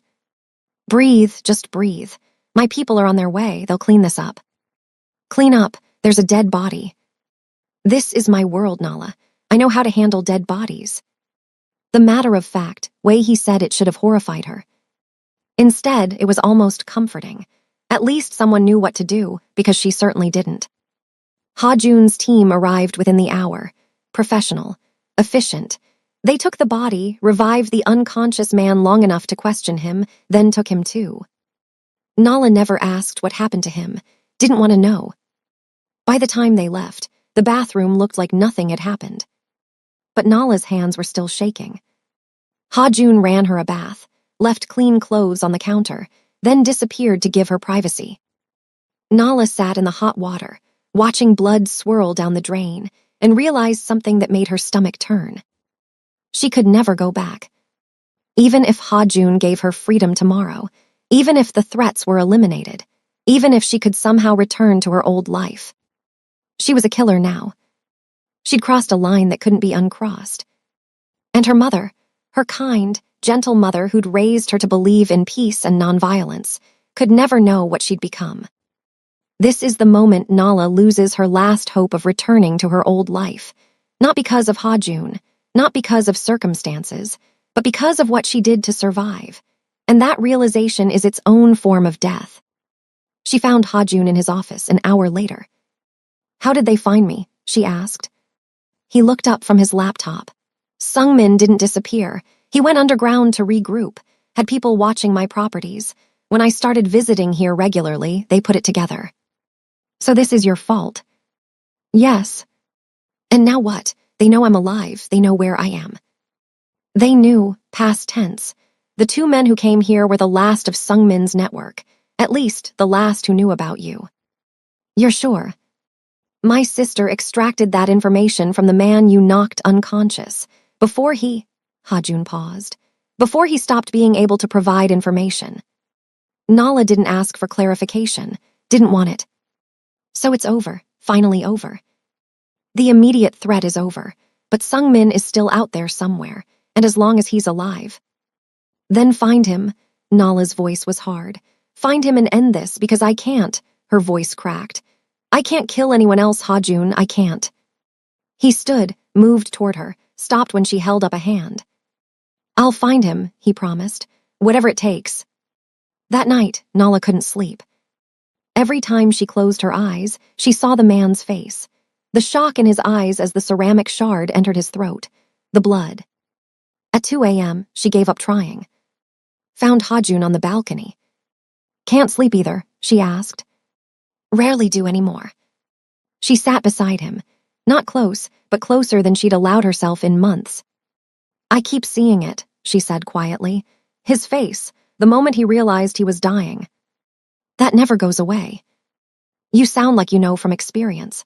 "Breathe, just breathe. My people are on their way. They'll clean this up." "Clean up. There's a dead body." "This is my world, Nala. I know how to handle dead bodies." The matter-of-fact way he said it should have horrified her. Instead, it was almost comforting. At least someone knew what to do, because she certainly didn't. Ha-jun's team arrived within the hour. Professional. Efficient. They took the body, revived the unconscious man long enough to question him, then took him too. Nala never asked what happened to him, didn't want to know. By the time they left, the bathroom looked like nothing had happened. But Nala's hands were still shaking. Ha-jun ran her a bath, left clean clothes on the counter, then disappeared to give her privacy. Nala sat in the hot water, watching blood swirl down the drain, and realized something that made her stomach turn. She could never go back. Even if Ha-jun gave her freedom tomorrow, even if the threats were eliminated, even if she could somehow return to her old life. She was a killer now. She'd crossed a line that couldn't be uncrossed. And her mother, her kind, gentle mother who'd raised her to believe in peace and nonviolence, could never know what she'd become. This is the moment Nala loses her last hope of returning to her old life, not because of Ha-jun, not because of circumstances, but because of what she did to survive. And that realization is its own form of death. She found Ha-jun in his office an hour later. "How did they find me?" she asked. He looked up from his laptop. "Sungmin didn't disappear. He went underground to regroup, had people watching my properties. When I started visiting here regularly, they put it together." So this is your fault? Yes. And now what? They know I'm alive. They know where I am. They knew, past tense. The two men who came here were the last of Sungmin's network. At least, the last who knew about you. You're sure? My sister extracted that information from the man you knocked unconscious. Before he... Hajun paused. Before he stopped being able to provide information. Nala didn't ask for clarification. Didn't want it. So it's over. Finally over. The immediate threat is over. But Sungmin is still out there somewhere. And as long as he's alive. Then find him. Nala's voice was hard. Find him and end this, because I can't. Her voice cracked. I can't kill anyone else, Hajun, I can't. He stood, moved toward her, stopped when she held up a hand. I'll find him, he promised. Whatever it takes. That night, Nala couldn't sleep. Every time she closed her eyes, she saw the man's face. The shock in his eyes as the ceramic shard entered his throat. The blood. At 2 a.m., she gave up trying. Found Hajun on the balcony. Can't sleep either, she asked. Rarely do anymore. She sat beside him. Not close, but closer than she'd allowed herself in months. I keep seeing it, she said quietly. His face, the moment he realized he was dying. That never goes away. You sound like you know from experience.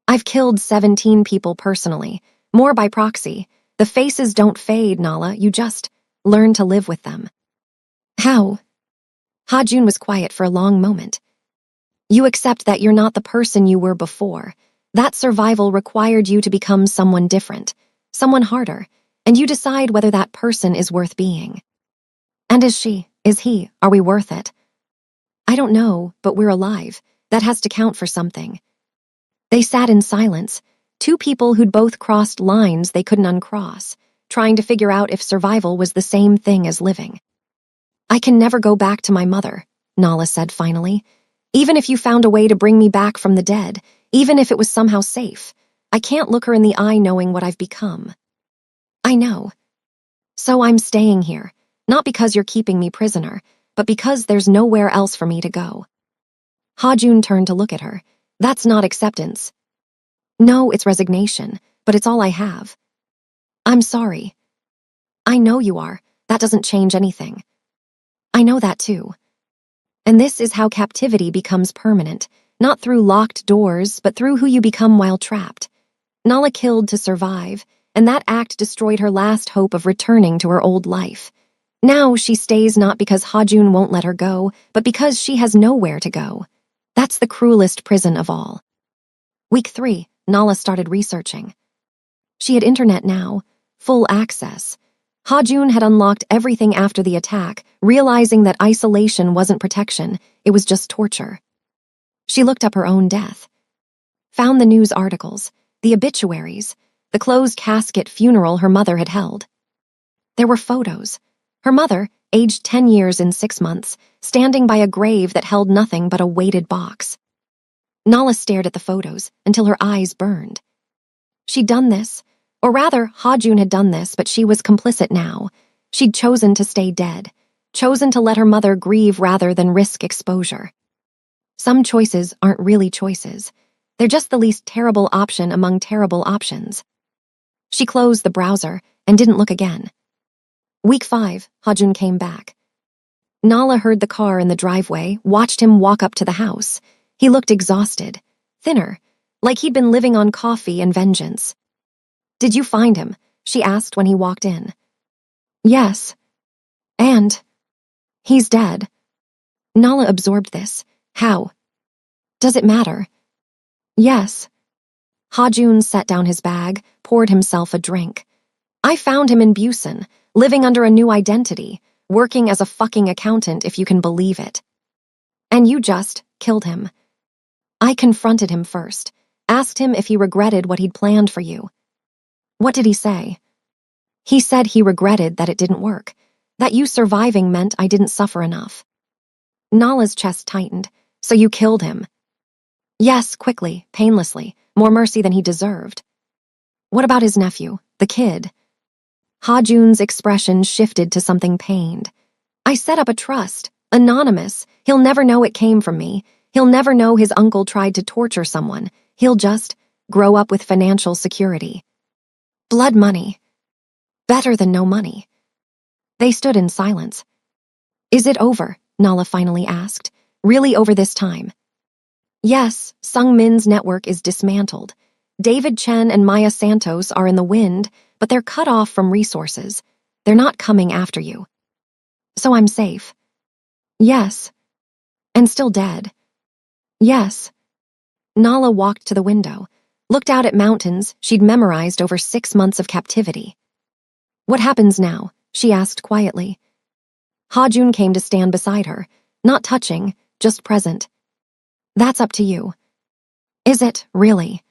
I've killed 17 people personally, more by proxy. The faces don't fade, Nala, you just learn to live with them. How? Hajun was quiet for a long moment. You accept that you're not the person you were before. That survival required you to become someone different, someone harder, and you decide whether that person is worth being. And is he, are we worth it? I don't know, but we're alive. That has to count for something. They sat in silence, two people who'd both crossed lines they couldn't uncross, trying to figure out if survival was the same thing as living. I can never go back to my mother, Nala said finally. Even if you found a way to bring me back from the dead, even if it was somehow safe, I can't look her in the eye knowing what I've become. I know. So I'm staying here, not because you're keeping me prisoner, but because there's nowhere else for me to go. Hajun turned to look at her. That's not acceptance. No, it's resignation, but it's all I have. I'm sorry. I know you are. That doesn't change anything. I know that too. And this is how captivity becomes permanent, not through locked doors, but through who you become while trapped. Nala killed to survive, and that act destroyed her last hope of returning to her old life. Now she stays not because Hajun won't let her go, but because she has nowhere to go. That's the cruelest prison of all. Week 3, Nala started researching. She had internet now, full access. Hajun had unlocked everything after the attack, realizing that isolation wasn't protection, it was just torture. She looked up her own death. Found the news articles, the obituaries, the closed casket funeral her mother had held. There were photos. Her mother, aged 10 years and 6 months, standing by a grave that held nothing but a weighted box. Nala stared at the photos until her eyes burned. She'd done this. Or rather, Hajun had done this, but she was complicit now. She'd chosen to stay dead, chosen to let her mother grieve rather than risk exposure. Some choices aren't really choices. They're just the least terrible option among terrible options. She closed the browser and didn't look again. Week 5, Hajun came back. Nala heard the car in the driveway, watched him walk up to the house. He looked exhausted, thinner, like he'd been living on coffee and vengeance. Did you find him? She asked when he walked in. Yes. And? He's dead. Nala absorbed this. How? Does it matter? Yes. Hajun set down his bag, poured himself a drink. I found him in Busan, living under a new identity, working as a fucking accountant if you can believe it. And you just killed him. I confronted him first, asked him if he regretted what he'd planned for you. What did he say? He said he regretted that it didn't work, that you surviving meant I didn't suffer enough. Nala's chest tightened. So you killed him? Yes, quickly, painlessly, more mercy than he deserved. What about his nephew, the kid? Hajun's expression shifted to something pained. I set up a trust, anonymous. He'll never know it came from me. He'll never know his uncle tried to torture someone. He'll just grow up with financial security. Blood money. Better than no money. They stood in silence. Is it over? Nala finally asked. Really over this time? Yes, Sung Min's network is dismantled. David Chen and Maya Santos are in the wind, but they're cut off from resources. They're not coming after you. So I'm safe. Yes. And still dead. Yes. Nala walked to the window, looked out at mountains she'd memorized over 6 months of captivity. What happens now? She asked quietly. Ha-jun came to stand beside her, not touching, just present. That's up to you. Is it, really?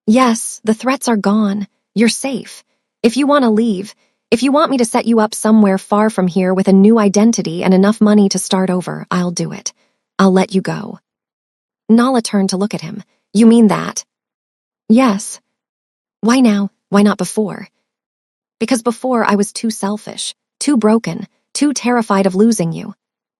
Yes, the threats are gone. You're safe. If you want to leave, if you want me to set you up somewhere far from here with a new identity and enough money to start over, I'll do it. I'll let you go. Nala turned to look at him. You mean that? Yes. Why now? Why not before? Because before I was too selfish, too broken, too terrified of losing you.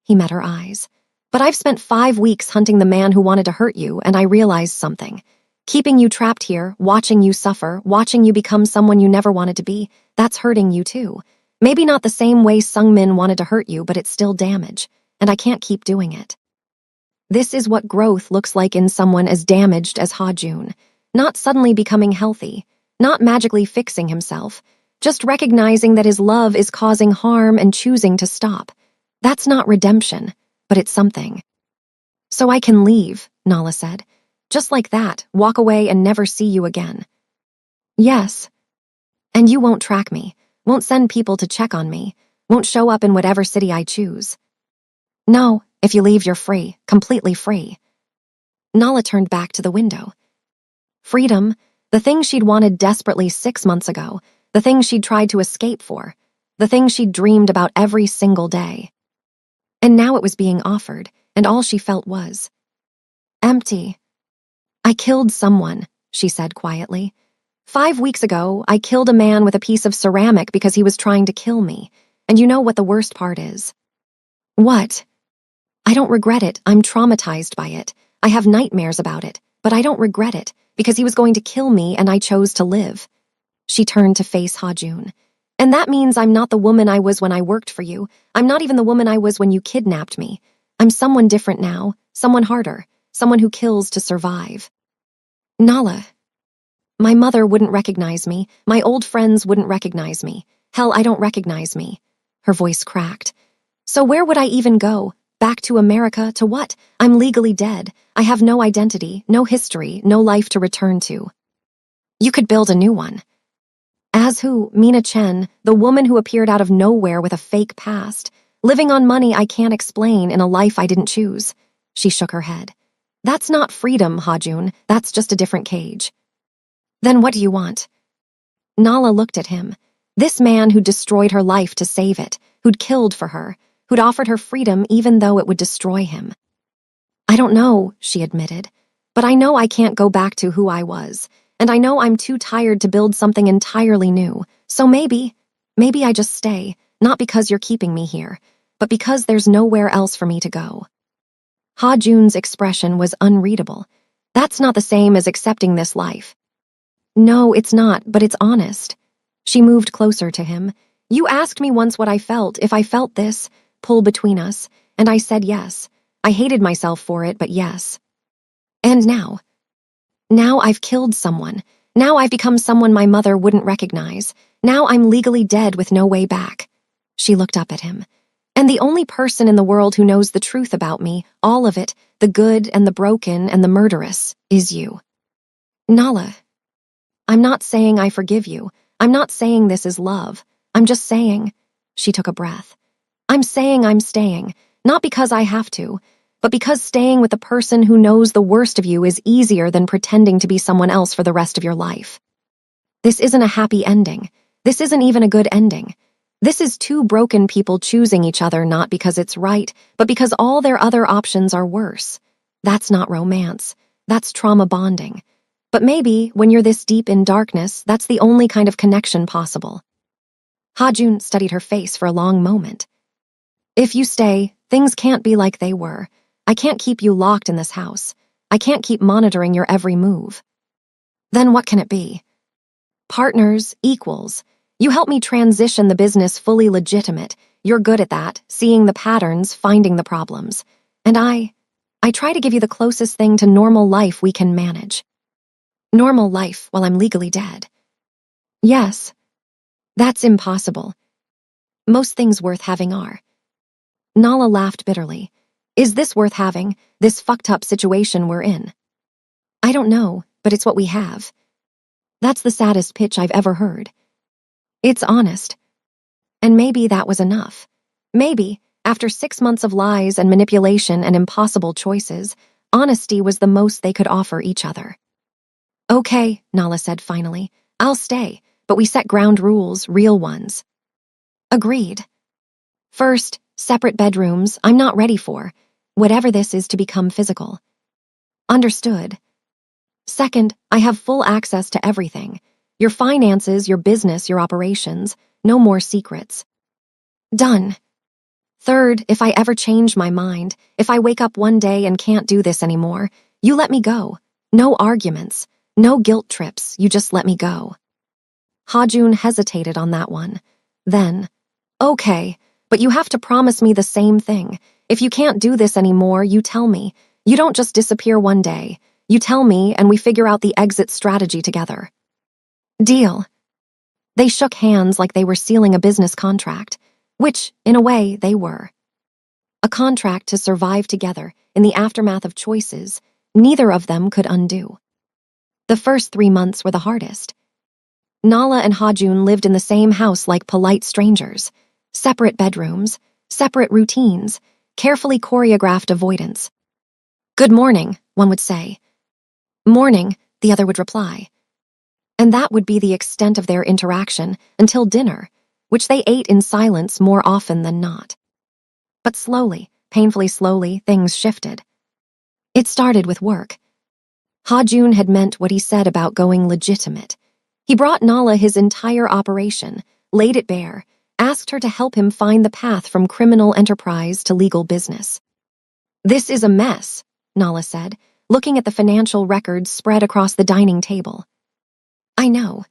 He met her eyes. But I've spent 5 weeks hunting the man who wanted to hurt you, and I realized something. Keeping you trapped here, watching you suffer, watching you become someone you never wanted to be, that's hurting you too. Maybe not the same way Sung Min wanted to hurt you, but it's still damage, and I can't keep doing it. This is what growth looks like in someone as damaged as Ha-jun. Not suddenly becoming healthy, not magically fixing himself, just recognizing that his love is causing harm and choosing to stop. That's not redemption, but it's something. So I can leave, Nala said. Just like that, walk away and never see you again. Yes. And you won't track me, won't send people to check on me, won't show up in whatever city I choose. No, if you leave, you're free, completely free. Nala turned back to the window. Freedom, the thing she'd wanted desperately 6 months ago, the thing she'd tried to escape for, the thing she'd dreamed about every single day. And now it was being offered, and all she felt was empty. I killed someone, she said quietly. 5 weeks ago, I killed a man with a piece of ceramic because he was trying to kill me. And you know what the worst part is? What? I don't regret it. I'm traumatized by it. I have nightmares about it, but I don't regret it because he was going to kill me and I chose to live. She turned to face Ha-jun. And that means I'm not the woman I was when I worked for you. I'm not even the woman I was when you kidnapped me. I'm someone different now, someone harder, someone who kills to survive. Nala. My mother wouldn't recognize me. My old friends wouldn't recognize me. Hell, I don't recognize me. Her voice cracked. So where would I even go? Back to America? To what? I'm legally dead. I have no identity, no history, no life to return to. You could build a new one. As who? Mina Chen, the woman who appeared out of nowhere with a fake past, living on money I can't explain in a life I didn't choose. She shook her head. That's not freedom, Ha-jun. That's just a different cage. Then what do you want? Nala looked at him. This man who'd destroyed her life to save it, who'd killed for her, who'd offered her freedom even though it would destroy him. I don't know, she admitted, but I know I can't go back to who I was, and I know I'm too tired to build something entirely new, so maybe I just stay, not because you're keeping me here, but because there's nowhere else for me to go. Ha-jun's expression was unreadable. That's not the same as accepting this life. No, it's not, but it's honest. She moved closer to him. You asked me once what I felt, if I felt this pull between us, and I said yes. I hated myself for it, but yes. And now? Now I've killed someone. Now I've become someone my mother wouldn't recognize. Now I'm legally dead with no way back. She looked up at him. And the only person in the world who knows the truth about me, all of it, the good and the broken and the murderous, is you. Nala. I'm not saying I forgive you. I'm not saying this is love. I'm just saying, she took a breath. I'm saying I'm staying, not because I have to, but because staying with the person who knows the worst of you is easier than pretending to be someone else for the rest of your life. This isn't a happy ending. This isn't even a good ending. This is two broken people choosing each other not because it's right, but because all their other options are worse. That's not romance. That's trauma bonding. But maybe, when you're this deep in darkness, that's the only kind of connection possible. Ha-jun studied her face for a long moment. If you stay, things can't be like they were. I can't keep you locked in this house. I can't keep monitoring your every move. Then what can it be? Partners, equals. You help me transition the business fully legitimate. You're good at that, seeing the patterns, finding the problems. And I try to give you the closest thing to normal life we can manage. Normal life while I'm legally dead. Yes, that's impossible. Most things worth having are. Nala laughed bitterly. Is this worth having, this fucked up situation we're in? I don't know, but it's what we have. That's the saddest pitch I've ever heard. It's honest. And maybe that was enough. Maybe, after 6 months of lies and manipulation and impossible choices, honesty was the most they could offer each other. Okay, Nala said finally. I'll stay, but we set ground rules, real ones. Agreed. First, separate bedrooms, I'm not ready for. Whatever this is to become physical. Understood. Second, I have full access to everything. Your finances, your business, your operations. No more secrets. Done. Third, if I ever change my mind, if I wake up one day and can't do this anymore, you let me go. No arguments, no guilt trips, you just let me go. Hajun hesitated on that one. Then, okay, but you have to promise me the same thing. If you can't do this anymore, you tell me. You don't just disappear one day. You tell me and we figure out the exit strategy together. Deal. They shook hands like they were sealing a business contract, which, in a way, they were. A contract to survive together in the aftermath of choices neither of them could undo. The first 3 months were the hardest. Nala and Hajun lived in the same house like polite strangers. Separate bedrooms, separate routines, carefully choreographed avoidance. Good morning, one would say. Morning, the other would reply. And that would be the extent of their interaction until dinner, which they ate in silence more often than not. But slowly, painfully slowly, things shifted. It started with work. Hajun had meant what he said about going legitimate. He brought Nala his entire operation, laid it bare, asked her to help him find the path from criminal enterprise to legal business. This is a mess, Nala said, looking at the financial records spread across the dining table. I know.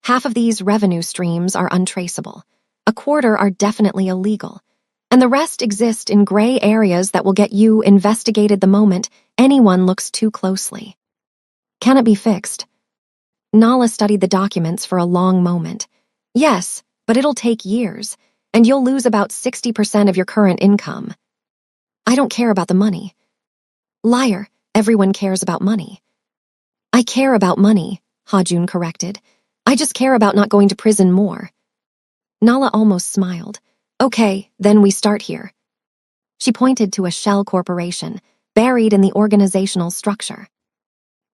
Half of these revenue streams are untraceable. A quarter are definitely illegal. And the rest exist in gray areas that will get you investigated the moment anyone looks too closely. Can it be fixed? Nala studied the documents for a long moment. Yes, but it'll take years, and you'll lose about 60% of your current income. I don't care about the money. Liar, everyone cares about money. I care about money, Hajun corrected. I just care about not going to prison more. Nala almost smiled. Okay, then we start here. She pointed to a shell corporation, buried in the organizational structure.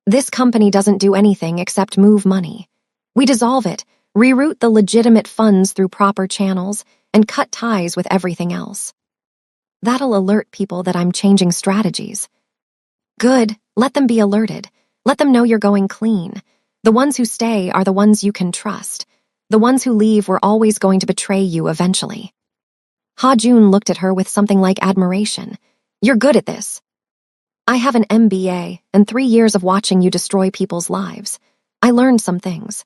This company doesn't do anything except move money. We dissolve it, reroute the legitimate funds through proper channels, and cut ties with everything else. That'll alert people that I'm changing strategies. Good, let them be alerted. Let them know you're going clean. The ones who stay are the ones you can trust. The ones who leave were always going to betray you eventually. Ha-Jun looked at her with something like admiration. You're good at this. I have an MBA and 3 years of watching you destroy people's lives. I learned some things.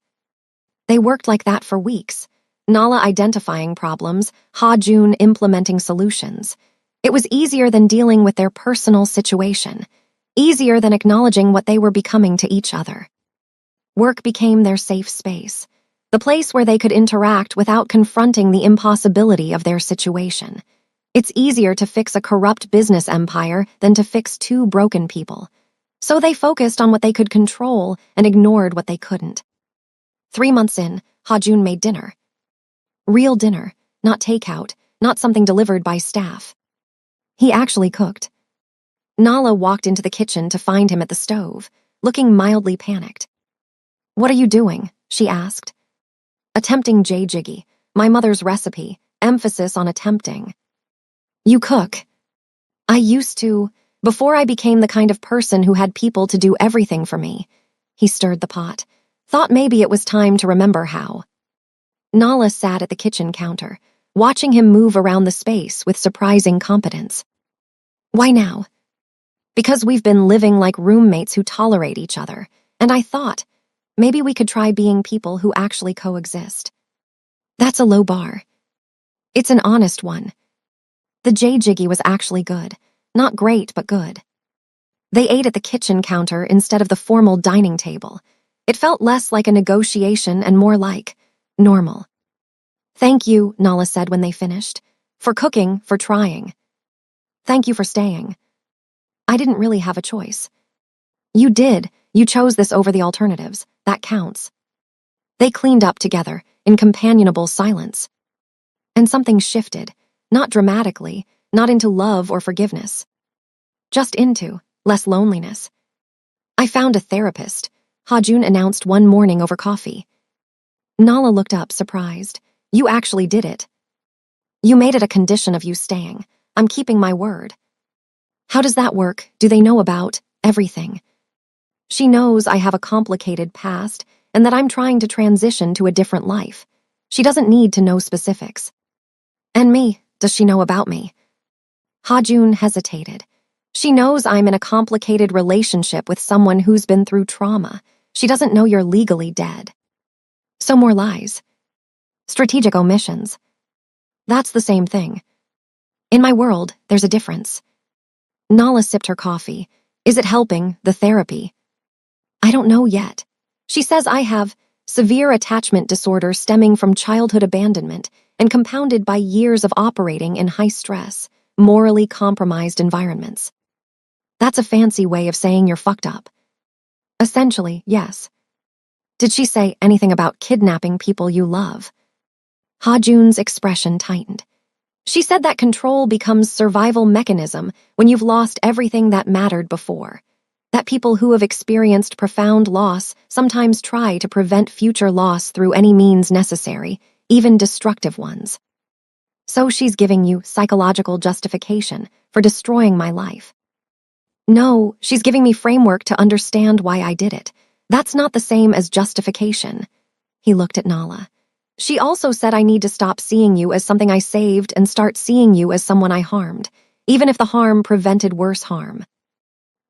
They worked like that for weeks. Nala identifying problems, Ha-Jun implementing solutions. It was easier than dealing with their personal situation. Easier than acknowledging what they were becoming to each other. Work became their safe space. The place where they could interact without confronting the impossibility of their situation. It's easier to fix a corrupt business empire than to fix 2 broken people. So they focused on what they could control and ignored what they couldn't. 3 months in, Ha-Jun made dinner. Real dinner, not takeout, not something delivered by staff. He actually cooked. Nala walked into the kitchen to find him at the stove, looking mildly panicked. What are you doing? She asked. Attempting jjigae, my mother's recipe, emphasis on attempting. You cook. I used to, before I became the kind of person who had people to do everything for me. He stirred the pot, thought maybe it was time to remember how. Nala sat at the kitchen counter, watching him move around the space with surprising competence. Why now? Because we've been living like roommates who tolerate each other, and I thought, maybe we could try being people who actually coexist. That's a low bar. It's an honest one. The J-Jiggy was actually good. Not great, but good. They ate at the kitchen counter instead of the formal dining table. It felt less like a negotiation and more like normal. Thank you, Nala said when they finished. For cooking, for trying. Thank you for staying. I didn't really have a choice. You did. You chose this over the alternatives. That counts. They cleaned up together, in companionable silence. And something shifted, not dramatically, not into love or forgiveness. Just into less loneliness. I found a therapist, Hajun announced one morning over coffee. Nala looked up, surprised. You actually did it. You made it a condition of you staying. I'm keeping my word. How does that work? Do they know about everything? She knows I have a complicated past and that I'm trying to transition to a different life. She doesn't need to know specifics. And me, does she know about me? Hajun hesitated. She knows I'm in a complicated relationship with someone who's been through trauma. She doesn't know you're legally dead. So more lies. Strategic omissions. That's the same thing. In my world, there's a difference. Nala sipped her coffee. Is it helping, the therapy? I don't know yet. She says I have severe attachment disorder stemming from childhood abandonment and compounded by years of operating in high-stress, morally compromised environments. That's a fancy way of saying you're fucked up. Essentially, yes. Did she say anything about kidnapping people you love? Hajun's expression tightened. She said that control becomes survival mechanism when you've lost everything that mattered before. That people who have experienced profound loss sometimes try to prevent future loss through any means necessary, even destructive ones. So she's giving you psychological justification for destroying my life. No, she's giving me framework to understand why I did it. That's not the same as justification. He looked at Nala. She also said I need to stop seeing you as something I saved and start seeing you as someone I harmed, even if the harm prevented worse harm.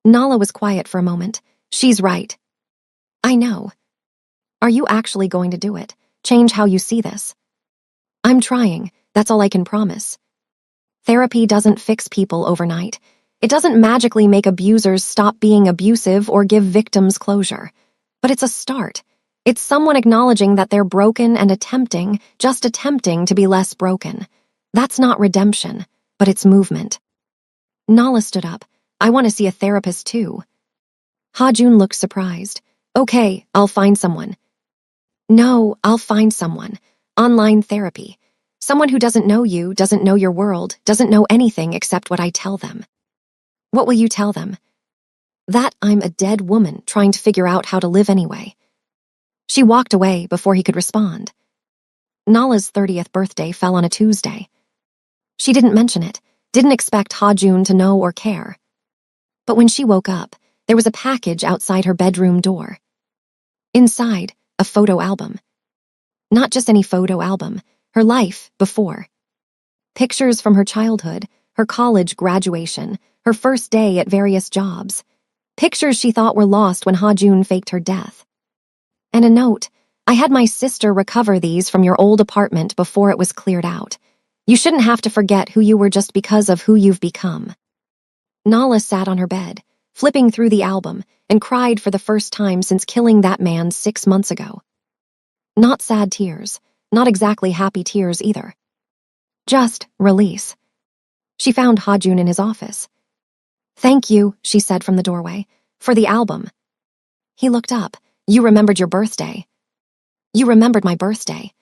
Nala was quiet for a moment. She's right. I know. Are you actually going to do it? Change how you see this? I'm trying. That's all I can promise. Therapy doesn't fix people overnight. It doesn't magically make abusers stop being abusive or give victims closure. But it's a start. It's someone acknowledging that they're broken and just attempting to be less broken. That's not redemption, but it's movement. Nala stood up. I want to see a therapist too. Hajun looked surprised. Okay, I'll find someone. No, I'll find someone. Online therapy. Someone who doesn't know you, doesn't know your world, doesn't know anything except what I tell them. What will you tell them? That I'm a dead woman trying to figure out how to live anyway. She walked away before he could respond. Nala's 30th birthday fell on a Tuesday. She didn't mention it, didn't expect Hajun to know or care. But when she woke up, there was a package outside her bedroom door. Inside, a photo album. Not just any photo album, her life before. Pictures from her childhood, her college graduation, her first day at various jobs. Pictures she thought were lost when Hajun faked her death. And a note, I had my sister recover these from your old apartment before it was cleared out. You shouldn't have to forget who you were just because of who you've become. Nala sat on her bed, flipping through the album, and cried for the first time since killing that man 6 months ago. Not sad tears, not exactly happy tears either. Just release. She found Hajun in his office. Thank you, she said from the doorway, for the album. He looked up. You remembered your birthday. You remembered my birthday.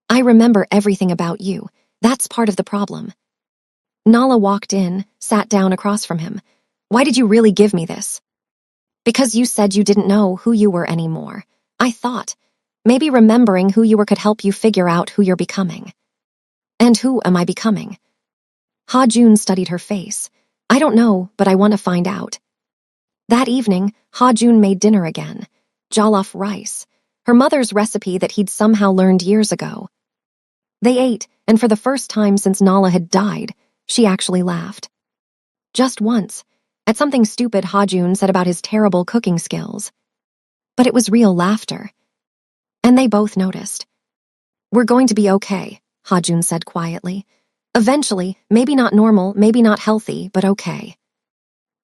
I remember everything about you. That's part of the problem. Nala walked in, sat down across from him. Why did you really give me this? Because you said you didn't know who you were anymore. I thought, maybe remembering who you were could help you figure out who you're becoming. And who am I becoming? Hajun studied her face. I don't know, but I want to find out. That evening, Hajun made dinner again. Jollof rice. Her mother's recipe that he'd somehow learned years ago. They ate, and for the first time since Nala had died, she actually laughed. Just once, at something stupid Hajun said about his terrible cooking skills. But it was real laughter. And they both noticed. "We're going to be okay," Hajun said quietly. "Eventually, maybe not normal, maybe not healthy, but okay.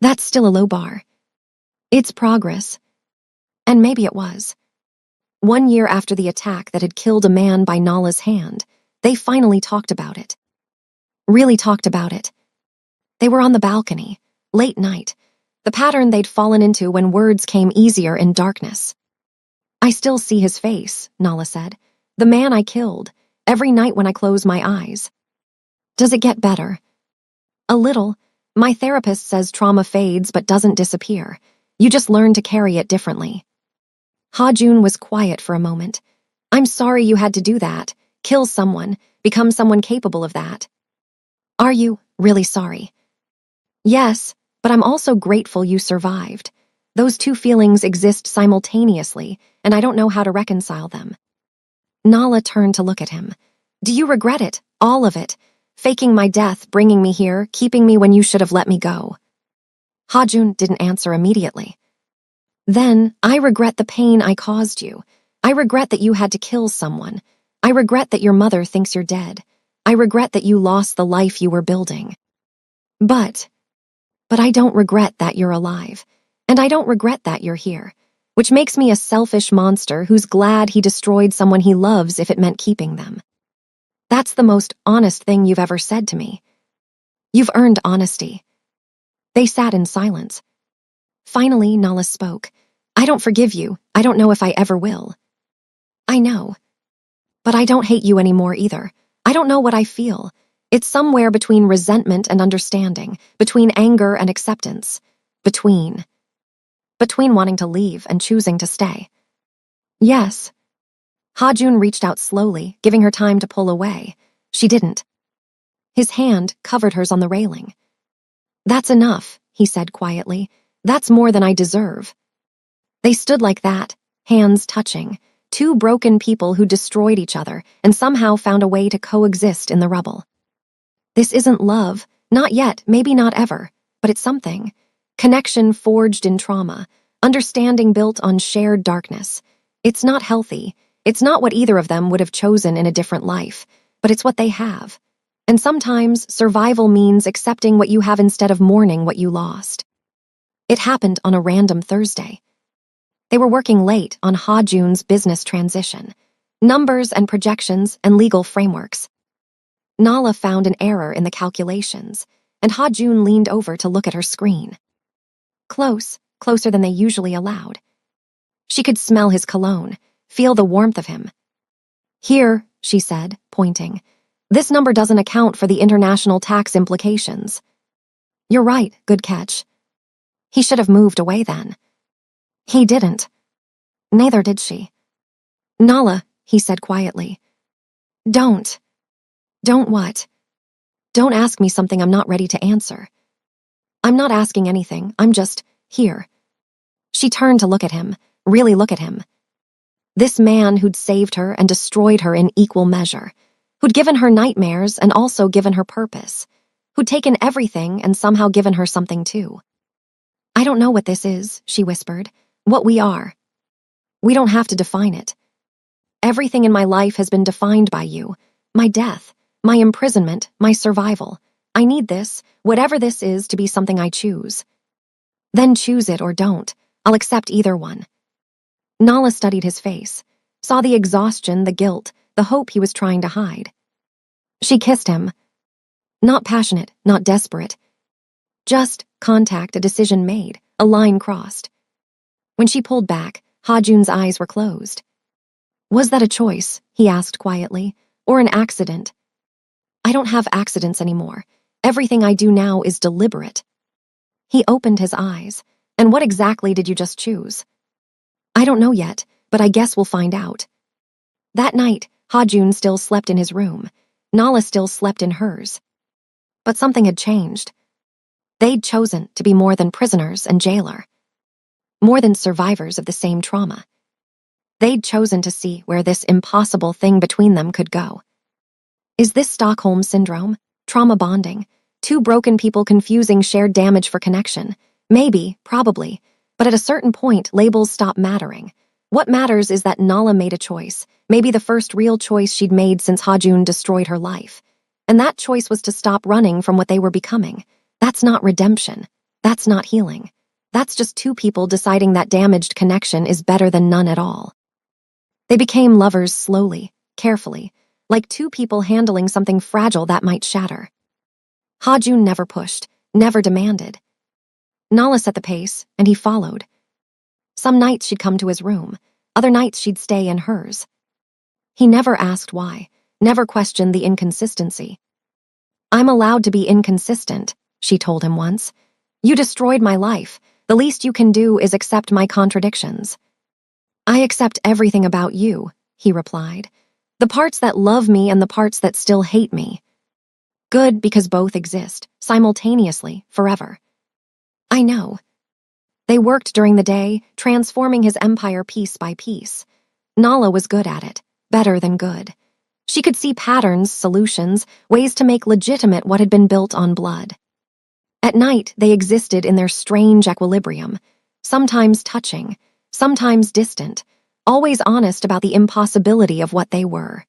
That's still a low bar. It's progress." And maybe it was. 1 year after the attack that had killed a man by Nala's hand, they finally talked about it. Really talked about it. They were on the balcony, late night, the pattern they'd fallen into when words came easier in darkness. "I still see his face," Nala said. "The man I killed, every night when I close my eyes." "Does it get better?" "A little. My therapist says trauma fades but doesn't disappear. You just learn to carry it differently." Hajun was quiet for a moment. "I'm sorry you had to do that. Kill someone, become someone capable of that." "Are you really sorry?" "Yes, but I'm also grateful you survived. Those two feelings exist simultaneously, and I don't know how to reconcile them." Nala turned to look at him. "Do you regret it, all of it? Faking my death, bringing me here, keeping me when you should have let me go?" Hajun didn't answer immediately. "Then, I regret the pain I caused you. I regret that you had to kill someone. I regret that your mother thinks you're dead. I regret that you lost the life you were building. But I don't regret that you're alive. And I don't regret that you're here. Which makes me a selfish monster who's glad he destroyed someone he loves if it meant keeping them. That's the most honest thing you've ever said to me. You've earned honesty." They sat in silence. Finally, Nala spoke. "I don't forgive you. I don't know if I ever will." "I know. But I don't hate you anymore either. I don't know what I feel. It's somewhere between resentment and understanding, between anger and acceptance, between wanting to leave and choosing to stay." "Yes." Hajun reached out slowly, giving her time to pull away. She didn't. His hand covered hers on the railing. "That's enough," he said quietly. "That's more than I deserve." They stood like that, hands touching, two broken people who destroyed each other and somehow found a way to coexist in the rubble. This isn't love, not yet, maybe not ever, but it's something. Connection forged in trauma, understanding built on shared darkness. It's not healthy. It's not what either of them would have chosen in a different life, but it's what they have. And sometimes survival means accepting what you have instead of mourning what you lost. It happened on a random Thursday. They were working late on Ha-jun's business transition, numbers and projections and legal frameworks. Nala found an error in the calculations, and Ha-jun leaned over to look at her screen. Closer than they usually allowed. She could smell his cologne, feel the warmth of him. "Here," she said, pointing. "This number doesn't account for the international tax implications." "You're right, good catch." He should have moved away then. He didn't. Neither did she. "Nala," he said quietly. Don't what? Don't ask me something I'm not ready to answer." "I'm not asking anything, I'm just here." She turned to look at him, really look at him. This man who'd saved her and destroyed her in equal measure, who'd given her nightmares and also given her purpose, who'd taken everything and somehow given her something too. "I don't know what this is," she whispered, "what we are. We don't have to define it. Everything in my life has been defined by you, my death, my imprisonment, my survival. I need this, whatever this is, to be something I choose. Then choose it or don't. I'll accept either one." Nala studied his face, saw the exhaustion, the guilt, the hope he was trying to hide. She kissed him. Not passionate, not desperate. Just contact, a decision made, a line crossed. When she pulled back, Ha-jun's eyes were closed. "Was that a choice?" he asked quietly, "or an accident?" "I don't have accidents anymore. Everything I do now is deliberate." He opened his eyes. "And what exactly did you just choose?" "I don't know yet, but I guess we'll find out." That night, Ha-jun still slept in his room. Nala still slept in hers. But something had changed. They'd chosen to be more than prisoners and jailer. More than survivors of the same trauma. They'd chosen to see where this impossible thing between them could go. Is this Stockholm Syndrome? Trauma bonding? Two broken people confusing shared damage for connection. Maybe, probably. But at a certain point, labels stop mattering. What matters is that Nala made a choice, maybe the first real choice she'd made since Hajun destroyed her life. And that choice was to stop running from what they were becoming. That's not redemption. That's not healing. That's just two people deciding that damaged connection is better than none at all. They became lovers slowly, carefully, like two people handling something fragile that might shatter. Hajun never pushed, never demanded. Nala set the pace, and he followed. Some nights she'd come to his room, other nights she'd stay in hers. He never asked why, never questioned the inconsistency. "I'm allowed to be inconsistent," she told him once. "You destroyed my life. The least you can do is accept my contradictions." "I accept everything about you," he replied. "The parts that love me and the parts that still hate me. Good because both exist, simultaneously, forever." "I know." They worked during the day, transforming his empire piece by piece. Nala was good at it, better than good. She could see patterns, solutions, ways to make legitimate what had been built on blood. At night, they existed in their strange equilibrium, sometimes touching, sometimes distant, always honest about the impossibility of what they were.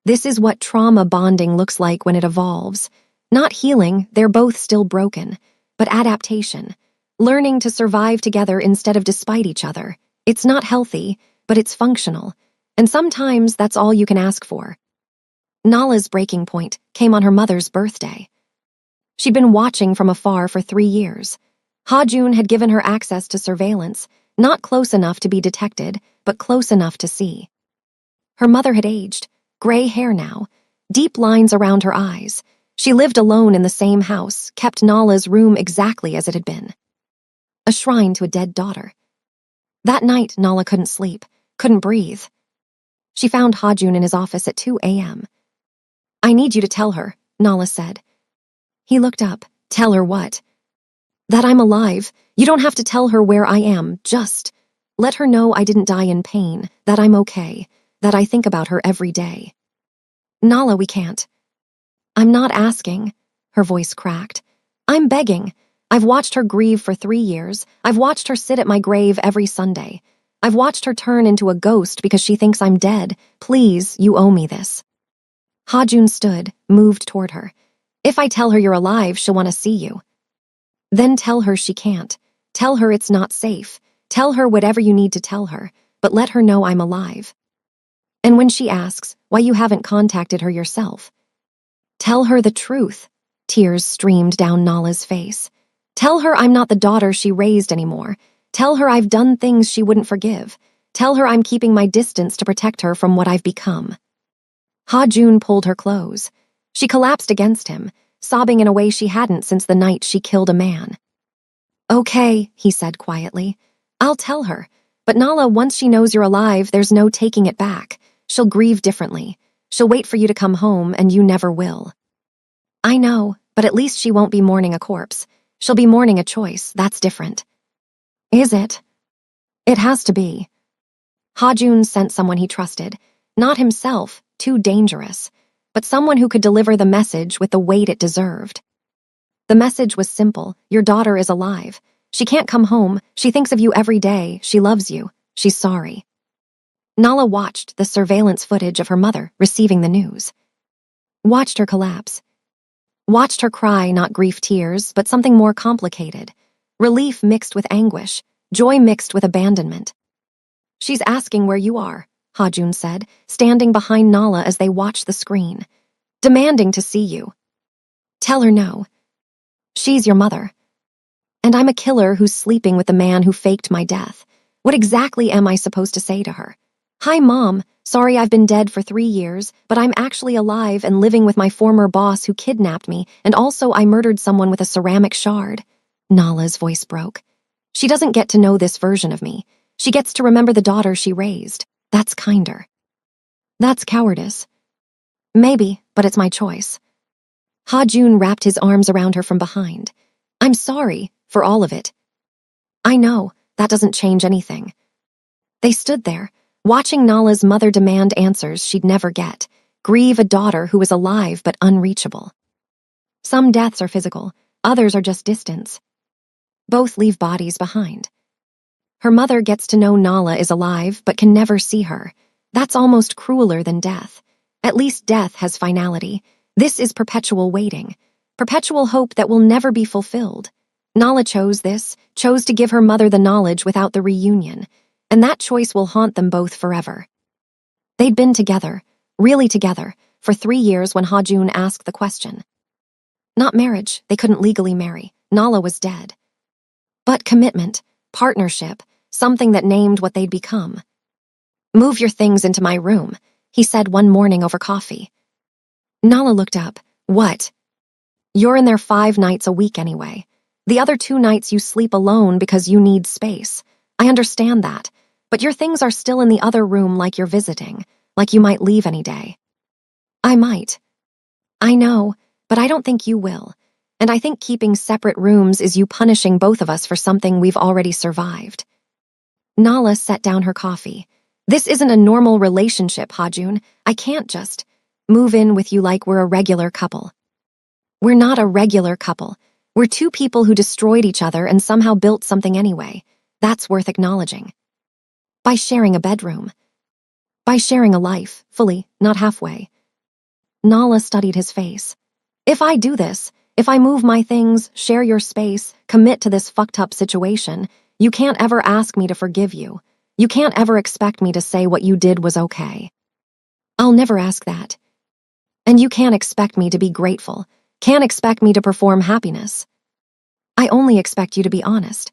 This is what trauma bonding looks like when it evolves. Not healing, they're both still broken, but adaptation. Learning to survive together instead of despite each other. It's not healthy, but it's functional. And sometimes that's all you can ask for. Nala's breaking point came on her mother's birthday. She'd been watching from afar for 3 years. Hajun had given her access to surveillance, not close enough to be detected, but close enough to see. Her mother had aged, gray hair now, deep lines around her eyes. She lived alone in the same house, kept Nala's room exactly as it had been. A shrine to a dead daughter. That night, Nala couldn't sleep, couldn't breathe. She found Hajun in his office at 2 a.m. "I need you to tell her," Nala said. He looked up. "Tell her what?" "That I'm alive. You don't have to tell her where I am, just let her know I didn't die in pain, that I'm okay, that I think about her every day." "Nala, we can't." "I'm not asking." Her voice cracked. "I'm begging. I've watched her grieve for 3 years. I've watched her sit at my grave every Sunday. I've watched her turn into a ghost because she thinks I'm dead. Please, you owe me this." Hajun stood, moved toward her. "If I tell her you're alive, she'll want to see you." "Then tell her she can't. Tell her it's not safe. Tell her whatever you need to tell her, but let her know I'm alive. And when she asks why you haven't contacted her yourself, tell her the truth." Tears streamed down Nala's face. "Tell her I'm not the daughter she raised anymore. Tell her I've done things she wouldn't forgive. Tell her I'm keeping my distance to protect her from what I've become." Hajun pulled her close. She collapsed against him, sobbing in a way she hadn't since the night she killed a man. "Okay," he said quietly. "I'll tell her. But Nala, once she knows you're alive, there's no taking it back. She'll grieve differently. She'll wait for you to come home, and you never will." "I know, but at least she won't be mourning a corpse. She'll be mourning a choice. That's different." "Is it?" "It has to be." Hajun sent someone he trusted. Not himself, too dangerous, but someone who could deliver the message with the weight it deserved. The message was simple. Your daughter is alive. She can't come home. She thinks of you every day. She loves you. She's sorry. Nala watched the surveillance footage of her mother receiving the news. Watched her collapse. Watched her cry, not grief tears, but something more complicated. Relief mixed with anguish. Joy mixed with abandonment. "She's asking where you are," Hajun said, standing behind Nala as they watched the screen. "Demanding to see you. Tell her no. She's your mother. And I'm a killer who's sleeping with the man who faked my death. What exactly am I supposed to say to her? Hi, Mom. Sorry I've been dead for 3 years, but I'm actually alive and living with my former boss who kidnapped me, and also I murdered someone with a ceramic shard." Nala's voice broke. "She doesn't get to know this version of me. She gets to remember the daughter she raised. That's kinder." "That's cowardice." "Maybe, but it's my choice." Hajun wrapped his arms around her from behind. "I'm sorry for all of it." "I know, that doesn't change anything." They stood there, watching Nala's mother demand answers she'd never get, grieve a daughter who was alive but unreachable. Some deaths are physical, others are just distance. Both leave bodies behind. Her mother gets to know Nala is alive but can never see her. That's almost crueler than death. At least death has finality. This is perpetual waiting, perpetual hope that will never be fulfilled. Nala chose this, chose to give her mother the knowledge without the reunion, and that choice will haunt them both forever. They'd been together, really together, for 3 years when Hajun asked the question. Not marriage, they couldn't legally marry. Nala was dead. But commitment, partnership, something that named what they'd become. "Move your things into my room," he said one morning over coffee. Nala looked up. "What?" "You're in there 5 nights a week anyway. The other 2 nights you sleep alone because you need space. I understand that, but your things are still in the other room like you're visiting, like you might leave any day." "I might." "I know, but I don't think you will. And I think keeping separate rooms is you punishing both of us for something we've already survived." Nala set down her coffee. "This isn't a normal relationship, Hajun. I can't just move in with you like we're a regular couple." "We're not a regular couple. We're 2 people who destroyed each other and somehow built something anyway. That's worth acknowledging. By sharing a bedroom. By sharing a life, fully, not halfway." Nala studied his face. "If I do this, if I move my things, share your space, commit to this fucked up situation, you can't ever ask me to forgive you. You can't ever expect me to say what you did was okay. I'll never ask that. And you can't expect me to be grateful, can't expect me to perform happiness. I only expect you to be honest.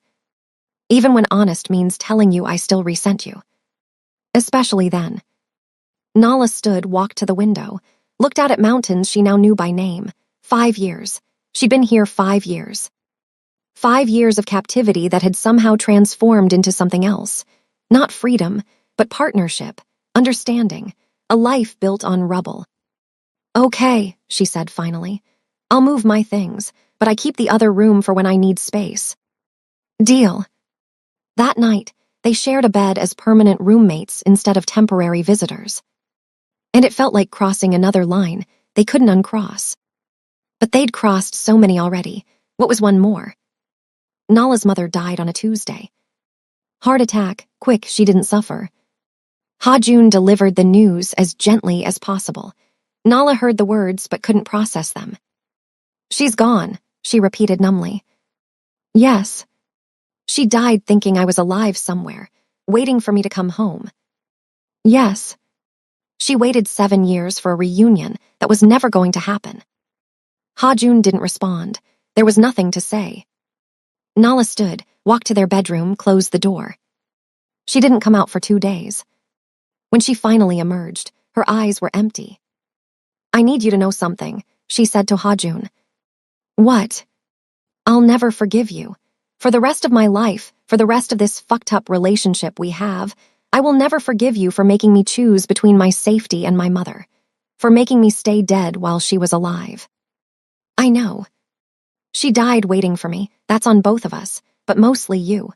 Even when honest means telling you I still resent you. Especially then." Nala stood, walked to the window, looked out at mountains she now knew by name. 5 years. She'd been here 5 years. 5 years of captivity that had somehow transformed into something else. Not freedom, but partnership, understanding, a life built on rubble. "Okay," she said finally. "I'll move my things, but I keep the other room for when I need space." "Deal." That night, they shared a bed as permanent roommates instead of temporary visitors. And it felt like crossing another line they couldn't uncross. But they'd crossed so many already. What was one more? Nala's mother died on a Tuesday. Heart attack, quick, she didn't suffer. Hajun delivered the news as gently as possible. Nala heard the words but couldn't process them. "She's gone," she repeated numbly. "Yes. She died thinking I was alive somewhere, waiting for me to come home." "Yes. She waited 7 years for a reunion that was never going to happen." Hajun didn't respond. There was nothing to say. Nala stood, walked to their bedroom, closed the door. She didn't come out for 2 days. When she finally emerged, her eyes were empty. "I need you to know something," she said to Hajun. "What?" "I'll never forgive you. For the rest of my life, for the rest of this fucked up relationship we have, I will never forgive you for making me choose between my safety and my mother, for making me stay dead while she was alive. I know. She died waiting for me, that's on both of us, but mostly you.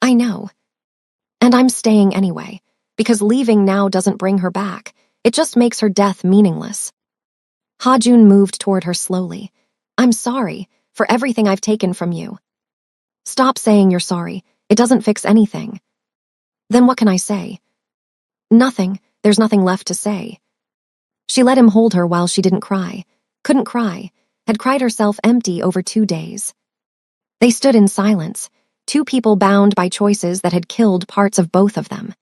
I know. And I'm staying anyway, because leaving now doesn't bring her back, it just makes her death meaningless." Hajun moved toward her slowly. "I'm sorry for everything I've taken from you." "Stop saying you're sorry, it doesn't fix anything." "Then what can I say?" "Nothing, there's nothing left to say." She let him hold her while she didn't cry, couldn't cry, had cried herself empty over 2 days. They stood in silence, 2 people bound by choices that had killed parts of both of them.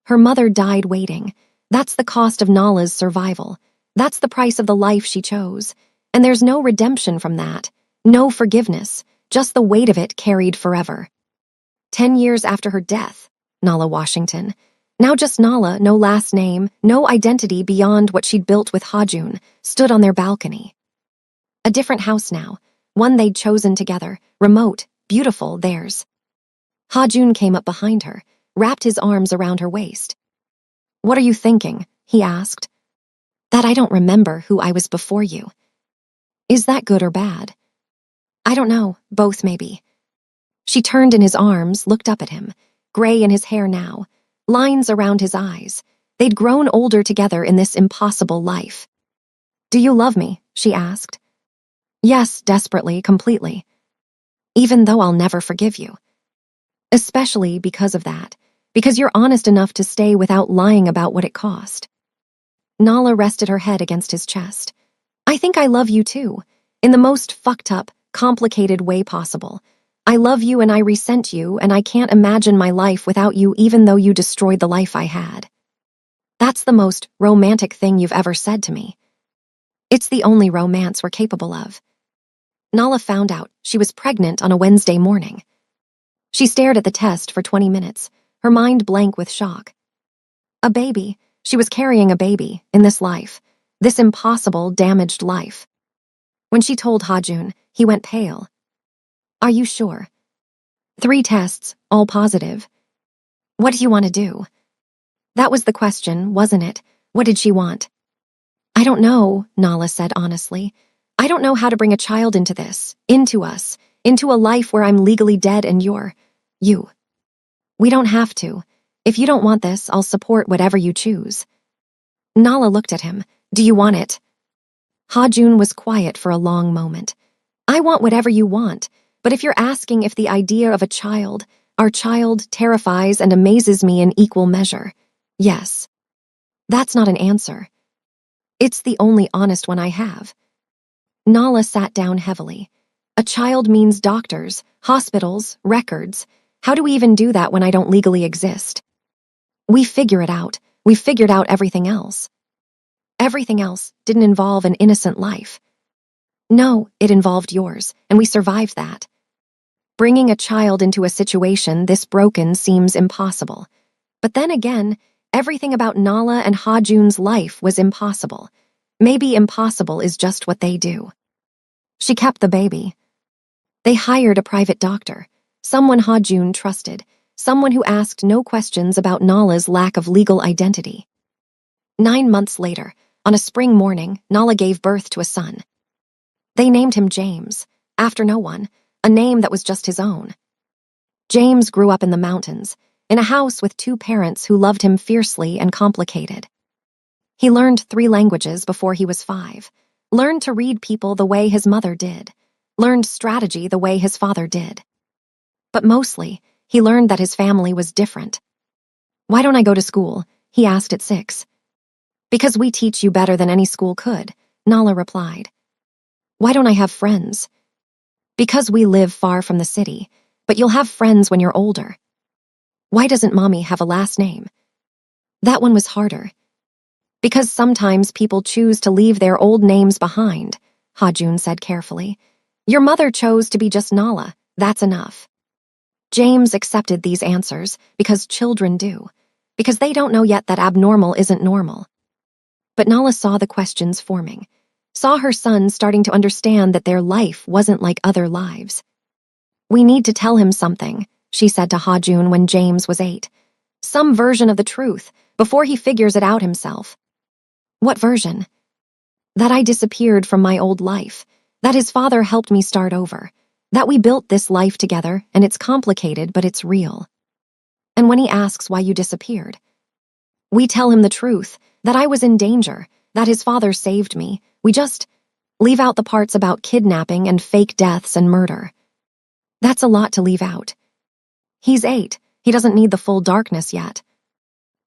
Her mother died waiting. That's the cost of Nala's survival. That's the price of the life she chose. And there's no redemption from that, no forgiveness, just the weight of it carried forever. 10 years after her death, Nala Washington. Now just Nala, no last name, no identity beyond what she'd built with Hajun, stood on their balcony. A different house now, one they'd chosen together, remote, beautiful, theirs. Hajun came up behind her, wrapped his arms around her waist. "What are you thinking?" he asked. "That I don't remember who I was before you." "Is that good or bad?" "I don't know, both maybe." She turned in his arms, looked up at him, gray in his hair now, lines around his eyes. They'd grown older together in this impossible life. "Do you love me?" she asked. Yes, desperately, completely. Even though I'll never forgive you. Especially because of that. Because you're honest enough to stay without lying about what it cost. Nala rested her head against his chest. I think I love you too. In the most fucked up, complicated way possible. I love you and I resent you, and I can't imagine my life without you even though you destroyed the life I had. That's the most romantic thing you've ever said to me. It's the only romance we're capable of. Nala found out she was pregnant on a Wednesday morning. She stared at the test for 20 minutes, her mind blank with shock. A baby. She was carrying a baby in this life. This impossible, damaged life. When she told Hajun, he went pale. Are you sure? 3 tests, all positive. What do you want to do? That was the question, wasn't it? What did she want? I don't know, Nala said honestly. I don't know how to bring a child into this, into us, into a life where I'm legally dead and you're, you. We don't have to. If you don't want this, I'll support whatever you choose. Nala looked at him. Do you want it? Hajun was quiet for a long moment. I want whatever you want, but if you're asking if the idea of a child, our child, terrifies and amazes me in equal measure, yes. That's not an answer. It's the only honest one I have. Nala sat down heavily. A child means doctors, hospitals, records. How do we even do that when I don't legally exist? We figure it out. We figured out everything else. Everything else didn't involve an innocent life. No, it involved yours, and we survived that. Bringing a child into a situation this broken seems impossible. But then again, everything about Nala and Hajun's life was impossible. Maybe impossible is just what they do. She kept the baby. They hired a private doctor, someone Hajun trusted, someone who asked no questions about Nala's lack of legal identity. 9 months later, on a spring morning, Nala gave birth to a son. They named him James, after no one, a name that was just his own. James grew up in the mountains, in a house with 2 parents who loved him fiercely and complicated. He learned 3 languages before he was 5, learned to read people the way his mother did, learned strategy the way his father did. But mostly, he learned that his family was different. Why don't I go to school? He asked at 6. Because we teach you better than any school could, Nala replied. Why don't I have friends? Because we live far from the city, but you'll have friends when you're older. Why doesn't Mommy have a last name? That one was harder. Because sometimes people choose to leave their old names behind, Hajun said carefully. Your mother chose to be just Nala, that's enough. James accepted these answers because children do, because they don't know yet that abnormal isn't normal. But Nala saw the questions forming, saw her son starting to understand that their life wasn't like other lives. We need to tell him something, she said to Hajun when James was 8. Some version of the truth, before he figures it out himself. What version? That I disappeared from my old life, that his father helped me start over, that we built this life together and it's complicated but it's real. And when he asks why you disappeared, we tell him the truth, that I was in danger, that his father saved me. We just leave out the parts about kidnapping and fake deaths and murder. That's a lot to leave out. He's 8. He doesn't need the full darkness yet.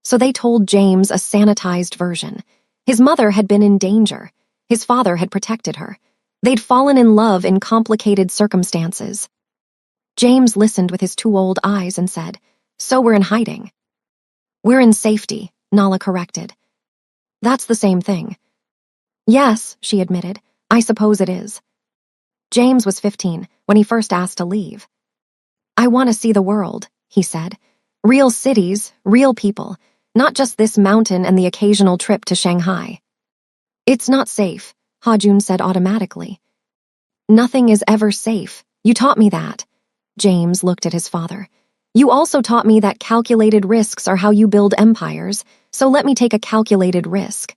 So they told James a sanitized version. His mother had been in danger. His father had protected her. They'd fallen in love in complicated circumstances. James listened with his 2 old eyes and said, So we're in hiding. We're in safety, Nala corrected. That's the same thing. Yes, she admitted. I suppose it is. James was 15 when he first asked to leave. I want to see the world, he said. Real cities, real people, not just this mountain and the occasional trip to Shanghai. It's not safe, Hajun said automatically. Nothing is ever safe. You taught me that. James looked at his father. You also taught me that calculated risks are how you build empires, so let me take a calculated risk.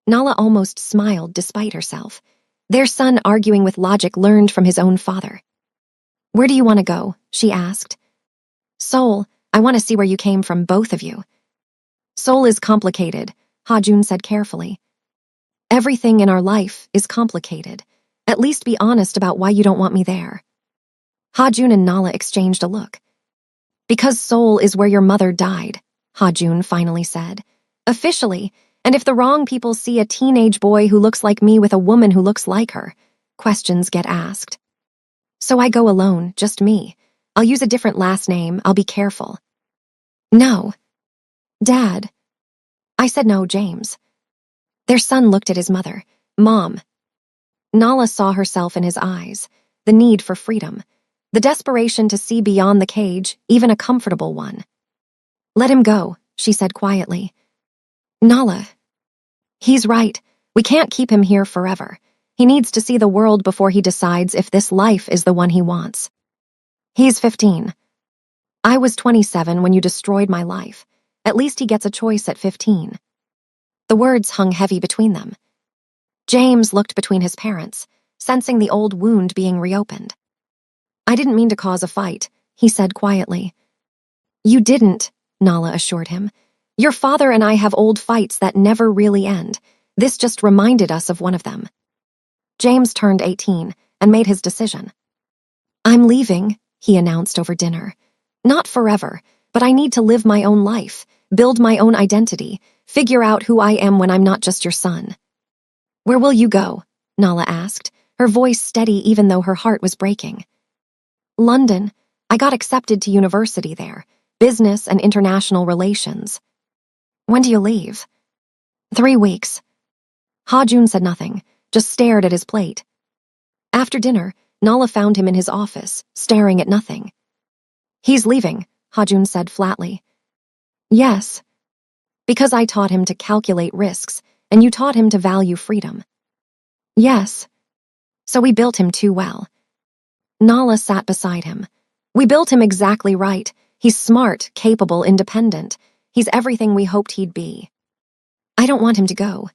Nala almost smiled despite herself. Their son arguing with logic learned from his own father. Where do you want to go? She asked. Seoul, I want to see where you came from, both of you. Seoul is complicated, Hajun said carefully. Everything in our life is complicated. At least be honest about why you don't want me there. Hajun and Nala exchanged a look. Because Seoul is where your mother died, Hajun finally said. Officially, and if the wrong people see a teenage boy who looks like me with a woman who looks like her, questions get asked. So I go alone, just me. I'll use a different last name, I'll be careful. No. Dad. I said no, James. Their son looked at his mother. Mom. Nala saw herself in his eyes, the need for freedom, the desperation to see beyond the cage, even a comfortable one. Let him go, she said quietly. Nala. He's right. We can't keep him here forever. He needs to see the world before he decides if this life is the one he wants. He's 15. I was 27 when you destroyed my life. At least he gets a choice at 15. The words hung heavy between them. James looked between his parents, sensing the old wound being reopened. I didn't mean to cause a fight, he said quietly. You didn't, Nala assured him. Your father and I have old fights that never really end. This just reminded us of one of them. James turned 18 and made his decision. I'm leaving, he announced over dinner. Not forever, but I need to live my own life, build my own identity, figure out who I am when I'm not just your son. Where will you go? Nala asked, her voice steady even though her heart was breaking. London. I got accepted to university there, business and international relations. When do you leave? 3 weeks. Hajun said nothing, just stared at his plate. After dinner, Nala found him in his office, staring at nothing. He's leaving, Hajun said flatly. Yes. Because I taught him to calculate risks, and you taught him to value freedom. Yes. So we built him too well. Nala sat beside him. We built him exactly right. He's smart, capable, independent. He's everything we hoped he'd be. I don't want him to go.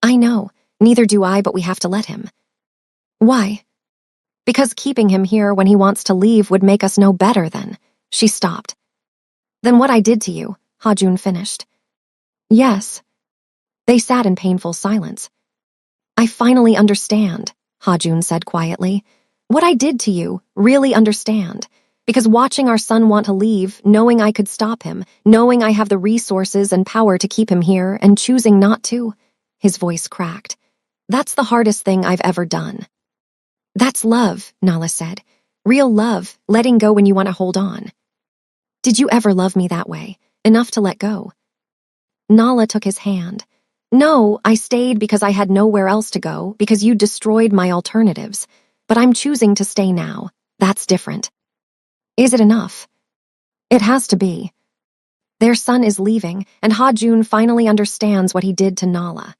I know, neither do I, but we have to let him. Why? Because keeping him here when he wants to leave would make us know better then. She stopped. Then what I did to you, Hajun finished. Yes. They sat in painful silence. I finally understand, Hajun said quietly. What I did to you, really understand. Because watching our son want to leave, knowing I could stop him, knowing I have the resources and power to keep him here, and choosing not to, his voice cracked. That's the hardest thing I've ever done. That's love, Nala said. Real love, letting go when you want to hold on. Did you ever love me that way, enough to let go? Nala took his hand. No, I stayed because I had nowhere else to go, because you destroyed my alternatives. But I'm choosing to stay now. That's different. Is it enough? It has to be. Their son is leaving, and Hajun finally understands what he did to Nala.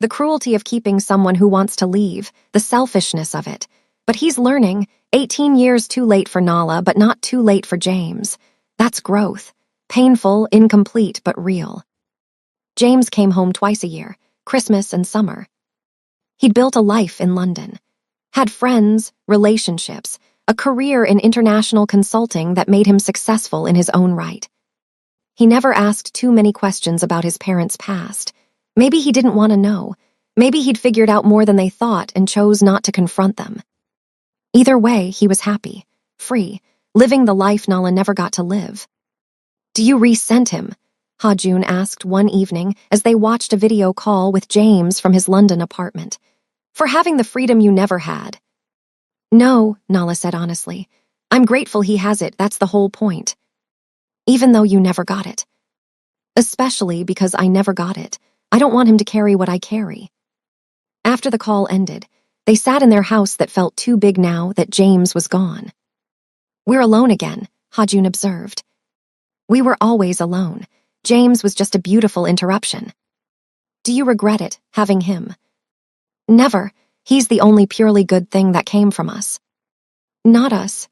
The cruelty of keeping someone who wants to leave, the selfishness of it. But he's learning, 18 years too late for Nala, but not too late for James. That's growth. Painful, incomplete, but real. James came home twice a year, Christmas and summer. He'd built a life in London. Had friends, relationships, a career in international consulting that made him successful in his own right. He never asked too many questions about his parents' past. Maybe he didn't want to know. Maybe he'd figured out more than they thought and chose not to confront them. Either way, he was happy, free, living the life Nala never got to live. Do you resent him? Hajun asked one evening as they watched a video call with James from his London apartment. For having the freedom you never had. No, Nala said honestly. I'm grateful he has it, that's the whole point. Even though you never got it. Especially because I never got it. I don't want him to carry what I carry. After the call ended, they sat in their house that felt too big now that James was gone. We're alone again, Hajun observed. We were always alone. James was just a beautiful interruption. Do you regret it, having him? Never. He's the only purely good thing that came from us. Not us.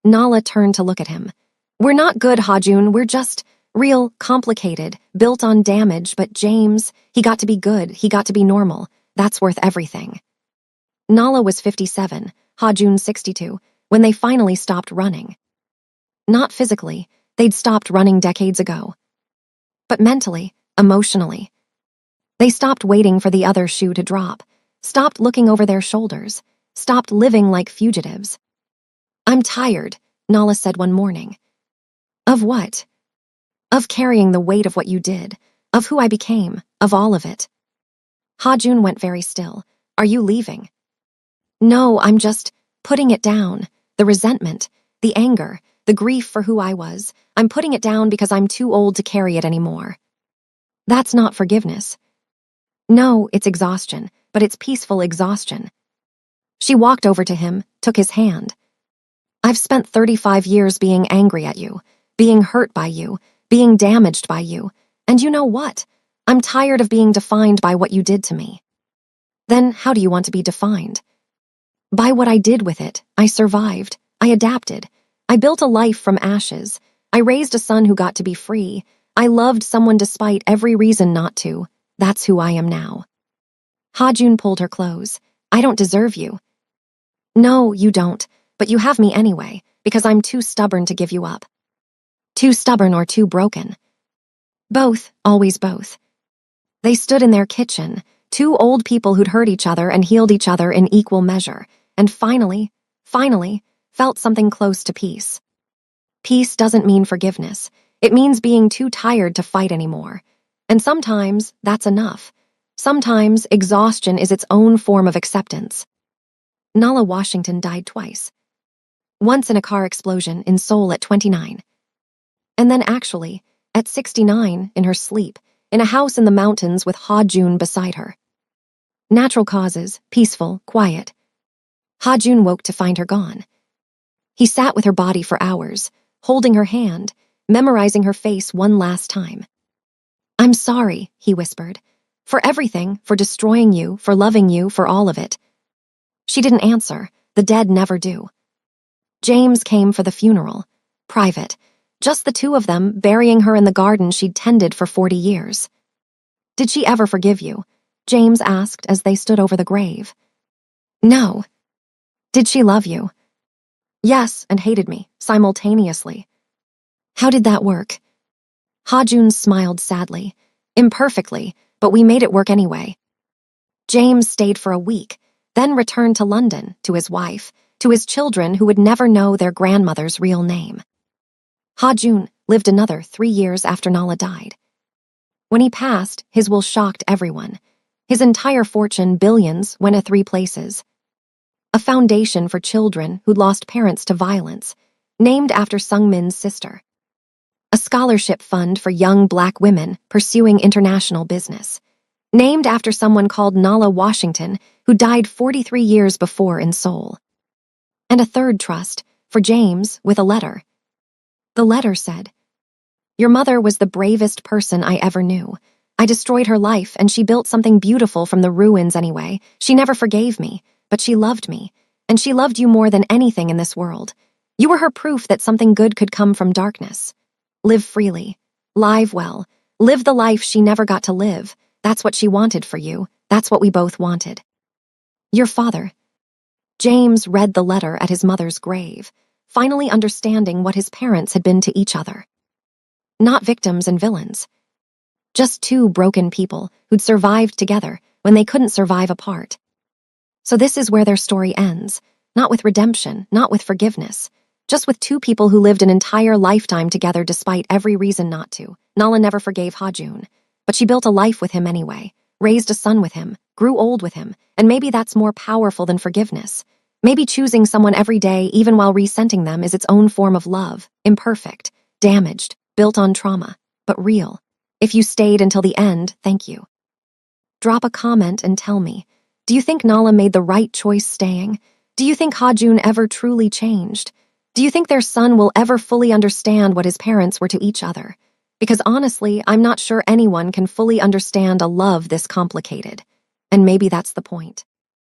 Nala turned to look at him. We're not good, Hajun. We're just real, complicated, built on damage, but James, he got to be good, he got to be normal. That's worth everything. Nala was 57, Hajun 62, when they finally stopped running. Not physically, they'd stopped running decades ago. But mentally, emotionally. They stopped waiting for the other shoe to drop, stopped looking over their shoulders, stopped living like fugitives. "I'm tired," Nala said one morning. "Of what?" "Of carrying the weight of what you did, of who I became, of all of it." Hajun went very still. "Are you leaving?" "No, I'm just putting it down. The resentment, the anger, the grief for who I was. I'm putting it down because I'm too old to carry it anymore." "That's not forgiveness." "No, it's exhaustion, but it's peaceful exhaustion." She walked over to him, took his hand. "I've spent 35 years being angry at you, being hurt by you, being damaged by you. And you know what? I'm tired of being defined by what you did to me." "Then how do you want to be defined?" "By what I did with it. I survived. I adapted. I built a life from ashes. I raised a son who got to be free. I loved someone despite every reason not to. That's who I am now." Hajun pulled her close. "I don't deserve you." "No, you don't, but you have me anyway, because I'm too stubborn to give you up." "Too stubborn or too broken?" "Both, always both." They stood in their kitchen, two old people who'd hurt each other and healed each other in equal measure, and finally, felt something close to peace. Peace doesn't mean forgiveness. It means being too tired to fight anymore. And sometimes that's enough. Sometimes exhaustion is its own form of acceptance. Nala Washington died twice. Once in a car explosion in Seoul at 29. And then actually, at 69, in her sleep, in a house in the mountains with Ha Jun beside her. Natural causes, peaceful, quiet. Ha Jun woke to find her gone. He sat with her body for hours, holding her hand, memorizing her face one last time. "I'm sorry," he whispered. "For everything, for destroying you, for loving you, for all of it." She didn't answer. The dead never do. James came for the funeral. Private. Just the two of them, burying her in the garden she'd tended for 40 years. "Did she ever forgive you?" James asked as they stood over the grave. "No." "Did she love you?" "Yes, and hated me, simultaneously." "How did that work?" Hajun smiled sadly. "Imperfectly, but we made it work anyway." James stayed for a week, then returned to London, to his wife, to his children who would never know their grandmother's real name. Hajun lived another 3 years after Nala died. When he passed, his will shocked everyone. His entire fortune, billions, went to 3 places. A foundation for children who'd lost parents to violence, named after Sung Min's sister. A scholarship fund for young Black women pursuing international business, named after someone called Nala Washington, who died 43 years before in Seoul. And a third trust, for James, with a letter. The letter said, "Your mother was the bravest person I ever knew. I destroyed her life, and she built something beautiful from the ruins anyway. She never forgave me, but she loved me, and she loved you more than anything in this world. You were her proof that something good could come from darkness. Live freely. Live well. Live the life she never got to live. That's what she wanted for you. That's what we both wanted. Your father." James read the letter at his mother's grave, finally understanding what his parents had been to each other. Not victims and villains. Just two broken people who'd survived together when they couldn't survive apart. So this is where their story ends, not with redemption, not with forgiveness, just with two people who lived an entire lifetime together despite every reason not to. Nala never forgave Hajun, but she built a life with him anyway, raised a son with him, grew old with him, and maybe that's more powerful than forgiveness. Maybe choosing someone every day, even while resenting them, is its own form of love, imperfect, damaged, built on trauma, but real. If you stayed until the end, thank you. Drop a comment and tell me, do you think Nala made the right choice staying? Do you think Hajun ever truly changed? Do you think their son will ever fully understand what his parents were to each other? Because honestly, I'm not sure anyone can fully understand a love this complicated. And maybe that's the point.